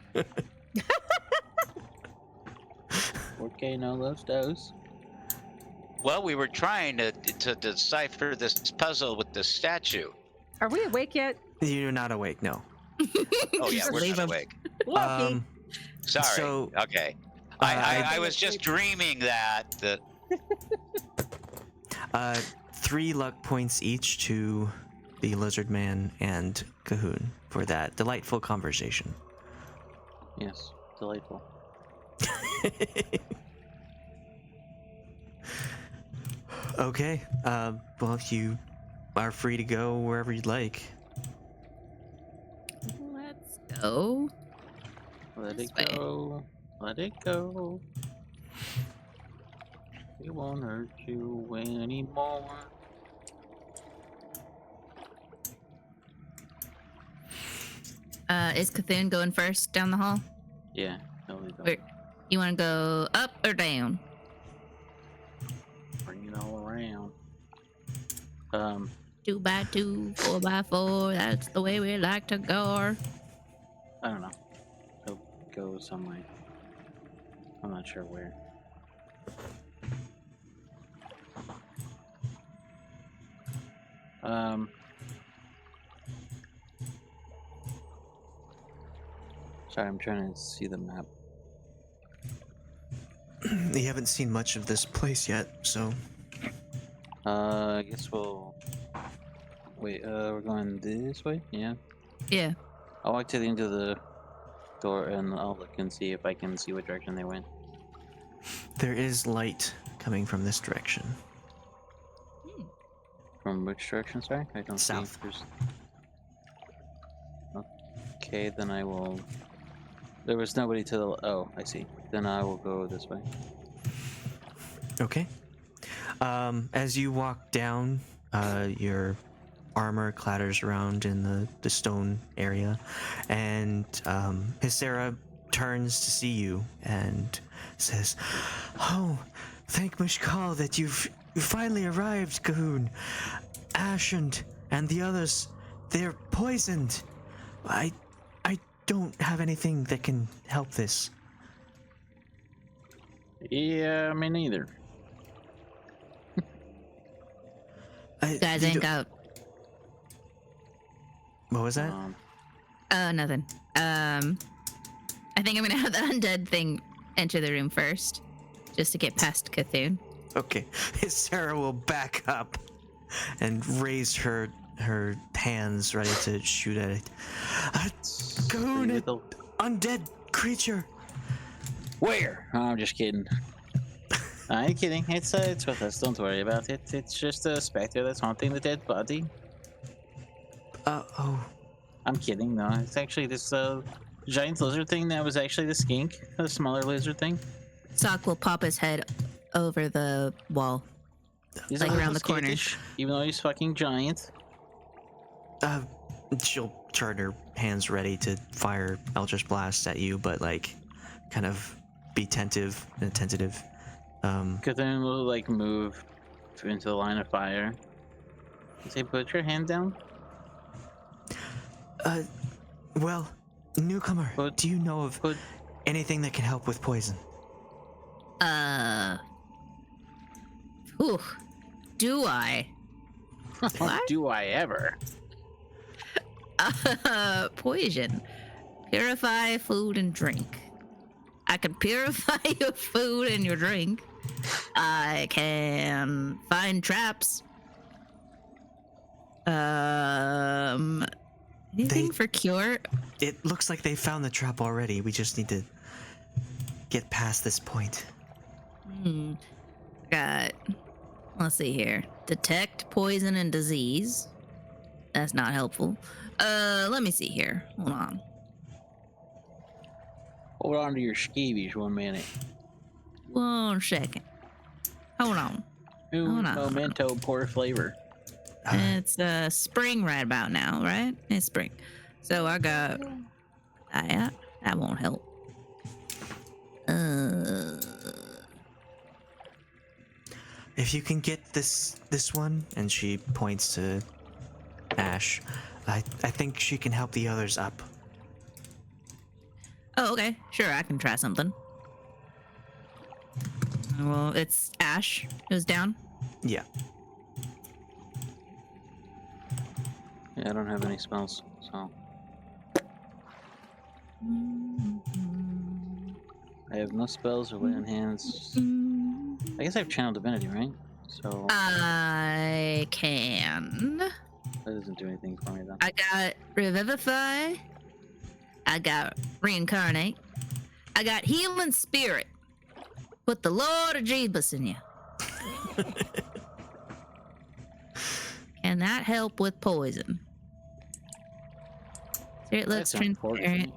Okay, no los dos. Well, we were trying to decipher this puzzle with the statue. Are we awake yet? You're not awake, no. Oh yeah, we're Leave not him. awake. Loki. Sorry. so, Okay. I- I was just dreaming that. 3 luck points each to the lizard man and Cahoon for that delightful conversation. Yes, delightful. Okay. Well, you are free to go wherever you'd like. Let's go. Let This it way. go. Let it go. We won't hurt you anymore. Is Cthulhu going first down the hall? Yeah, totally go. Where you want to go up or down? Bring it all around. 2x2, 4x4. That's the way we like to go. I don't know. He'll go somewhere. I'm not sure where. Sorry, I'm trying to see the map. You haven't seen much of this place yet, so I guess we'll. Wait, we're going this way? Yeah. Yeah. I'll walk to the end of the door and I'll look and see if I can see what direction they went. there is light coming from this direction. From which direction, sorry? I don't see. South. There's... Okay, then I will. There was nobody to the. Oh, I see. Then I will go this way. Okay. As you walk down, your armor clatters around in the stone area, and Hysera turns to see you and says, "Oh, thank Mishkal that you finally arrived, Cahoon. Ashe and the others, they're poisoned. I don't have anything that can help this." Yeah, me neither. Guys You ain't don't- out. What was that? Nothing. I think I'm gonna have the undead thing enter the room first, just to get past Cthulhu. Okay. Sarah will back up and raise her hands ready to shoot at it. Cahoon, Little- undead creature. Where? Oh, I'm just kidding. I ain't kidding. It's with us. Don't worry about it. It's just a specter that's haunting the dead body. Oh. I'm kidding. No, it's actually this giant lizard thing that was actually the skink, the smaller lizard thing. Sock will pop his head over the wall. He's Like a little around the corner. skinkish, even though he's fucking giant. She'll turn her hands ready to fire Eldritch Blast at you, but like, kind of be tentative. Cthulhu will like move into the line of fire. Say, put your hand down. Well, newcomer, Put- do you know of put- anything that can help with poison? Ooh, do I? What? Do I ever? Poison. Purify food and drink. I can purify your food and your drink. I can find traps. Anything for cure? It looks like they found the trap already. We just need to get past this point. Got. Let's see here. Detect poison and disease. That's not helpful. Let me see here. Hold on. Hold on to your skeevies 1 minute. 1 second. Hold on. Ooh, Hold on. memento, poor flavor. It's spring right about now, right? It's spring. So I got that. That won't help. If you can get this one, and she points to Ashe, I think she can help the others up. Oh, okay. Sure, I can try something. Well, it's Ashe who's down. Yeah. Yeah, I don't have any spells, so. I have no spells or lay on hands. I guess I have Channel Divinity, right? So I can. that doesn't do anything for me, though. I got Revivify. I got Reincarnate. I got Healing Spirit. Put the Lord of Jeebus in you. Can that help with poison? Spirit looks That's important. transparent.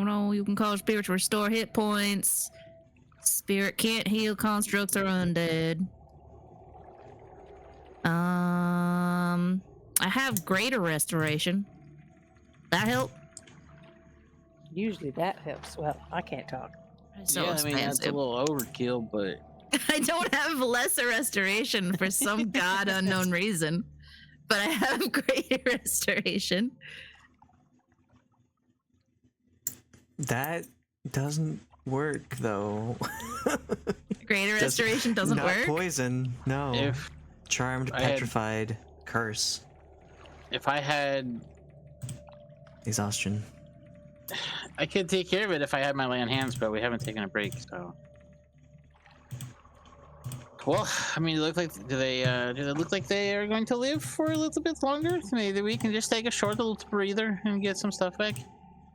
No. You can cause spirit to restore hit points. Spirit can't heal constructs or undead. I have greater restoration. That help? Usually that helps. Well, I can't talk. It's so yeah, I mean, that's a expensive. little overkill, but I don't have lesser restoration for some god unknown reason, but I have greater restoration. That doesn't work though. Greater restoration doesn't Not work. poison. No. if Charmed, I had- petrified, curse, I had, exhaustion. I could take care of it if I had my lay on hands, but we haven't taken a break, so. Well, I mean, do they look like they are going to live for a little bit longer? Maybe we can just take a short little breather and get some stuff back.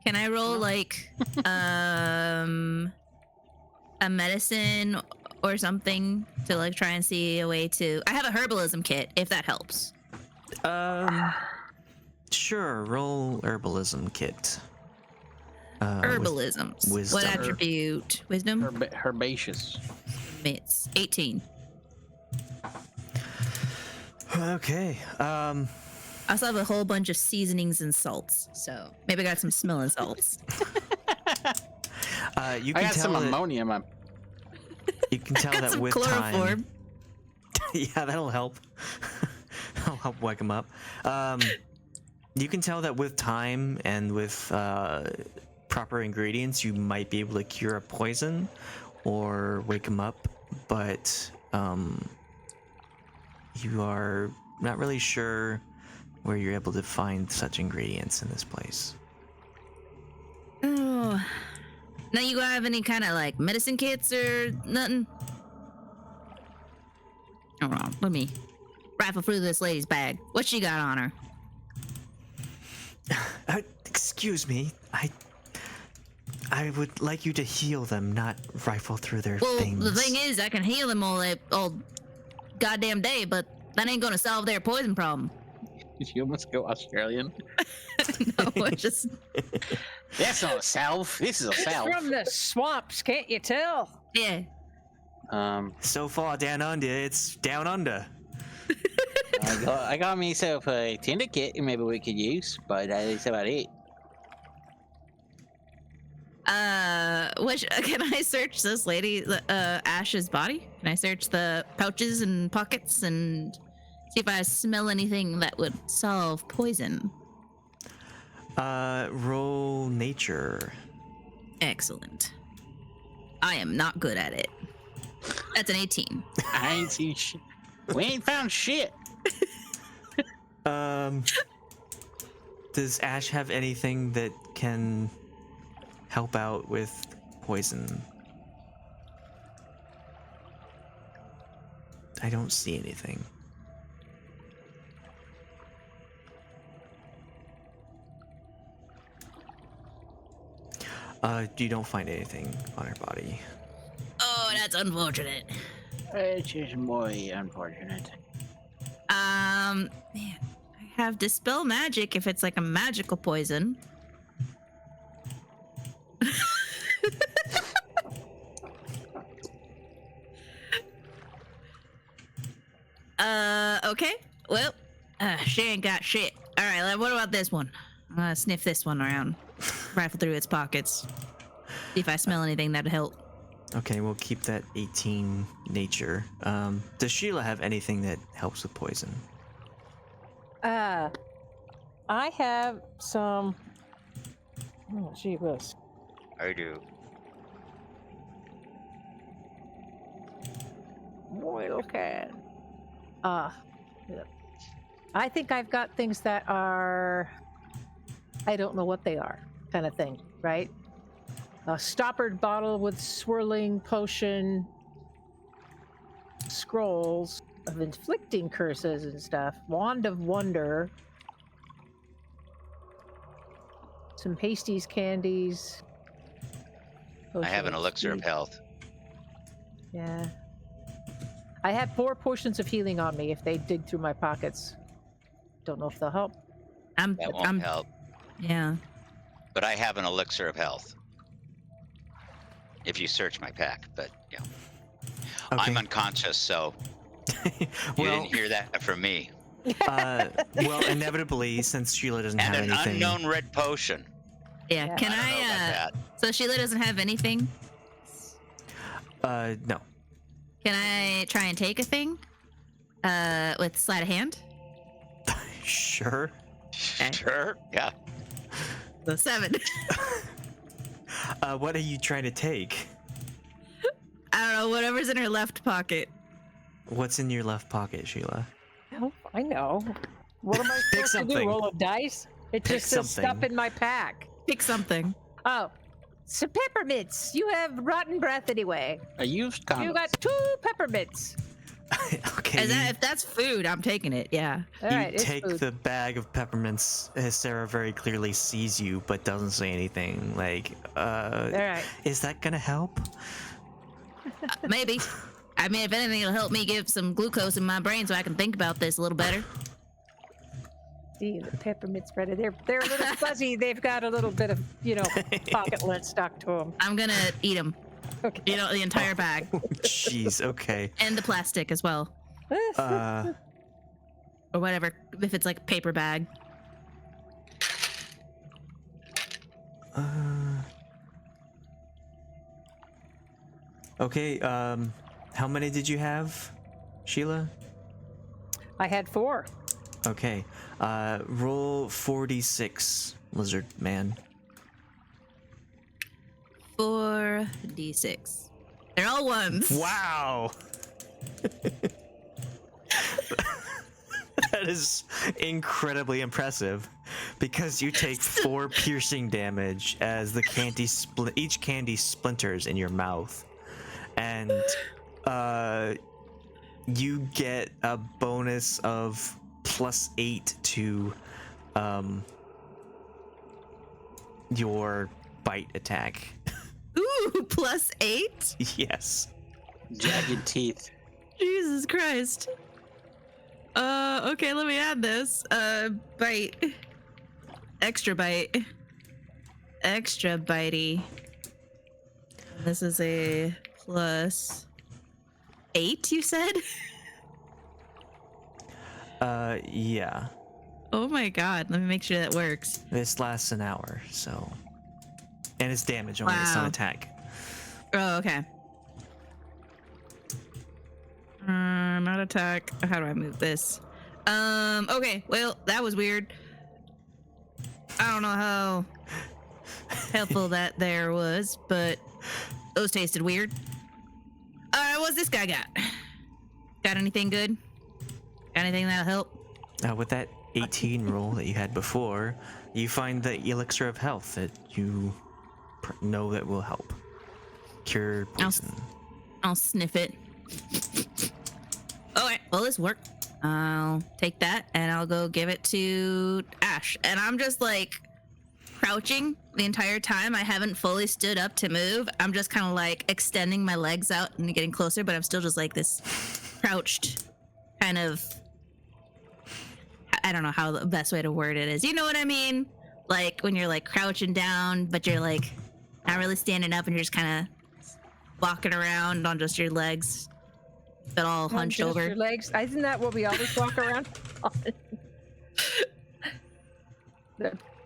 Can I roll like a medicine or something to like try and see a way to? I have a herbalism kit if that helps. Sure. Roll herbalism kit. With Herbalisms. wisdom. What attribute? Wisdom. Herbaceous. It's 18. Okay. I also have a whole bunch of seasonings and salts, so maybe I got some smelling salts. You I can got some tell that, ammonia in my. you can tell that some with chloroform. time. Yeah, that'll help. I'll help wake them up. You can tell that with time and with proper ingredients, you might be able to cure a poison or wake them up, but you are not really sure where you're able to find such ingredients in this place. Oh. Now you have any kind of like medicine kits or nothing? Hold on, let me rifle through this lady's bag. What she got on her? Excuse me. I would like you to heal them, not rifle through their Well, things. the thing is, I can heal them all goddamn day, but that ain't gonna solve their poison problem. Did you almost go Australian? No, it's just That's not a salve. This is a It's salve. from the swamps, can't you tell? yeah. So far down under, it's down under. I got myself a tinder kit maybe we could use, but that's about it. Can I search this lady, Ash's body? Can I search the pouches and pockets and see if I smell anything that would solve poison? Roll nature. Excellent. I am not good at it. That's an 18. I ain't seen shit. We ain't found shit. Does Ash have anything that can help out with poison? I don't see anything. You don't find anything on her body. Oh, that's unfortunate. It's just more unfortunate. Man, I have dispel magic if it's like a magical poison. Okay. Well, she ain't got shit. All right, what about this one? I'm gonna sniff this one around, rifle through its pockets, see if I smell anything that'd help. Okay, we'll keep that 18 nature. Does Sheila have anything that helps with poison? I have some. Oh, gee whiz. I do. Oil can. Yeah. I think I've got things that are. I don't know what they are, kind of thing, right? A stoppered bottle with swirling potion, scrolls of inflicting curses and stuff, wand of wonder, some pasties, candies. I have an potion of elixir of speed. health. Yeah. I have 4 potions of healing on me if they dig through my pockets. Don't know if they'll help. I'm That won't help. Yeah. But I have an elixir of health. If you search my pack, but yeah. Okay. I'm unconscious, so you Well, didn't hear that from me. well, inevitably, since Sheila doesn't And have an anything. unknown red potion. Yeah. Yeah. Can I don't know about I that. so Sheila doesn't have anything? No. Can I try and take a thing? With sleight of hand? Sure. Okay. Sure. Yeah. So 7. What are you trying to take? I don't know, whatever's in her left pocket. What's in your left pocket, Sheila? Oh, I know. What am I Pick supposed to do? something. Roll a dice? It Pick just says stuff something. in my pack. Pick something. Oh, some peppermints. You have rotten breath anyway. I used condoms. You got 2 peppermints. Okay. If that's food, I'm taking it. Yeah. All You right, it's take food. the bag of peppermints as Sarah very clearly sees you but doesn't say anything. Like, All right. is that gonna help? Maybe. I mean, if anything, it'll help me give some glucose in my brain so I can think about this a little better. See, the peppermints, Brenda, they're a little fuzzy. They've got a little bit of, pocket lint stuck to them. I'm gonna eat them. Okay. You know, the entire bag. Jeez, okay. And the plastic as well. Uh, Or whatever, if it's like a paper bag. okay, how many did you have, Sheila? I had 4. Okay, roll 46, lizard man. 4d6. They're all ones. Wow! That is incredibly impressive because you take 4 piercing damage as the candy each candy splinters in your mouth, and you get a bonus of +8 to your bite attack. Ooh, +8? Yes. Jagged teeth. Jesus Christ. Okay, let me add this. Bite. Extra bite. Extra bitey. This is a +8, you said? Yeah. Oh my god, let me make sure that works. This lasts an hour, so. And it's damage only, it's not Wow. attack. Oh, okay. Not attack. How do I move this? Okay, well, that was weird. I don't know how helpful that there was, but those tasted weird. What's this guy got? Got anything good? Got anything that'll help? With that 18 roll that you had before, you find the elixir of health that you know that will help cure poison. I'll sniff it. Okay, well, this worked. I'll take that and I'll go give it to Ashe. And I'm just like crouching the entire time. I haven't fully stood up to move. I'm just kind of like extending my legs out and getting closer, but I'm still just like this crouched kind of. I don't know how the best way to word it is. You know what I mean? Like when you're like crouching down, but you're like not really standing up and you're just kind of walking around on just your legs, but all hunched Just over. your legs. Isn't that what we always walk around on?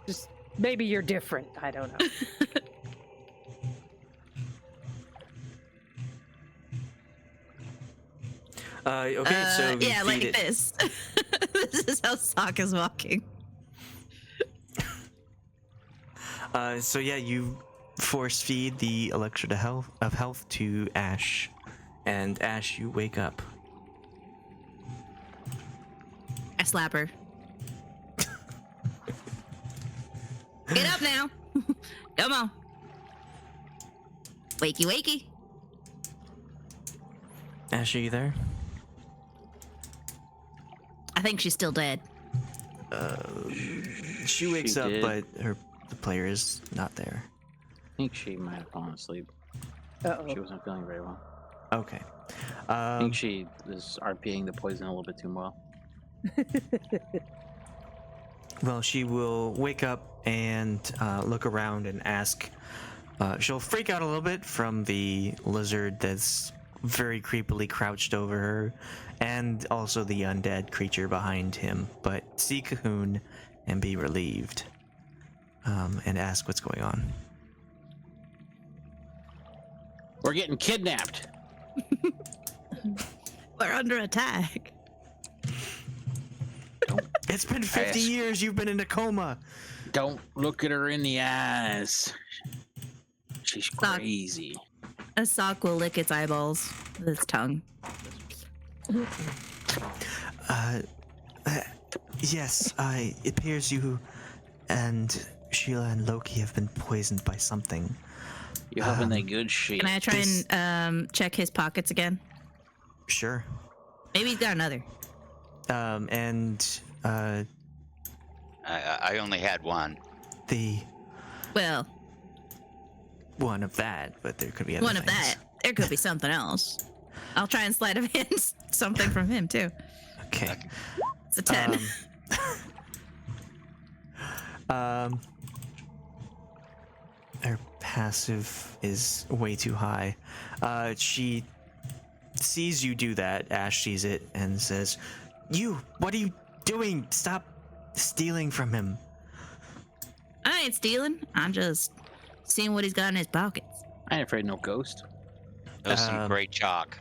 Just maybe you're different. I don't know. Okay, so you yeah, feed like it. this. This is how Soch is walking. So yeah, you force feed the elixir of health to Ashe, and Ashe, you wake up. I slap her. Get up now. Come on. Wakey, wakey. Ashe, are you there? I think she's still dead. She wakes She up, did. but the player is not there. I think she might have fallen asleep. Uh-oh. She wasn't feeling very well. Okay. I think she is RPing the poison a little bit too well. Well, she will wake up and look around and ask. She'll freak out a little bit from the lizard that's very creepily crouched over her, and also the undead creature behind him, but see Cahoon and be relieved, and ask what's going on. We're getting kidnapped. We're under attack. It's been 50 Ask. years you've been in a coma. Don't look at her in the eyes. She's Stop. crazy. A sock will lick its eyeballs with its tongue. Yes, it appears you and Sheila and Loki have been poisoned by something. You having that good shit? Can I try This- and check his pockets again? Sure. Maybe he's got another. I only had one. The Well, one of that, but there could be other one of things. that. There could be something else. I'll try and slide of hand something from him too. Okay. It's a 10. Her passive is way too high. She sees you do that. Ashe sees it and says, what are you doing? Stop stealing from him." I ain't stealing. I'm just seeing what he's got in his pockets. I ain't afraid of no ghost. That was some great chalk.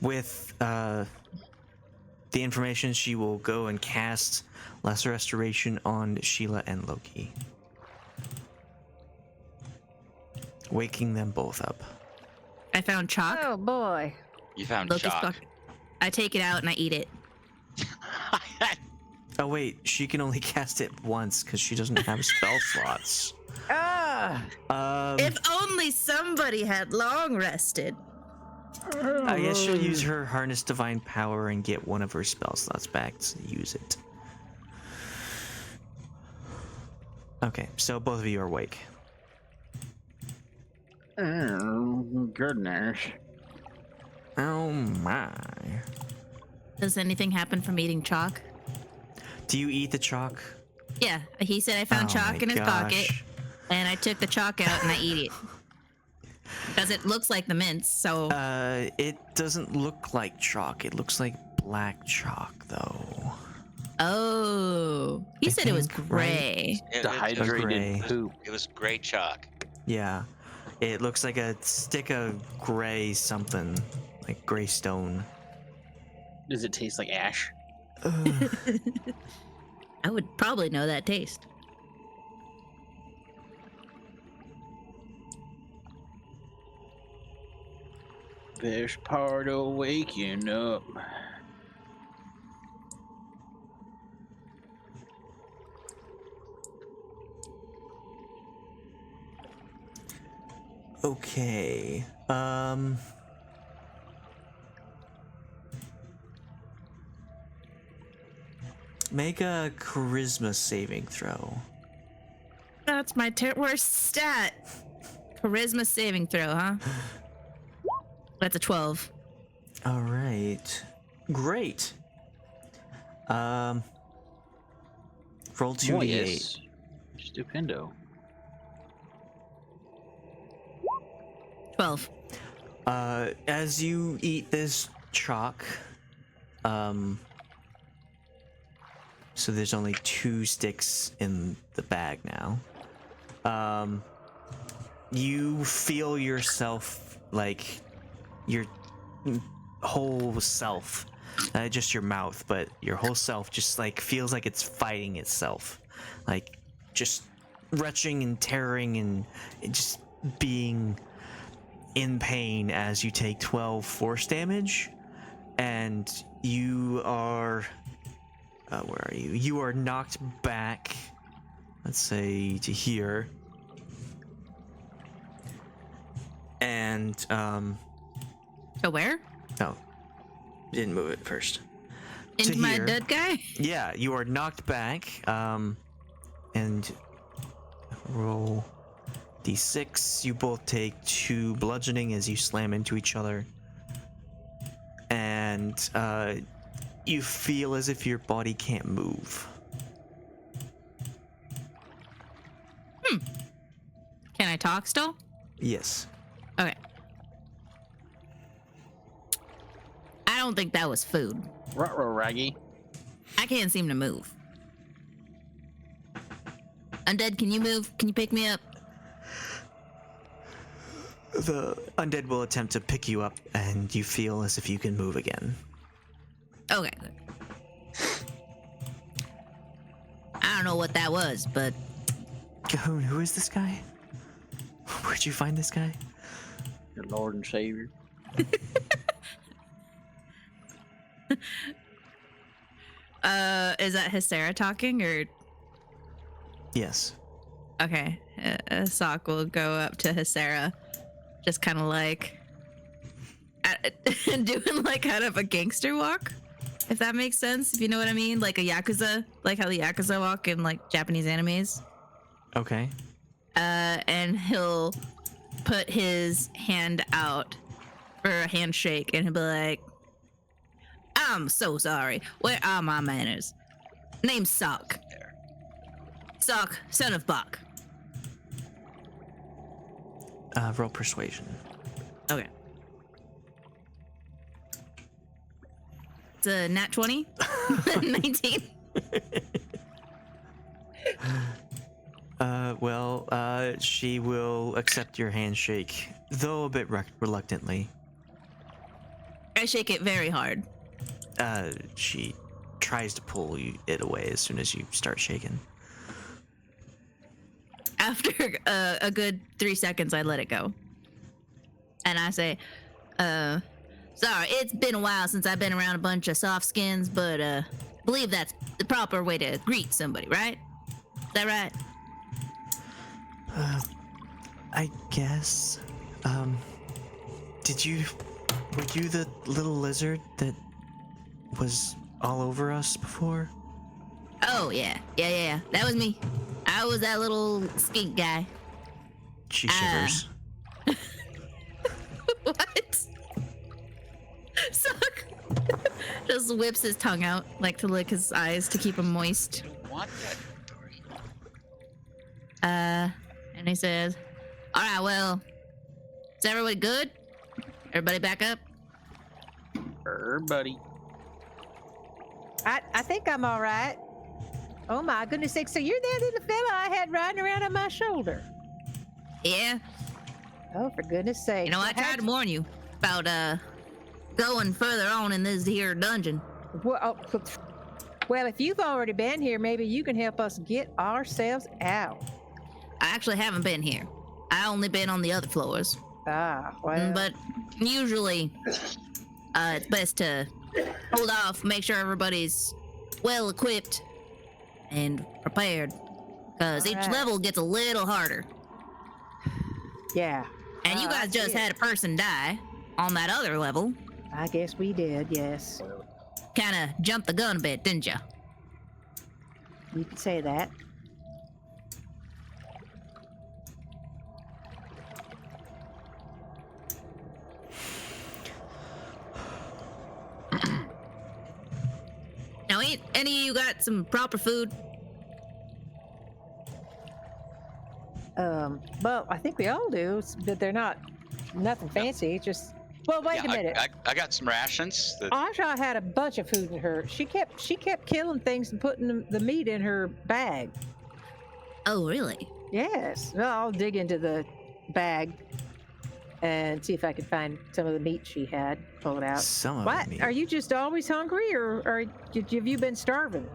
With the information, she will go and cast Lesser Restoration on Sheila and Loki, waking them both up. I found chalk. Oh boy. You found Loki's chalk. pocket. I take it out and I eat it. Oh wait, she can only cast it once because she doesn't have spell slots. Ah. If only somebody had long rested. I guess she'll use her Harness Divine Power and get one of her spell slots back to use it. Okay, so both of you are awake. Oh, goodness. Oh my. Does anything happen from eating chalk? Do you eat the chalk? Yeah, he said I found Oh chalk my in his pocket, gosh. and I took the chalk out and I eat it. Because it looks like the mints, so... It doesn't look like chalk. It looks like black chalk, though. Oh. He I said it was think, gray. Dehydrated gray. poop. It was gray chalk. Yeah. It looks like a stick of gray something, like gray stone. Does it taste like ash? Ugh. I would probably know that taste. Best part of waking up. Okay. Make a charisma saving throw. That's my worst stat. Charisma saving throw, huh? That's a 12. All right. Great. Roll 2d8. Yes. Stupendo. 12. As you eat this chalk, so there's only 2 sticks in the bag now. You feel yourself, like your whole self, not just your mouth, but your whole self just like feels like it's fighting itself, like just retching and tearing and just being in pain as you take 12 force damage, and you are where are you? You are knocked back, let's say to here, and To where? oh, didn't move it first. Into my here. dead guy? Yeah, you are knocked back, and roll d6. You both take 2 bludgeoning as you slam into each other, and you feel as if your body can't move. Can I talk still? Yes. Okay. I don't think that was food. Ruh-roh, Raggy. I can't seem to move. Undead, can you move? Can you pick me up? The undead will attempt to pick you up, and you feel as if you can move again. Okay, good. I don't know what that was, but Cahoon, who is this guy? Where'd you find this guy? Your Lord and Savior. is that Hysera talking or? Yes. Okay, Soch will go up to Hysera, just kind of like doing like kind of a gangster walk, if that makes sense. If you know what I mean, like a yakuza, like how the yakuza walk in like Japanese animes. Okay. And he'll put his hand out for a handshake, and he'll be like, "I'm so sorry. Where are my manners? Name's Soch. Soch, son of Bach." Roll persuasion. Okay. It's a nat 20. 19. She will accept your handshake, though a bit reluctantly. I shake it very hard. She tries to pull it away as soon as you start shaking. After a good 3 seconds, I let it go. And I say, sorry, it's been a while since I've been around a bunch of soft skins, but I believe that's the proper way to greet somebody, right? Is that right? I guess. Were you the little lizard that was all over us before? Oh, yeah. That was me. I How was that little skink guy? She shivers. What? Soch just whips his tongue out, like to lick his eyes to keep him moist. Want that birdy? And he says, "All right, well, is everybody good? Everybody back up?" Buddy. I think I'm all right. Oh my goodness sakes! So you're that little fella I had riding around on my shoulder? Yeah. Oh, for goodness sake! You know, I tried to warn you about going further on in this here dungeon. Well, if you've already been here, maybe you can help us get ourselves out. I actually haven't been here. I only been on the other floors. Ah, well. But usually, it's best to hold off, make sure everybody's well equipped and prepared, because each Alright. level gets a little harder. Yeah. And you Oh, I guys just see it. had a person die on that other level. I guess we did. Yes, Kind of jumped the gun a bit, didn't you? you could say that. Now, ain't any of you got some proper food? Well, I think we all do, but they're not nothing fancy. Just well, wait a minute. I got some rations. That, Aja had a bunch of food in her. She kept killing things and putting the meat in her bag. Oh, really? Yes. Well, I'll dig into the bag and see if I can find some of the meat she had. Pull it out. Some of What? it. Are you just always hungry, or have you been starving?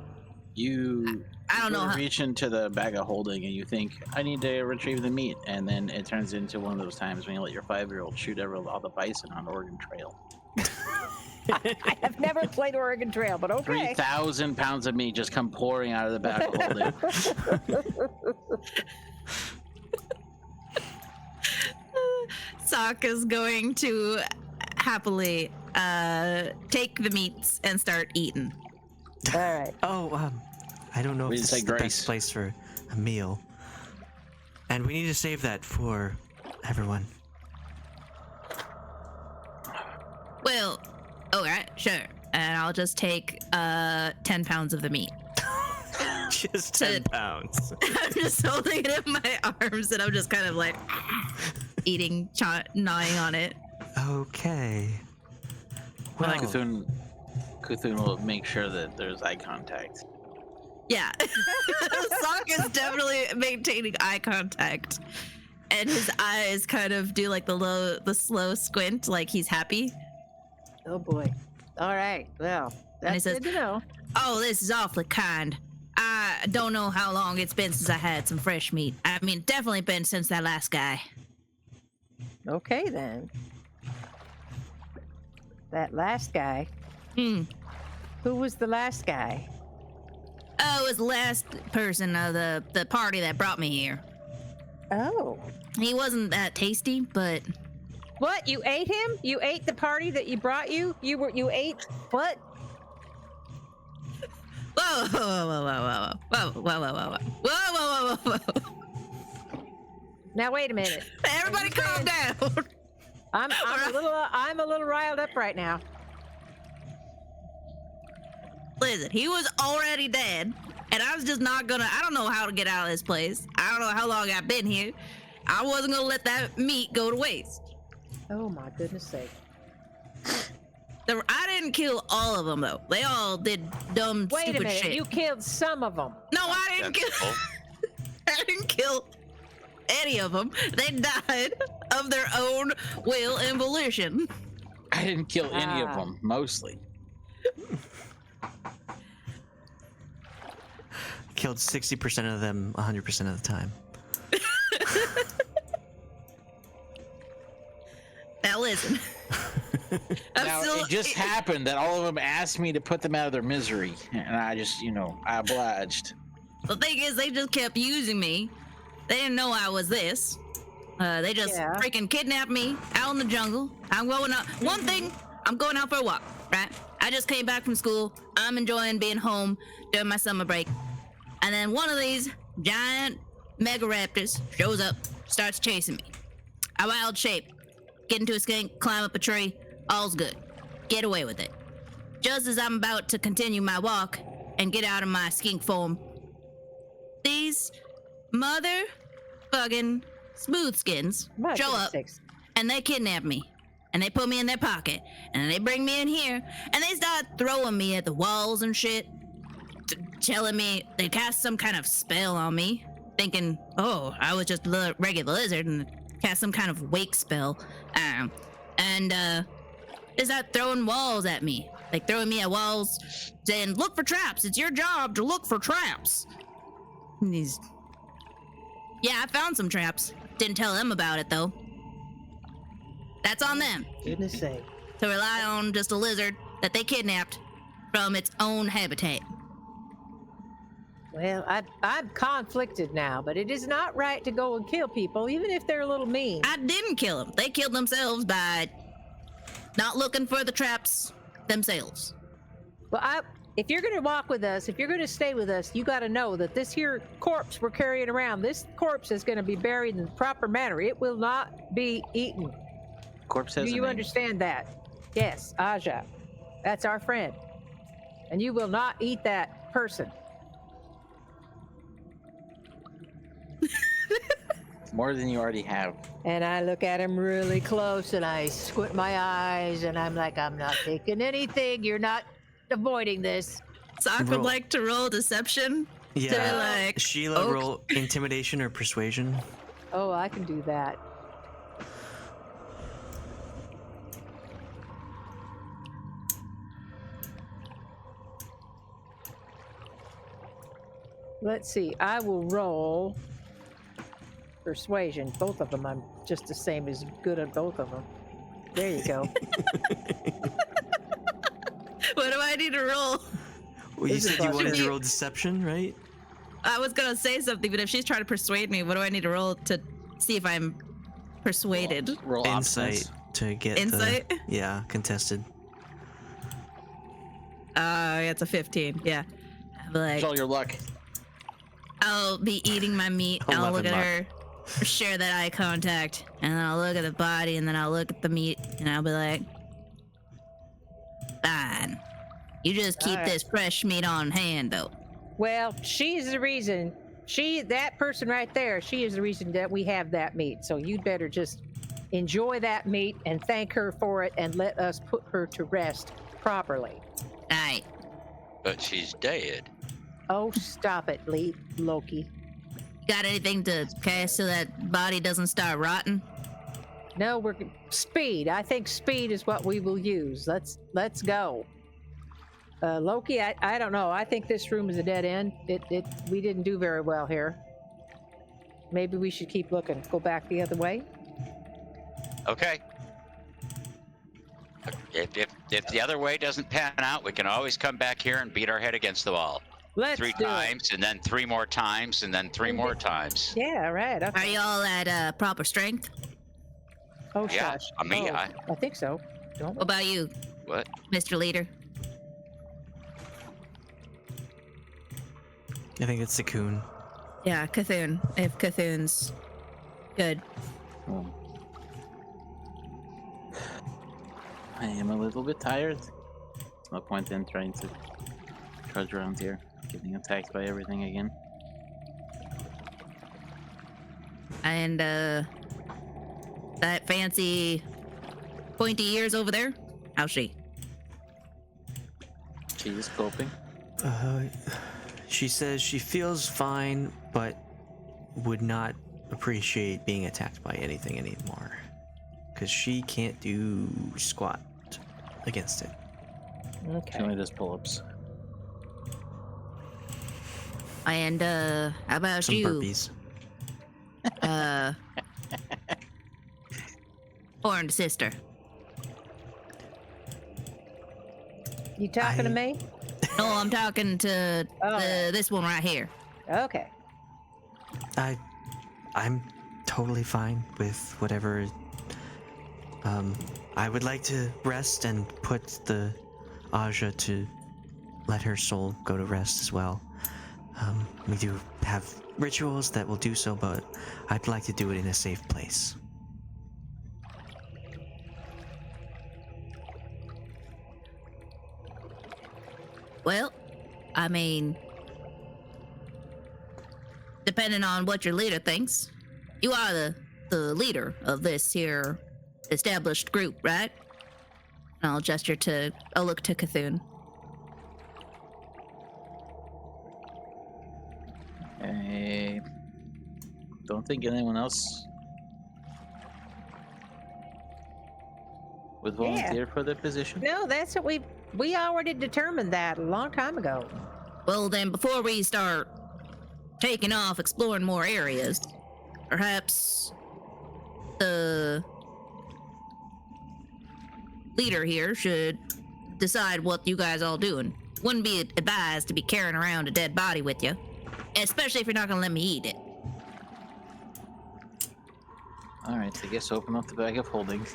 You I don't know how. reach into the bag of holding and you think, I need to retrieve the meat. And then it turns into one of those times when you let your 5-year-old shoot all the bison on Oregon Trail. I have never played Oregon Trail, but okay. 3,000 pounds of meat just come pouring out of the bag of holding. Soch is going to happily take the meats and start eating. All right. Oh, I don't know if We this say is the grace. best place for a meal. And we need to save that for everyone. Well, alright, sure. And I'll just take 10 pounds of the meat. Just 10 pounds. I'm just holding it in my arms and I'm just kind of like eating, gnawing on it. Okay. Well, Cthulhu will make sure that there's eye contact. Yeah. Soch is definitely maintaining eye contact. And his eyes kind of do like the slow squint, like he's happy. Oh boy. All right. Well, And he that's says, good to know. "Oh, this is awfully kind. I don't know how long it's been since I had some fresh meat. I mean, definitely been since that last guy." Okay then. That last guy. Hmm. Who was the last guy? Oh, it was the last person of the party that brought me here. Oh. He wasn't that tasty, but What? You ate him? You ate the party that you brought you? You ate what? whoa, whoa, whoa, whoa, whoa, whoa, whoa, whoa, whoa, whoa, whoa, whoa, whoa. Now wait a minute. Everybody, calm down. I'm a little riled up right now. Listen, he was already dead, and I was just not gonna. I don't know how to get out of this place. I don't know how long I've been here. I wasn't gonna let that meat go to waste. Oh my goodness sake. I didn't kill all of them though. They all did dumb, Wait a stupid minute. shit. You killed some of them. No, I didn't kill. I didn't kill any of them. They died of their own will and volition. I didn't kill any of Ah. them, mostly. killed 60% of them 100% of the time. Now listen. Now, it just happened that all of them asked me to put them out of their misery, and I just, I obliged. The thing is, they just kept using me. They didn't know I was this. They just Yeah. freaking kidnapped me out in the jungle. I'm going out. One thing, I'm going out for a walk, right? I just came back from school. I'm enjoying being home during my summer break. And then one of these giant megaraptors shows up, starts chasing me. I wild shape, get into a skink, climb up a tree, all's good. Get away with it. Just as I'm about to continue my walk and get out of my skink form, these motherfucking smoothskins My show goodness up sakes. and they kidnap me. And they put me in their pocket. And then they bring me in here and they start throwing me at the walls and shit. Telling me they cast some kind of spell on me. Thinking, oh, I was just a regular lizard and cast some kind of wake spell. And they start throwing walls at me. Like throwing me at walls, saying, look for traps. It's your job to look for traps. And yeah, I found some traps. Didn't tell them about it though. That's on them. Goodness sake. To rely on just a lizard that they kidnapped from its own habitat. Well, I'm conflicted now, but it is not right to go and kill people, even if they're a little mean. I didn't kill them. They killed themselves by not looking for the traps themselves. Well, if you're going to walk with us, if you're going to stay with us, you got to know that this here corpse we're carrying around, this corpse is going to be buried in the proper manner. It will not be eaten. Corpse has Do a you name. understand that? Yes, Aja. That's our friend. And you will not eat that person. More than you already have. And I look at him really close and I squint my eyes and I'm like, I'm not taking anything. You're not avoiding this. Sock would Roll. like to roll deception. To be Yeah. like, Sheila, "Okay." roll intimidation or persuasion. Oh, I can do that. Let's see. I will roll persuasion. Both of them. I'm just the same as good at both of them. There you go. What do I need to roll? Well, you This is said you wanted awesome. to roll deception, right? I was gonna say something, but if she's trying to persuade me, what do I need to roll to see if I'm persuaded? Roll Insight obstinance. to get Insight? the yeah contested. It's a 15. Yeah. I'll be It's like, all your luck. I'll be eating my meat. I'll look 11 at her, share that eye contact, and then I'll look at the body, and then I'll look at the meat, and I'll be like, fine. You just keep Alright. this fresh meat on hand, though. Well, she's the reason. That person right there, she is the reason that we have that meat. So you'd better just enjoy that meat and thank her for it and let us put her to rest properly. Alright. But she's dead. Oh, stop it, Loki. Got anything to cast so that body doesn't start rotting? No, speed. I think speed is what we will use. Let's go. Loki, I don't know. I think this room is a dead end. We didn't do very well here. Maybe we should keep looking. Go back the other way. Okay. If the other way doesn't pan out, we can always come back here and beat our head against the wall. Let's Three do times, and then 3 more times, and then 3 more times. it. Yeah, right. Are Okay. y'all at proper strength? Oh, Yeah, shush. I mean, Oh, I think so. Don't What about you, What? Mr. Leader? I think it's Cocoon. Yeah, Cthulhu. If Cthulhu's good. I am a little bit tired. There's no point in trying to trudge around here, getting attacked by everything again. And that fancy pointy ears over there, how's she? She is coping. She says she feels fine, but would not appreciate being attacked by anything anymore. Because she can't do squat against it. She Okay. only does pull-ups. And how about Some you? burpees. Horned sister. You talking to I- me? No, I'm talking to Oh. this one right here. Okay. I'm totally fine with whatever. I would like to rest and put the Aja to let her soul go to rest as well. We do have rituals that will do so, but I'd like to do it in a safe place. Well, I mean, depending on what your leader thinks, you are the leader of this here established group, right? And I'll look to Cthulhu. I don't think anyone else would volunteer for the position. No, that's what we already determined that a long time ago. Well, then, before we start taking off exploring more areas, perhaps the leader here should decide what you guys all doing. Wouldn't be advised to be carrying around a dead body with you, especially if you're not gonna let me eat it. All right, I guess open up the bag of holding.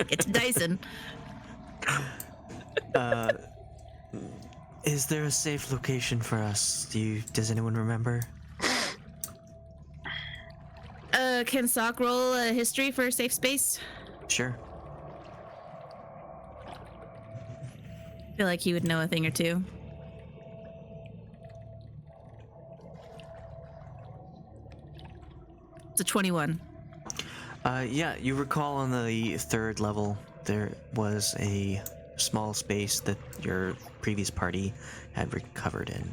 It's Dyson. Is there a safe location for us? Does anyone remember? Can Soch roll a history for a safe space? Sure. I feel like he would know a thing or two. It's a 21. Yeah, you recall on the 3rd level, there was a small space that your previous party had recovered in.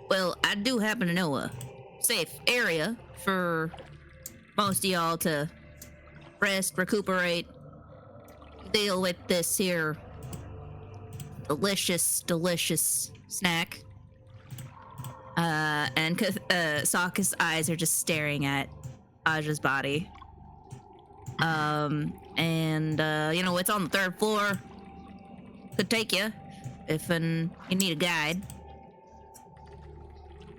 Well, I do happen to know a safe area for most of y'all to rest, recuperate, deal with this here delicious snack. And Soch's eyes are just staring at Aja's body. You know, it's on the 3rd floor. Could take you if you need a guide.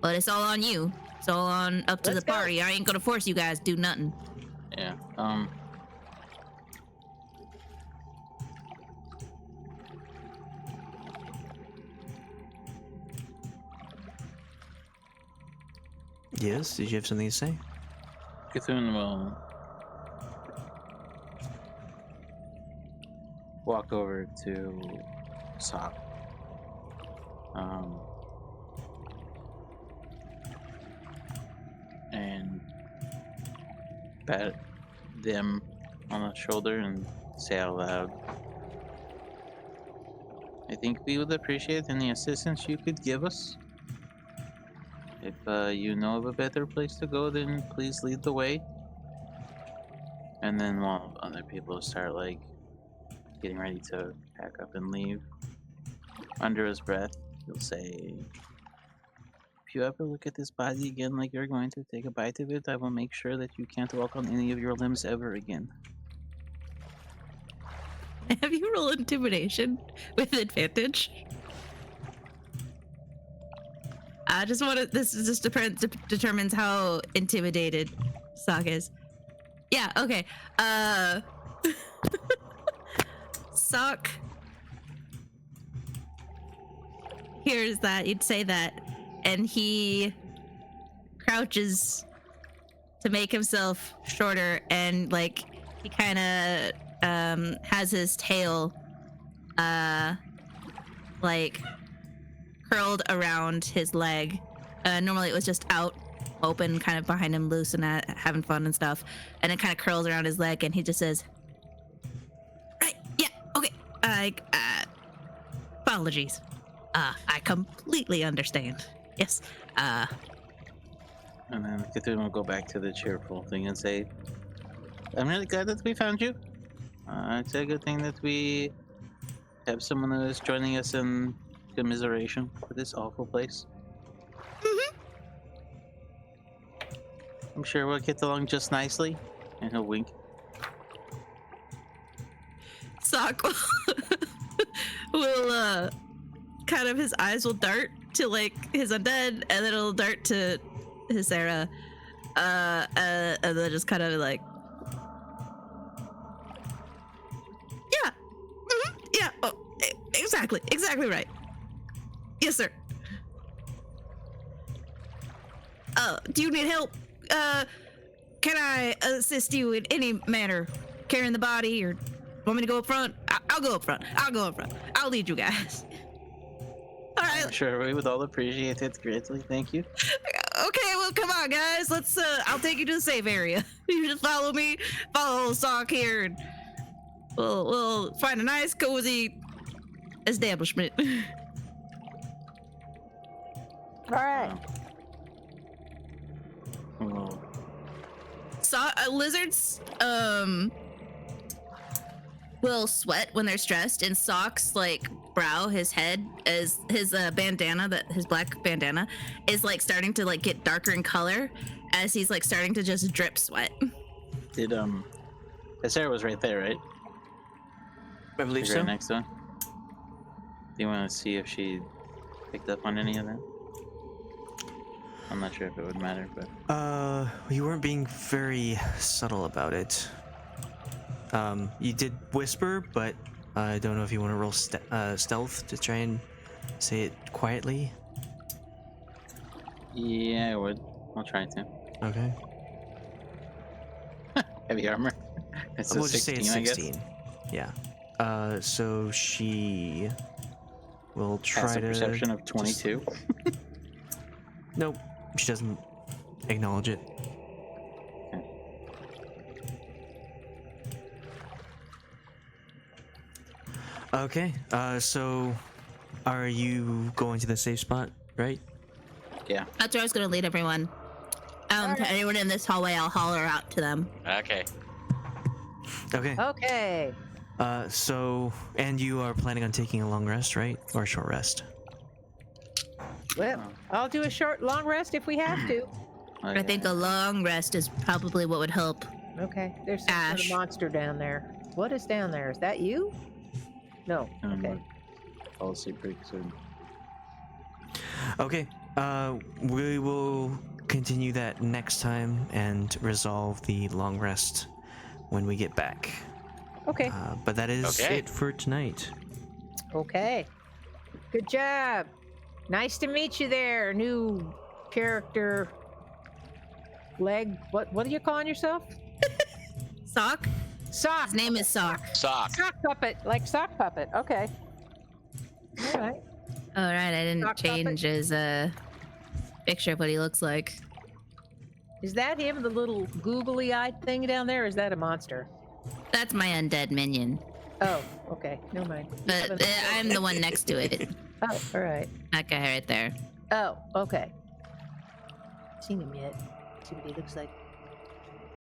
But it's all on you. It's all on up to Let's the go. party. I ain't gonna force you guys to do nothing. Yeah. Yes, did you have something to say? Cthulhu will walk over to Soch. And pat them on the shoulder and say out loud, I think we would appreciate any assistance you could give us. If you know of a better place to go, then please lead the way. And then while other people start like getting ready to pack up and leave, under his breath, he'll say, if you ever look at this body again like you're going to take a bite of it, I will make sure that you can't walk on any of your limbs ever again. Have you rolled intimidation with advantage? I just want to. This is just determines how intimidated Soch is. Yeah. Okay. Soch hears that you'd say that, and he crouches to make himself shorter, and like he kind of has his tail like curled around his leg. Normally it was just out open kind of behind him, loose and having fun and stuff, and it kind of curls around his leg, and he just says, right, yeah, okay, apologies, I completely understand, yes. And then Cthulhu will go back to the cheerful thing and say, I'm really glad that we found you. It's a good thing that we have someone who is joining us in commiseration for this awful place. Mm-hmm. I'm sure we'll get along just nicely. And he'll wink. Soch will kind of, his eyes will dart to like his undead, and then it'll dart to his Sarah, and then just kind of like, yeah, yeah, oh, exactly. Exactly right. Yes, sir. Do you need help? Can I assist you in any manner? Carrying the body, or want me to go up front? I'll go up front. I'll lead you guys. All right. I'm sure we would all appreciate it greatly. Thank you. Okay, well, come on, guys. Let's. I'll take you to the safe area. You just follow me. Follow Soch here, and we'll find a nice, cozy establishment. All right. Oh, Lizards will sweat when they're stressed, and Soch's like brow, his head, is his bandana, that his black bandana is like starting to like get darker in color as he's like starting to just drip sweat. did Sarah was right there, right? I believe She's so. right next to him. Do you want to see if she picked up on any of that? I'm not sure if it would matter, but You weren't being very subtle about it. You did whisper, but I don't know if you want to roll stealth to try and say it quietly. yeah, I would. I'll try to. Okay. Heavy armor. It's We'll a just say 16, it's I guess. 16. Yeah. So she will try Passive to. perception of 22. Nope. She doesn't acknowledge it. Okay. So are you going to the safe spot, right? Yeah. That's where I was gonna lead everyone. To anyone in this hallway, I'll holler out to them. Okay. Okay. Okay. So, and you are planning on taking a long rest, right? Or a short rest? Well, I'll do a long rest if we have to. I think a long rest is probably what would help. Okay. There's some sort of Ash. monster down there. What is down there? Is that you? No. Okay. Fall asleep pretty soon. Okay. We will continue that next time and resolve the long rest when we get back. Okay. But that is Okay. it for tonight. Okay. Good job. Nice to meet you there, new character. Leg. What are you calling yourself? Soch? Sock. His name is Soch. Sock. Sock puppet. Like sock puppet. Okay. All right. All right, I didn't Sock puppet. change his picture of what he looks like. Is that him, the little googly-eyed thing down there? Or is that a monster? That's my undead minion, Oh, okay. No mind. but I'm the one next to it. Oh, all right. That guy right there. Oh, okay. Seen him yet? See what he looks like.